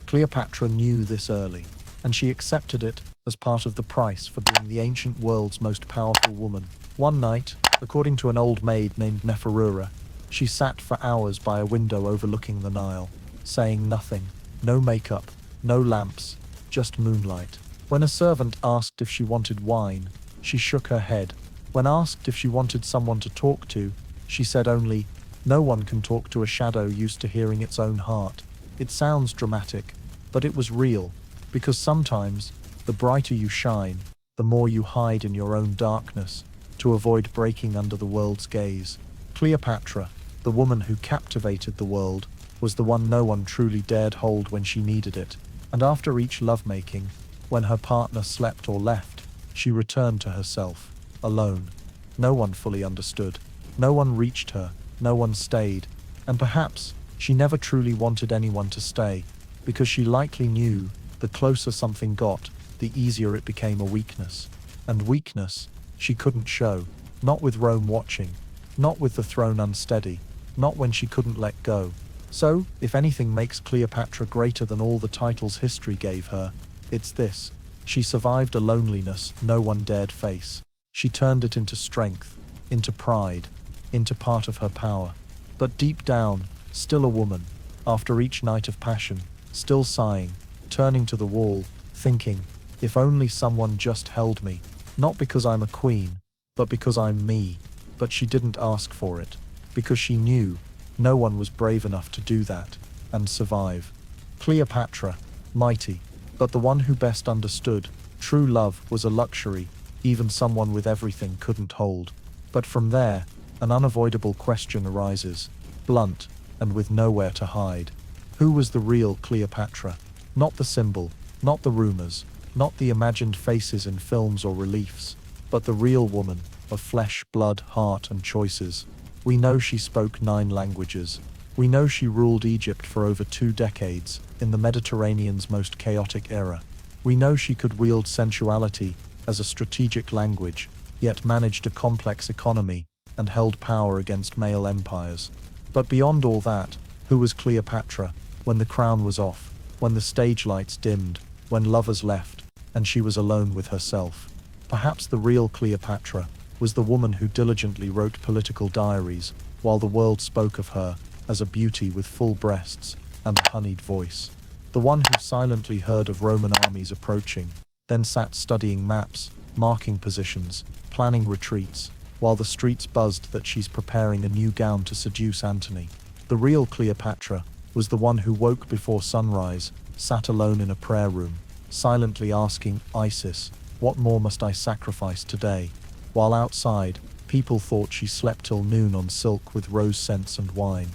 Cleopatra knew this early, and she accepted it as part of the price for being the ancient world's most powerful woman. One night, according to an old maid named Neferura, she sat for hours by a window overlooking the Nile, saying nothing, no makeup, no lamps, just moonlight. When a servant asked if she wanted wine, she shook her head. When asked if she wanted someone to talk to, she said only, "No one can talk to a shadow used to hearing its own heart." It sounds dramatic, but it was real, because sometimes, the brighter you shine, the more you hide in your own darkness, to avoid breaking under the world's gaze. Cleopatra, the woman who captivated the world, was the one no one truly dared hold when she needed it, and after each lovemaking, when her partner slept or left, she returned to herself, alone. No one fully understood. No one reached her. No one stayed. And perhaps she never truly wanted anyone to stay, because she likely knew the closer something got, the easier it became a weakness. And weakness she couldn't show, not with Rome watching, not with the throne unsteady, not when she couldn't let go. So, if anything makes Cleopatra greater than all the titles history gave her, it's this. She survived a loneliness no one dared face. She turned it into strength, into pride, into part of her power. But deep down, still a woman, after each night of passion, still sighing, turning to the wall, thinking, if only someone just held me, not because I'm a queen, but because I'm me. But she didn't ask for it, because she knew no one was brave enough to do that, and survive. Cleopatra, mighty, but the one who best understood, true love was a luxury, even someone with everything couldn't hold. But from there, an unavoidable question arises, blunt, and with nowhere to hide. Who was the real Cleopatra? Not the symbol, not the rumors, not the imagined faces in films or reliefs, but the real woman, of flesh, blood, heart, and choices. We know she spoke 9 languages. We know she ruled Egypt for over 2 decades, in the Mediterranean's most chaotic era. We know she could wield sensuality as a strategic language, yet managed a complex economy and held power against male empires. But beyond all that, who was Cleopatra when the crown was off, when the stage lights dimmed, when lovers left, and she was alone with herself? Perhaps the real Cleopatra was the woman who diligently wrote political diaries, while the world spoke of her as a beauty with full breasts and a honeyed voice. The one who silently heard of Roman armies approaching, then sat studying maps, marking positions, planning retreats, while the streets buzzed that she's preparing a new gown to seduce Antony. The real Cleopatra was the one who woke before sunrise, sat alone in a prayer room, silently asking Isis, "What more must I sacrifice today?" While outside, people thought she slept till noon on silk with rose scents and wine.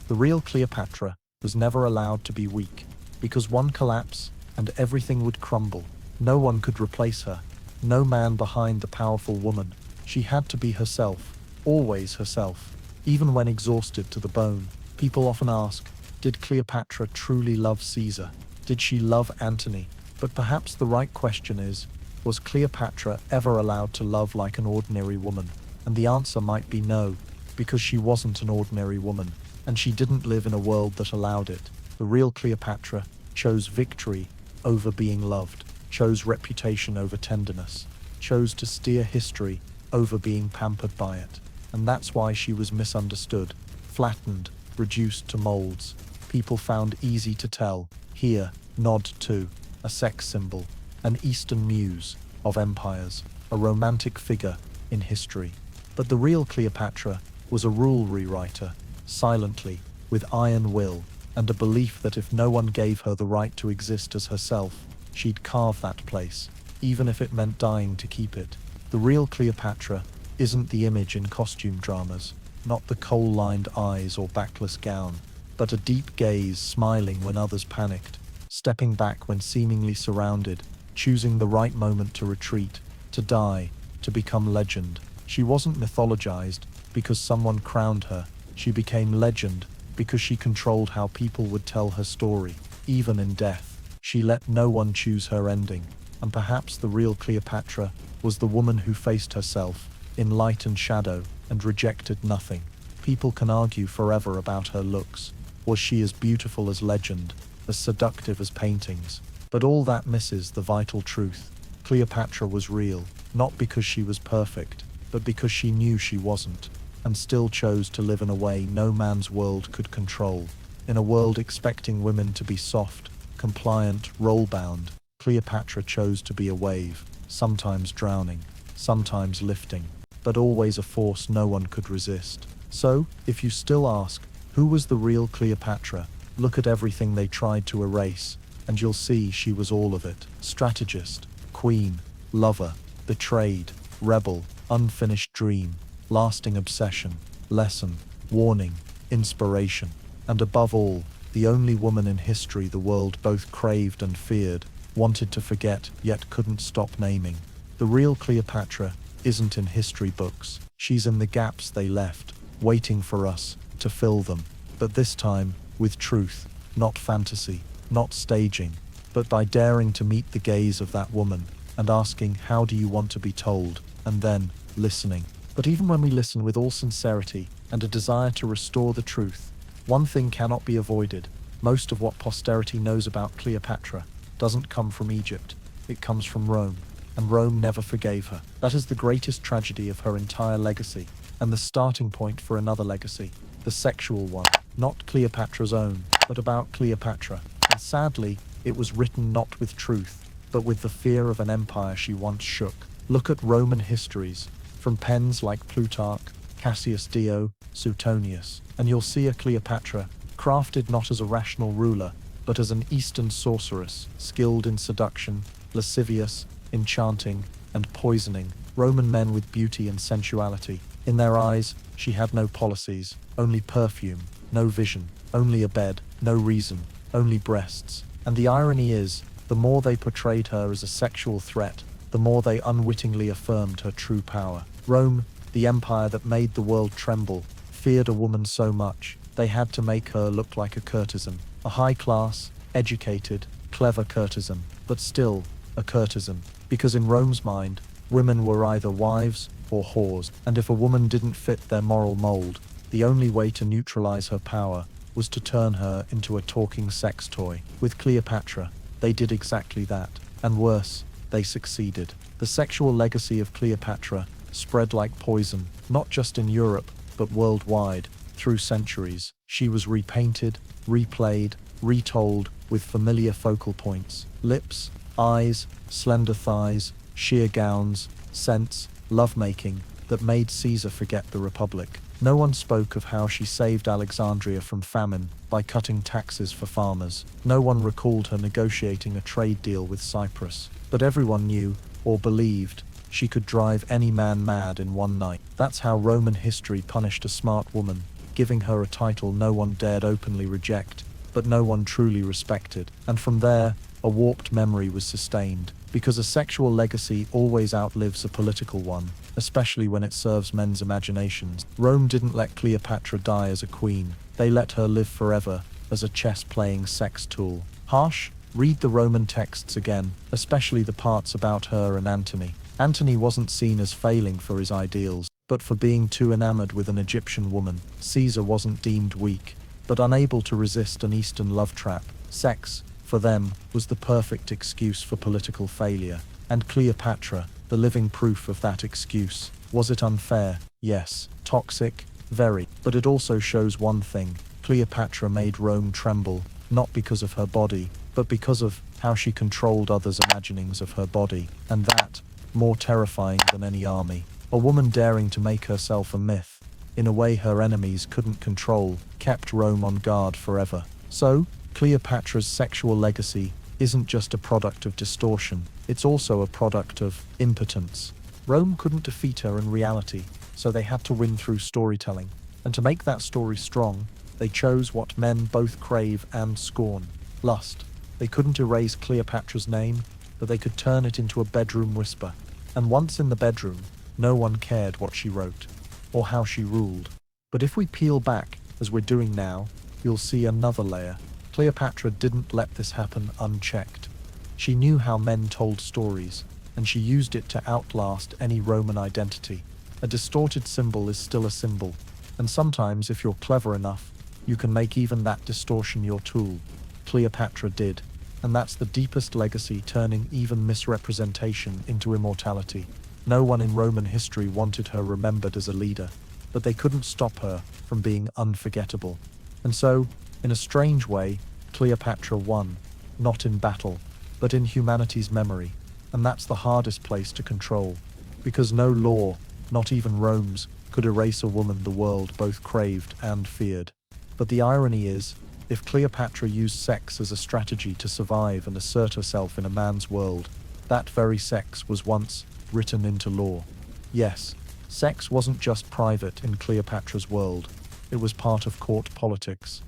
The real Cleopatra was never allowed to be weak, because one collapse and everything would crumble. No one could replace her, no man behind the powerful woman. She had to be herself, always herself, even when exhausted to the bone. People often ask, did Cleopatra truly love Caesar? Did she love Antony? But perhaps the right question is, was Cleopatra ever allowed to love like an ordinary woman? And the answer might be no, because she wasn't an ordinary woman, and she didn't live in a world that allowed it. The real Cleopatra chose victory over being loved, chose reputation over tenderness, chose to steer history over being pampered by it. And that's why she was misunderstood, flattened, reduced to molds. People found easy to tell, hear, nod to, a sex symbol, an Eastern muse of empires, a romantic figure in history. But the real Cleopatra was a rule rewriter, silently, with iron will, and a belief that if no one gave her the right to exist as herself, she'd carve that place, even if it meant dying to keep it. The real Cleopatra isn't the image in costume dramas, not the kohl-lined eyes or backless gown, but a deep gaze smiling when others panicked, stepping back when seemingly surrounded, choosing the right moment to retreat, to die, to become legend. She wasn't mythologized because someone crowned her. She became legend because she controlled how people would tell her story, even in death. She let no one choose her ending, and perhaps the real Cleopatra was the woman who faced herself, in light and shadow, and rejected nothing. People can argue forever about her looks. Was she as beautiful as legend, as seductive as paintings? But all that misses the vital truth. Cleopatra was real, not because she was perfect, but because she knew she wasn't, and still chose to live in a way no man's world could control. In a world expecting women to be soft, compliant, role-bound, Cleopatra chose to be a wave, sometimes drowning, sometimes lifting, but always a force no one could resist. So, if you still ask, who was the real Cleopatra? Look at everything they tried to erase, and you'll see she was all of it. Strategist, queen, lover, betrayed, rebel, unfinished dream, lasting obsession, lesson, warning, inspiration, and above all, the only woman in history the world both craved and feared, wanted to forget, yet couldn't stop naming. The real Cleopatra isn't in history books. She's in the gaps they left, waiting for us to fill them. But this time, with truth, not fantasy, not staging, but by daring to meet the gaze of that woman and asking, how do you want to be told? And then, listening. But even when we listen with all sincerity and a desire to restore the truth, one thing cannot be avoided. Most of what posterity knows about Cleopatra doesn't come from Egypt. It comes from Rome, and Rome never forgave her. That is the greatest tragedy of her entire legacy, and the starting point for another legacy, the sexual one, not Cleopatra's own, but about Cleopatra. And sadly, it was written not with truth, but with the fear of an empire she once shook. Look at Roman histories, from pens like Plutarch, Cassius Dio, Suetonius, and you'll see a Cleopatra, crafted not as a rational ruler, but as an Eastern sorceress, skilled in seduction, lascivious, enchanting, and poisoning Roman men with beauty and sensuality. In their eyes, she had no policies, only perfume, no vision, only a bed, no reason, only breasts. And the irony is, the more they portrayed her as a sexual threat, the more they unwittingly affirmed her true power. Rome, the empire that made the world tremble, feared a woman so much, they had to make her look like a courtesan. A high-class, educated, clever courtesan, but still, a courtesan. Because in Rome's mind, women were either wives or whores, and if a woman didn't fit their moral mold, the only way to neutralize her power was to turn her into a talking sex toy. With Cleopatra, they did exactly that, and worse, they succeeded. The sexual legacy of Cleopatra spread like poison, not just in Europe, but worldwide, through centuries. She was repainted, replayed, retold, with familiar focal points. Lips, eyes, slender thighs, sheer gowns, scents, lovemaking, that made Caesar forget the Republic. No one spoke of how she saved Alexandria from famine by cutting taxes for farmers. No one recalled her negotiating a trade deal with Cyprus. But everyone knew, or believed, she could drive any man mad in one night. That's how Roman history punished a smart woman, giving her a title no one dared openly reject, but no one truly respected. And from there, a warped memory was sustained, because a sexual legacy always outlives a political one, especially when it serves men's imaginations. Rome didn't let Cleopatra die as a queen, they let her live forever as a chess-playing sex tool. Harsh? Read the Roman texts again, especially the parts about her and Antony. Antony wasn't seen as failing for his ideals, but for being too enamored with an Egyptian woman. Caesar wasn't deemed weak, but unable to resist an Eastern love trap. Sex, for them, was the perfect excuse for political failure. And Cleopatra, the living proof of that excuse. Was it unfair? Yes. Toxic? Very. But it also shows one thing. Cleopatra made Rome tremble, not because of her body, but because of how she controlled others' imaginings of her body. And that, more terrifying than any army. A woman daring to make herself a myth, in a way her enemies couldn't control, kept Rome on guard forever. So, Cleopatra's sexual legacy isn't just a product of distortion, it's also a product of impotence. Rome couldn't defeat her in reality, so they had to win through storytelling. And to make that story strong, they chose what men both crave and scorn: lust. They couldn't erase Cleopatra's name, but they could turn it into a bedroom whisper. And once in the bedroom, no one cared what she wrote, or how she ruled. But if we peel back, as we're doing now, you'll see another layer. Cleopatra didn't let this happen unchecked. She knew how men told stories, and she used it to outlast any Roman identity. A distorted symbol is still a symbol, and sometimes, if you're clever enough, you can make even that distortion your tool. Cleopatra did, and that's the deepest legacy, turning even misrepresentation into immortality. No one in Roman history wanted her remembered as a leader, but they couldn't stop her from being unforgettable. And so, in a strange way, Cleopatra won, not in battle, but in humanity's memory. And that's the hardest place to control, because no law, not even Rome's, could erase a woman the world both craved and feared. But the irony is, if Cleopatra used sex as a strategy to survive and assert herself in a man's world, that very sex was once written into law. Yes, sex wasn't just private in Cleopatra's world, it was part of court politics,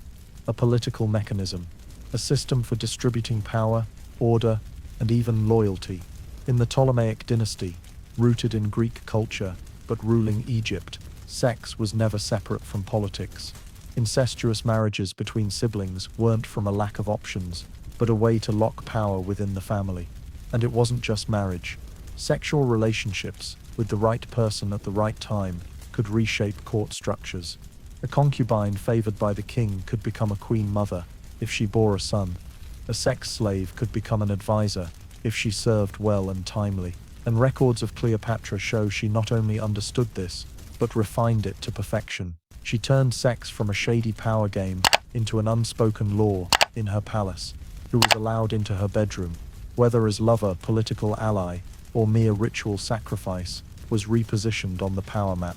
a political mechanism, a system for distributing power, order, and even loyalty. In the Ptolemaic dynasty, rooted in Greek culture but ruling Egypt, sex was never separate from politics. Incestuous marriages between siblings weren't from a lack of options, but a way to lock power within the family. And it wasn't just marriage. Sexual relationships, with the right person at the right time, could reshape court structures. A concubine favored by the king could become a queen mother if she bore a son. A sex slave could become an advisor if she served well and timely. And records of Cleopatra show she not only understood this, but refined it to perfection. She turned sex from a shady power game into an unspoken law in her palace. Who was allowed into her bedroom, whether as lover, political ally, or mere ritual sacrifice, was repositioned on the power map.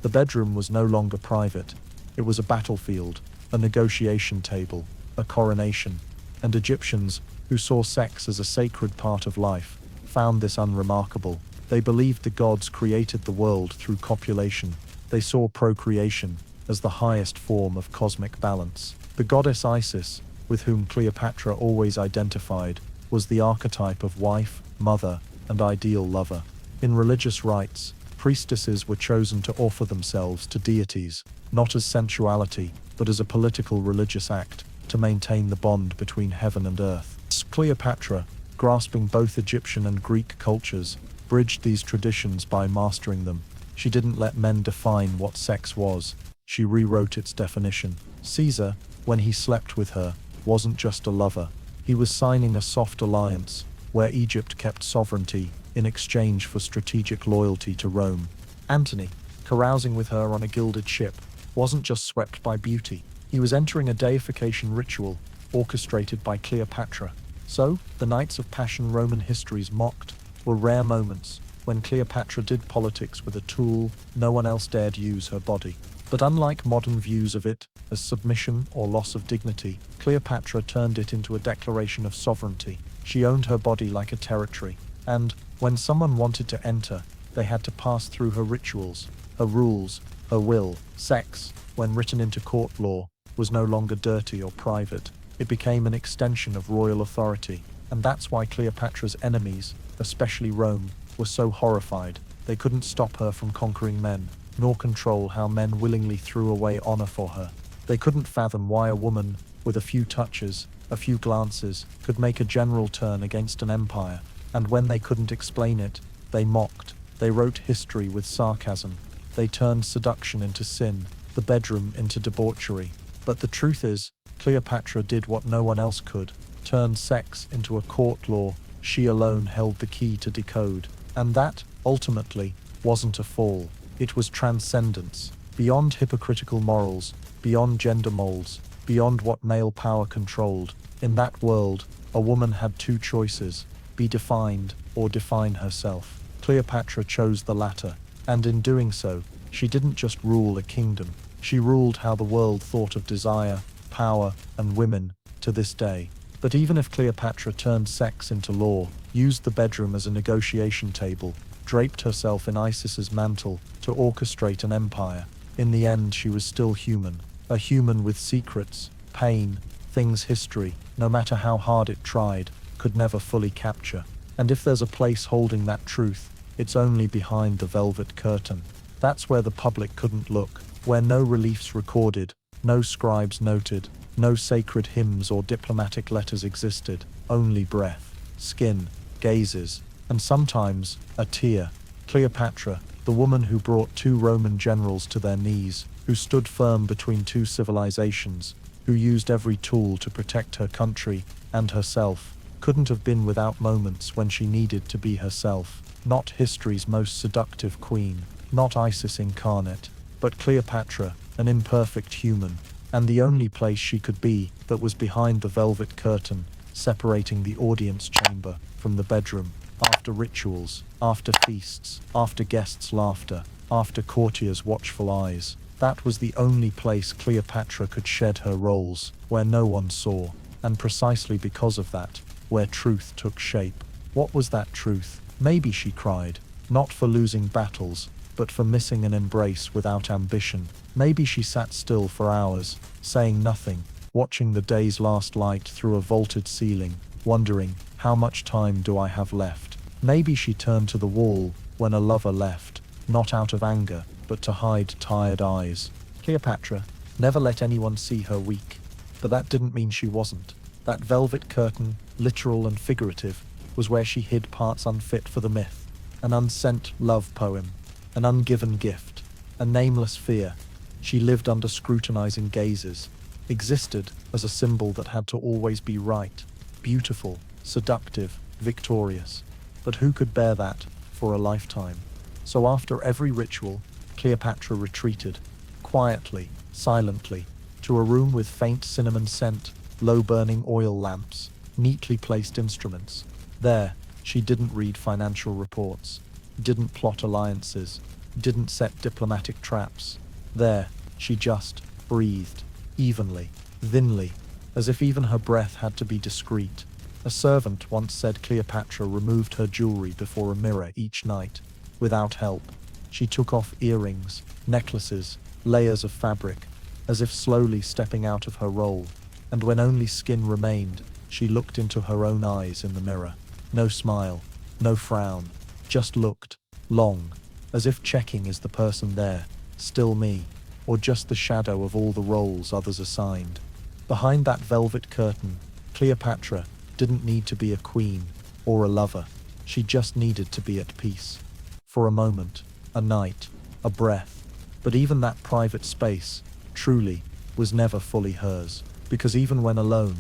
The bedroom was no longer private. It was a battlefield, a negotiation table, a coronation. And Egyptians, who saw sex as a sacred part of life, found this unremarkable. They believed the gods created the world through copulation. They saw procreation as the highest form of cosmic balance. The goddess Isis, with whom Cleopatra always identified, was the archetype of wife, mother, and ideal lover. In religious rites, priestesses were chosen to offer themselves to deities, not as sensuality, but as a political religious act, to maintain the bond between heaven and earth. Cleopatra, grasping both Egyptian and Greek cultures, bridged these traditions by mastering them. She didn't let men define what sex was. She rewrote its definition. Caesar, when he slept with her, wasn't just a lover. He was signing a soft alliance, where Egypt kept sovereignty in exchange for strategic loyalty to Rome. Antony, carousing with her on a gilded ship, wasn't just swept by beauty. He was entering a deification ritual orchestrated by Cleopatra. So, the nights of passion Roman histories mocked were rare moments when Cleopatra did politics with a tool no one else dared use: her body. But unlike modern views of it as submission or loss of dignity, Cleopatra turned it into a declaration of sovereignty. She owned her body like a territory, and when someone wanted to enter, they had to pass through her rituals, her rules, her will. Sex, when written into court law, was no longer dirty or private. It became an extension of royal authority, and that's why Cleopatra's enemies, especially Rome, were so horrified. They couldn't stop her from conquering men, nor control how men willingly threw away honor for her. They couldn't fathom why a woman, with a few touches, a few glances, could make a general turn against an empire. And when they couldn't explain it, they mocked. They wrote history with sarcasm. They turned seduction into sin, the bedroom into debauchery. But the truth is, Cleopatra did what no one else could: turn sex into a court law she alone held the key to decode. And that, ultimately, wasn't a fall. It was transcendence, beyond hypocritical morals, beyond gender molds, beyond what male power controlled. In that world, a woman had two choices: be defined or define herself. Cleopatra chose the latter, and in doing so, she didn't just rule a kingdom. She ruled how the world thought of desire, power, and women to this day. But even if Cleopatra turned sex into law, used the bedroom as a negotiation table, draped herself in Isis's mantle to orchestrate an empire. In the end, she was still human, a human with secrets, pain, things history, no matter how hard it tried, could never fully capture. And if there's a place holding that truth, it's only behind the velvet curtain. That's where the public couldn't look, where no reliefs recorded, no scribes noted, no sacred hymns or diplomatic letters existed, only breath, skin, gazes, and sometimes a tear. Cleopatra, the woman who brought 2 Roman generals to their knees, who stood firm between 2 civilizations, who used every tool to protect her country and herself, couldn't have been without moments when she needed to be herself. Not history's most seductive queen, not Isis incarnate, but Cleopatra, an imperfect human, and the only place she could be that was behind the velvet curtain, separating the audience chamber from the bedroom, after rituals, after feasts, after guests' laughter, after courtiers' watchful eyes. That was the only place Cleopatra could shed her roles, where no one saw, and precisely because of that, where truth took shape. What was that truth? Maybe she cried, not for losing battles, but for missing an embrace without ambition. Maybe she sat still for hours, saying nothing, watching the day's last light through a vaulted ceiling, wondering, how much time do I have left? Maybe she turned to the wall when a lover left, not out of anger, but to hide tired eyes. Cleopatra never let anyone see her weak, but that didn't mean she wasn't. That velvet curtain, literal and figurative, was where she hid parts unfit for the myth, an unsent love poem, an ungiven gift, a nameless fear. She lived under scrutinizing gazes, existed as a symbol that had to always be right, beautiful, seductive, victorious. But who could bear that for a lifetime? So after every ritual, Cleopatra retreated, quietly, silently, to a room with faint cinnamon scent, low-burning oil lamps, neatly placed instruments. There, she didn't read financial reports, didn't plot alliances, didn't set diplomatic traps. There, she just breathed, evenly, thinly, as if even her breath had to be discreet. A servant once said Cleopatra removed her jewelry before a mirror each night, without help. She took off earrings, necklaces, layers of fabric, as if slowly stepping out of her role, and when only skin remained, she looked into her own eyes in the mirror. No smile, no frown, just looked, long, as if checking, is the person there, still me, or just the shadow of all the roles others assigned. Behind that velvet curtain, Cleopatra didn't need to be a queen or a lover. She just needed to be at peace. For a moment, a night, a breath. But even that private space, truly, was never fully hers, because even when alone,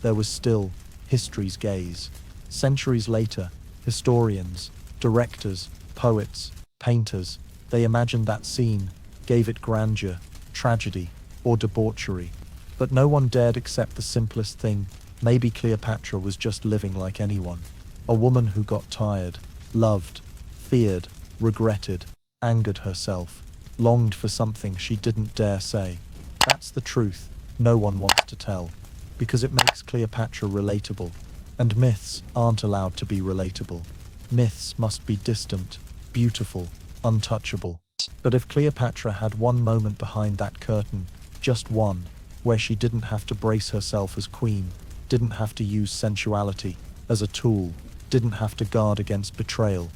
there was still history's gaze. Centuries later, historians, directors, poets, painters, they imagined that scene, gave it grandeur, tragedy, or debauchery. But no one dared accept the simplest thing. Maybe Cleopatra was just living like anyone. A woman who got tired, loved, feared, regretted, angered herself, longed for something she didn't dare say. That's the truth no one wants to tell, because it makes Cleopatra relatable. And myths aren't allowed to be relatable. Myths must be distant, beautiful, untouchable. But if Cleopatra had one moment behind that curtain, just one, where she didn't have to brace herself as queen, didn't have to use sensuality as a tool, didn't have to guard against betrayal,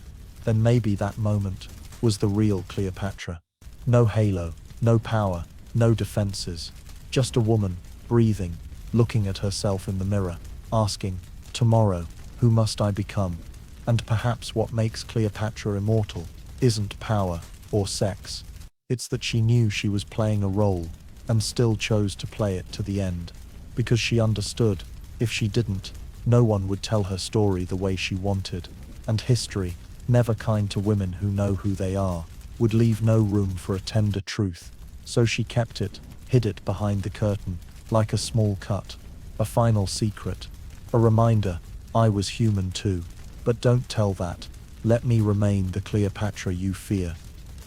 then maybe that moment was the real Cleopatra. No halo, no power, no defenses, just a woman, breathing, looking at herself in the mirror, asking, tomorrow, who must I become? And perhaps what makes Cleopatra immortal isn't power or sex. It's that she knew she was playing a role and still chose to play it to the end. Because she understood, if she didn't, no one would tell her story the way she wanted. And history, never kind to women who know who they are, would leave no room for a tender truth. So she kept it, hid it behind the curtain, like a small cut, a final secret, a reminder, I was human too. But don't tell that. Let me remain the Cleopatra you fear.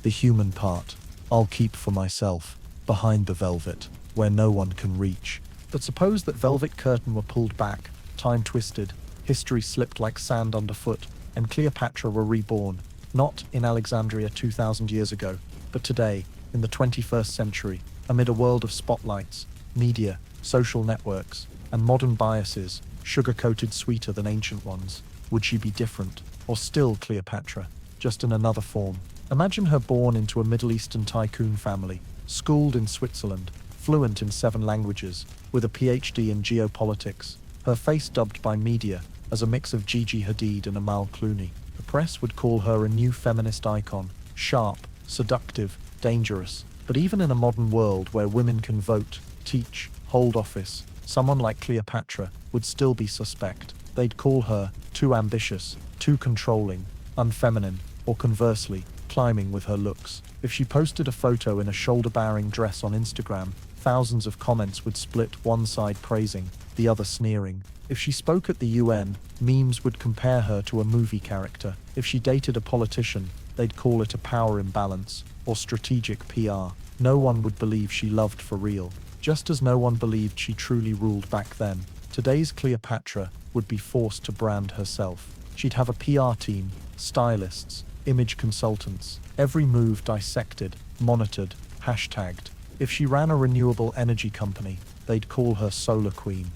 The human part, I'll keep for myself, behind the velvet, where no one can reach. But suppose that velvet curtain were pulled back, time twisted, history slipped like sand underfoot, and Cleopatra were reborn, Not in Alexandria 2000 years ago, but today, in the 21st century, amid a world of spotlights, media, social networks, and modern biases, sugar-coated sweeter than ancient ones. Would she be different, or still Cleopatra, just in another form? Imagine her born into a Middle Eastern tycoon family, schooled in Switzerland, fluent in 7 languages, with a PhD in geopolitics, her face dubbed by media as a mix of Gigi Hadid and Amal Clooney. The press would call her a new feminist icon, sharp, seductive, dangerous. But even in a modern world where women can vote, teach, hold office, someone like Cleopatra would still be suspect. They'd call her too ambitious, too controlling, unfeminine, or conversely, climbing with her looks. If she posted a photo in a shoulder-bearing dress on Instagram, thousands of comments would split, one side praising, the other sneering. If she spoke at the UN, memes would compare her to a movie character. If she dated a politician, they'd call it a power imbalance or strategic PR. No one would believe she loved for real, just as no one believed she truly ruled back then. Today's Cleopatra would be forced to brand herself. She'd have a PR team, stylists, image consultants, every move dissected, monitored, hashtagged. If she ran a renewable energy company, they'd call her Solar Queen.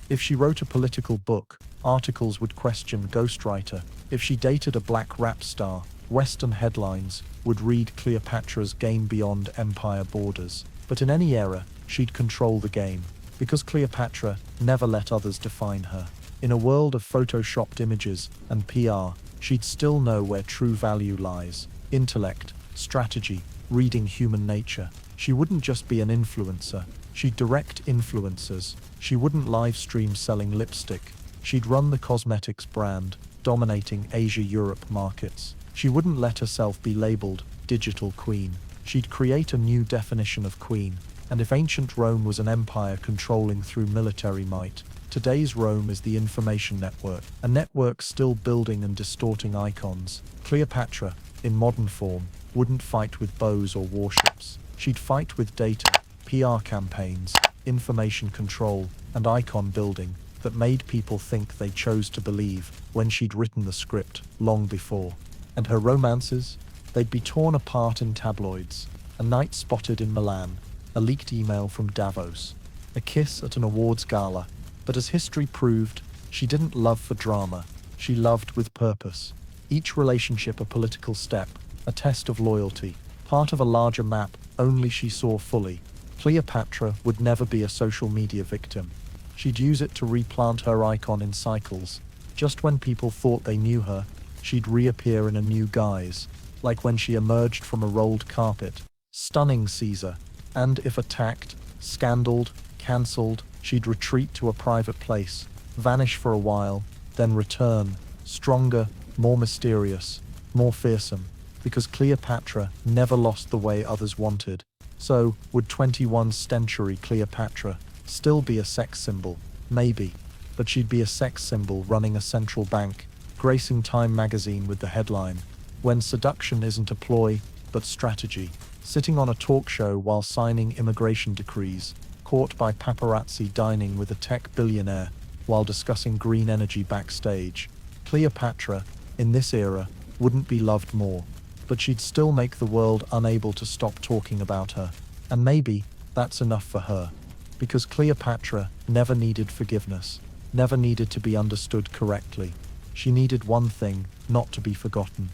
If she wrote a political book, articles would question ghostwriter. If she dated a black rap star, Western headlines would read Cleopatra's game beyond empire borders. But in any era, she'd control the game, because Cleopatra never let others define her. In a world of photoshopped images and PR, she'd still know where true value lies: intellect, strategy, reading human nature. She wouldn't just be an influencer, she'd direct influencers. She wouldn't live stream selling lipstick. She'd run the cosmetics brand, dominating Asia-Europe markets. She wouldn't let herself be labeled digital queen. She'd create a new definition of queen. And if ancient Rome was an empire controlling through military might, today's Rome is the information network, a network still building and distorting icons. Cleopatra, in modern form, wouldn't fight with bows or warships. She'd fight with data, PR campaigns, information control, and icon building that made people think they chose to believe when she'd written the script long before. And her romances? They'd be torn apart in tabloids. A night spotted in Milan, a leaked email from Davos, a kiss at an awards gala. But as history proved, she didn't love for drama. She loved with purpose. Each relationship a political step, a test of loyalty, part of a larger map only she saw fully. Cleopatra would never be a social media victim. She'd use it to replant her icon in cycles. Just when people thought they knew her, she'd reappear in a new guise, like when she emerged from a rolled carpet, stunning Caesar. And if attacked, scandaled, cancelled, she'd retreat to a private place, vanish for a while, then return, stronger, more mysterious, more fearsome, because Cleopatra never lost the way others wanted. So, would 21st century Cleopatra still be a sex symbol? Maybe. But she'd be a sex symbol running a central bank, gracing Time magazine with the headline, "When seduction isn't a ploy, but strategy." Sitting on a talk show while signing immigration decrees, caught by paparazzi dining with a tech billionaire while discussing green energy backstage. Cleopatra, in this era, wouldn't be loved more, but she'd still make the world unable to stop talking about her. And maybe that's enough for her, because Cleopatra never needed forgiveness, never needed to be understood correctly. She needed one thing: not to be forgotten.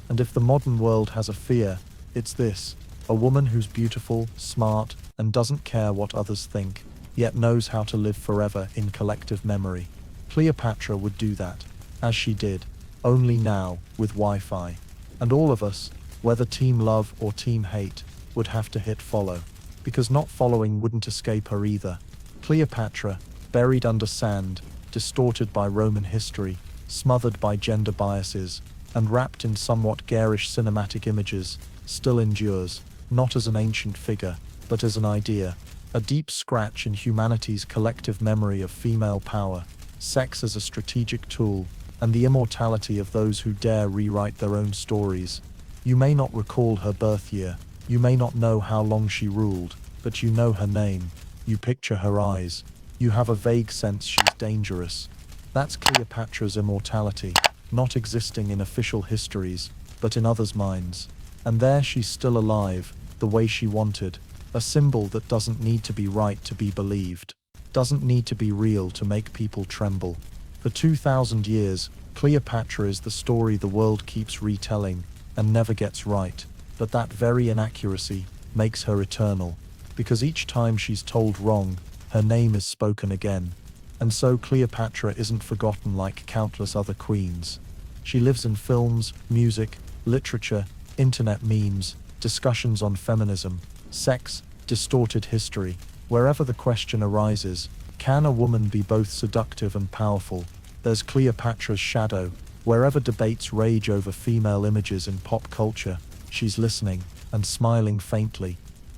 And if the modern world has a fear, it's this: a woman who's beautiful, smart, and doesn't care what others think, yet knows how to live forever in collective memory. Cleopatra would do that, as she did, only now, with Wi-Fi. And all of us, whether team love or team hate, would have to hit follow, because not following wouldn't escape her either. Cleopatra, buried under sand, distorted by Roman history, smothered by gender biases, and wrapped in somewhat garish cinematic images, still endures, not as an ancient figure, but as an idea, a deep scratch in humanity's collective memory of female power, sex as a strategic tool, and the immortality of those who dare rewrite their own stories. You may not recall her birth year, you may not know how long she ruled, but you know her name, you picture her eyes, you have a vague sense she's dangerous. That's Cleopatra's immortality, not existing in official histories, but in others' minds. And there she's still alive, the way she wanted, a symbol that doesn't need to be right to be believed, doesn't need to be real to make people tremble. For 2,000 years, Cleopatra is the story the world keeps retelling and never gets right, but that very inaccuracy makes her eternal, because each time she's told wrong, her name is spoken again. And so Cleopatra isn't forgotten like countless other queens. She lives in films, music, literature, internet memes, discussions on feminism, sex, distorted history. Wherever the question arises, can a woman be both seductive and powerful? There's Cleopatra's shadow. Wherever debates rage over female images in pop culture, she's listening and smiling faintly,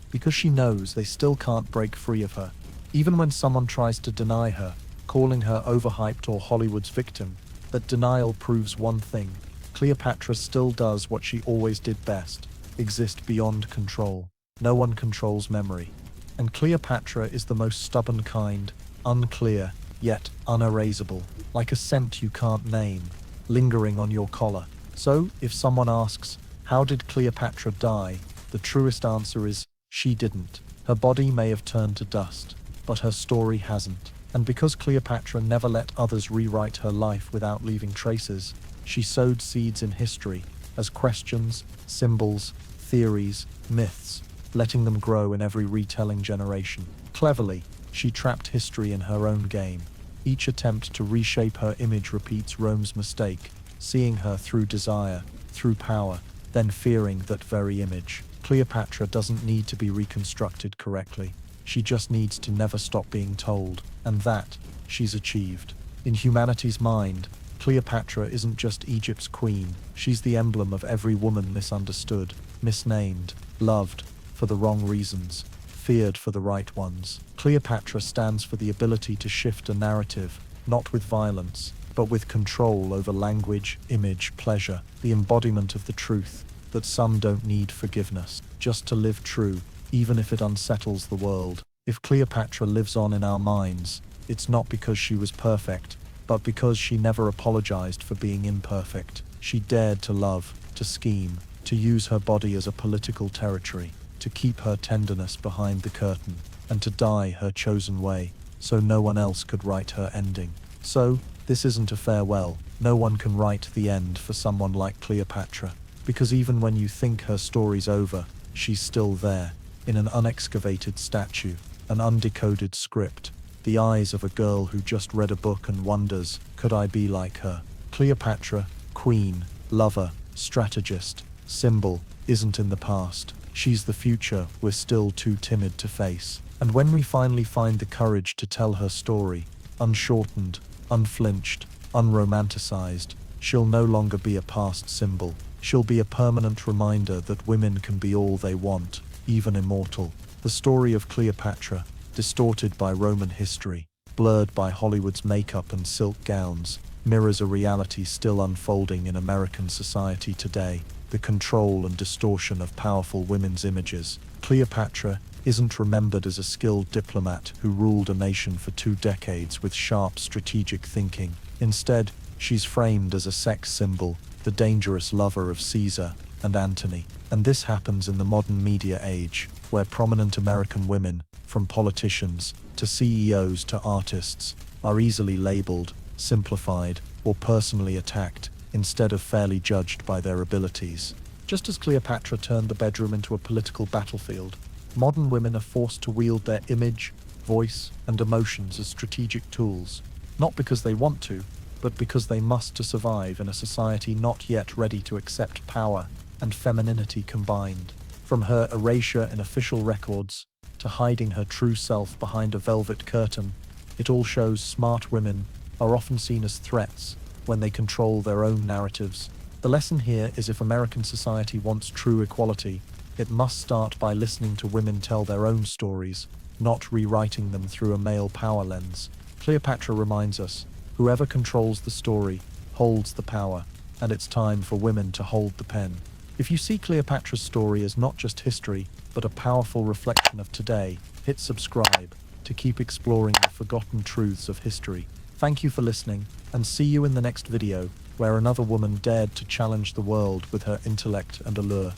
because she knows they still can't break free of her. Even when someone tries to deny her, calling her overhyped or Hollywood's victim, that denial proves one thing: Cleopatra still does what she always did best, exist beyond control. No one controls memory. And Cleopatra is the most stubborn kind, unclear, yet unerasable, like a scent you can't name, lingering on your collar. So, if someone asks, how did Cleopatra die? The truest answer is, she didn't. Her body may have turned to dust, but her story hasn't. And because Cleopatra never let others rewrite her life without leaving traces, she sowed seeds in history as questions, symbols, theories, myths, letting them grow in every retelling generation. Cleverly, she trapped history in her own game. Each attempt to reshape her image repeats Rome's mistake, seeing her through desire, through power, then fearing that very image. Cleopatra doesn't need to be reconstructed correctly. She just needs to never stop being told, and that, she's achieved. In humanity's mind, Cleopatra isn't just Egypt's queen, she's the emblem of every woman misunderstood, misnamed, loved, for the wrong reasons, feared for the right ones. Cleopatra stands for the ability to shift a narrative, not with violence, but with control over language, image, pleasure, the embodiment of the truth, that some don't need forgiveness, just to live true, even if it unsettles the world. If Cleopatra lives on in our minds, it's not because she was perfect, but because she never apologized for being imperfect. She dared to love, to scheme, to use her body as a political territory, to keep her tenderness behind the curtain, and to die her chosen way, so no one else could write her ending. So, this isn't a farewell. No one can write the end for someone like Cleopatra, because even when you think her story's over, she's still there, in an unexcavated statue, an undecoded script, the eyes of a girl who just read a book and wonders, could I be like her? Cleopatra, queen, lover, strategist, symbol, isn't in the past. She's the future we're still too timid to face. And when we finally find the courage to tell her story, unshortened, unflinched, unromanticized, she'll no longer be a past symbol. She'll be a permanent reminder that women can be all they want, even immortal. The story of Cleopatra, distorted by Roman history, blurred by Hollywood's makeup and silk gowns, mirrors a reality still unfolding in American society today: the control and distortion of powerful women's images. Cleopatra isn't remembered as a skilled diplomat who ruled a nation for 2 decades with sharp strategic thinking. Instead, she's framed as a sex symbol, the dangerous lover of Caesar and Antony. And this happens in the modern media age, where prominent American women, from politicians to CEOs to artists, are easily labeled, simplified, or personally attacked, instead of fairly judged by their abilities. Just as Cleopatra turned the bedroom into a political battlefield, modern women are forced to wield their image, voice, and emotions as strategic tools, not because they want to, but because they must to survive in a society not yet ready to accept power and femininity combined. From her erasure in official records to hiding her true self behind a velvet curtain, it all shows smart women are often seen as threats when they control their own narratives. The lesson here is, if American society wants true equality, it must start by listening to women tell their own stories, not rewriting them through a male power lens. Cleopatra reminds us, whoever controls the story holds the power, and it's time for women to hold the pen. If you see Cleopatra's story as not just history, but a powerful reflection of today, hit subscribe to keep exploring the forgotten truths of history. Thank you for listening, and see you in the next video. where another woman dared to challenge the world with her intellect and allure.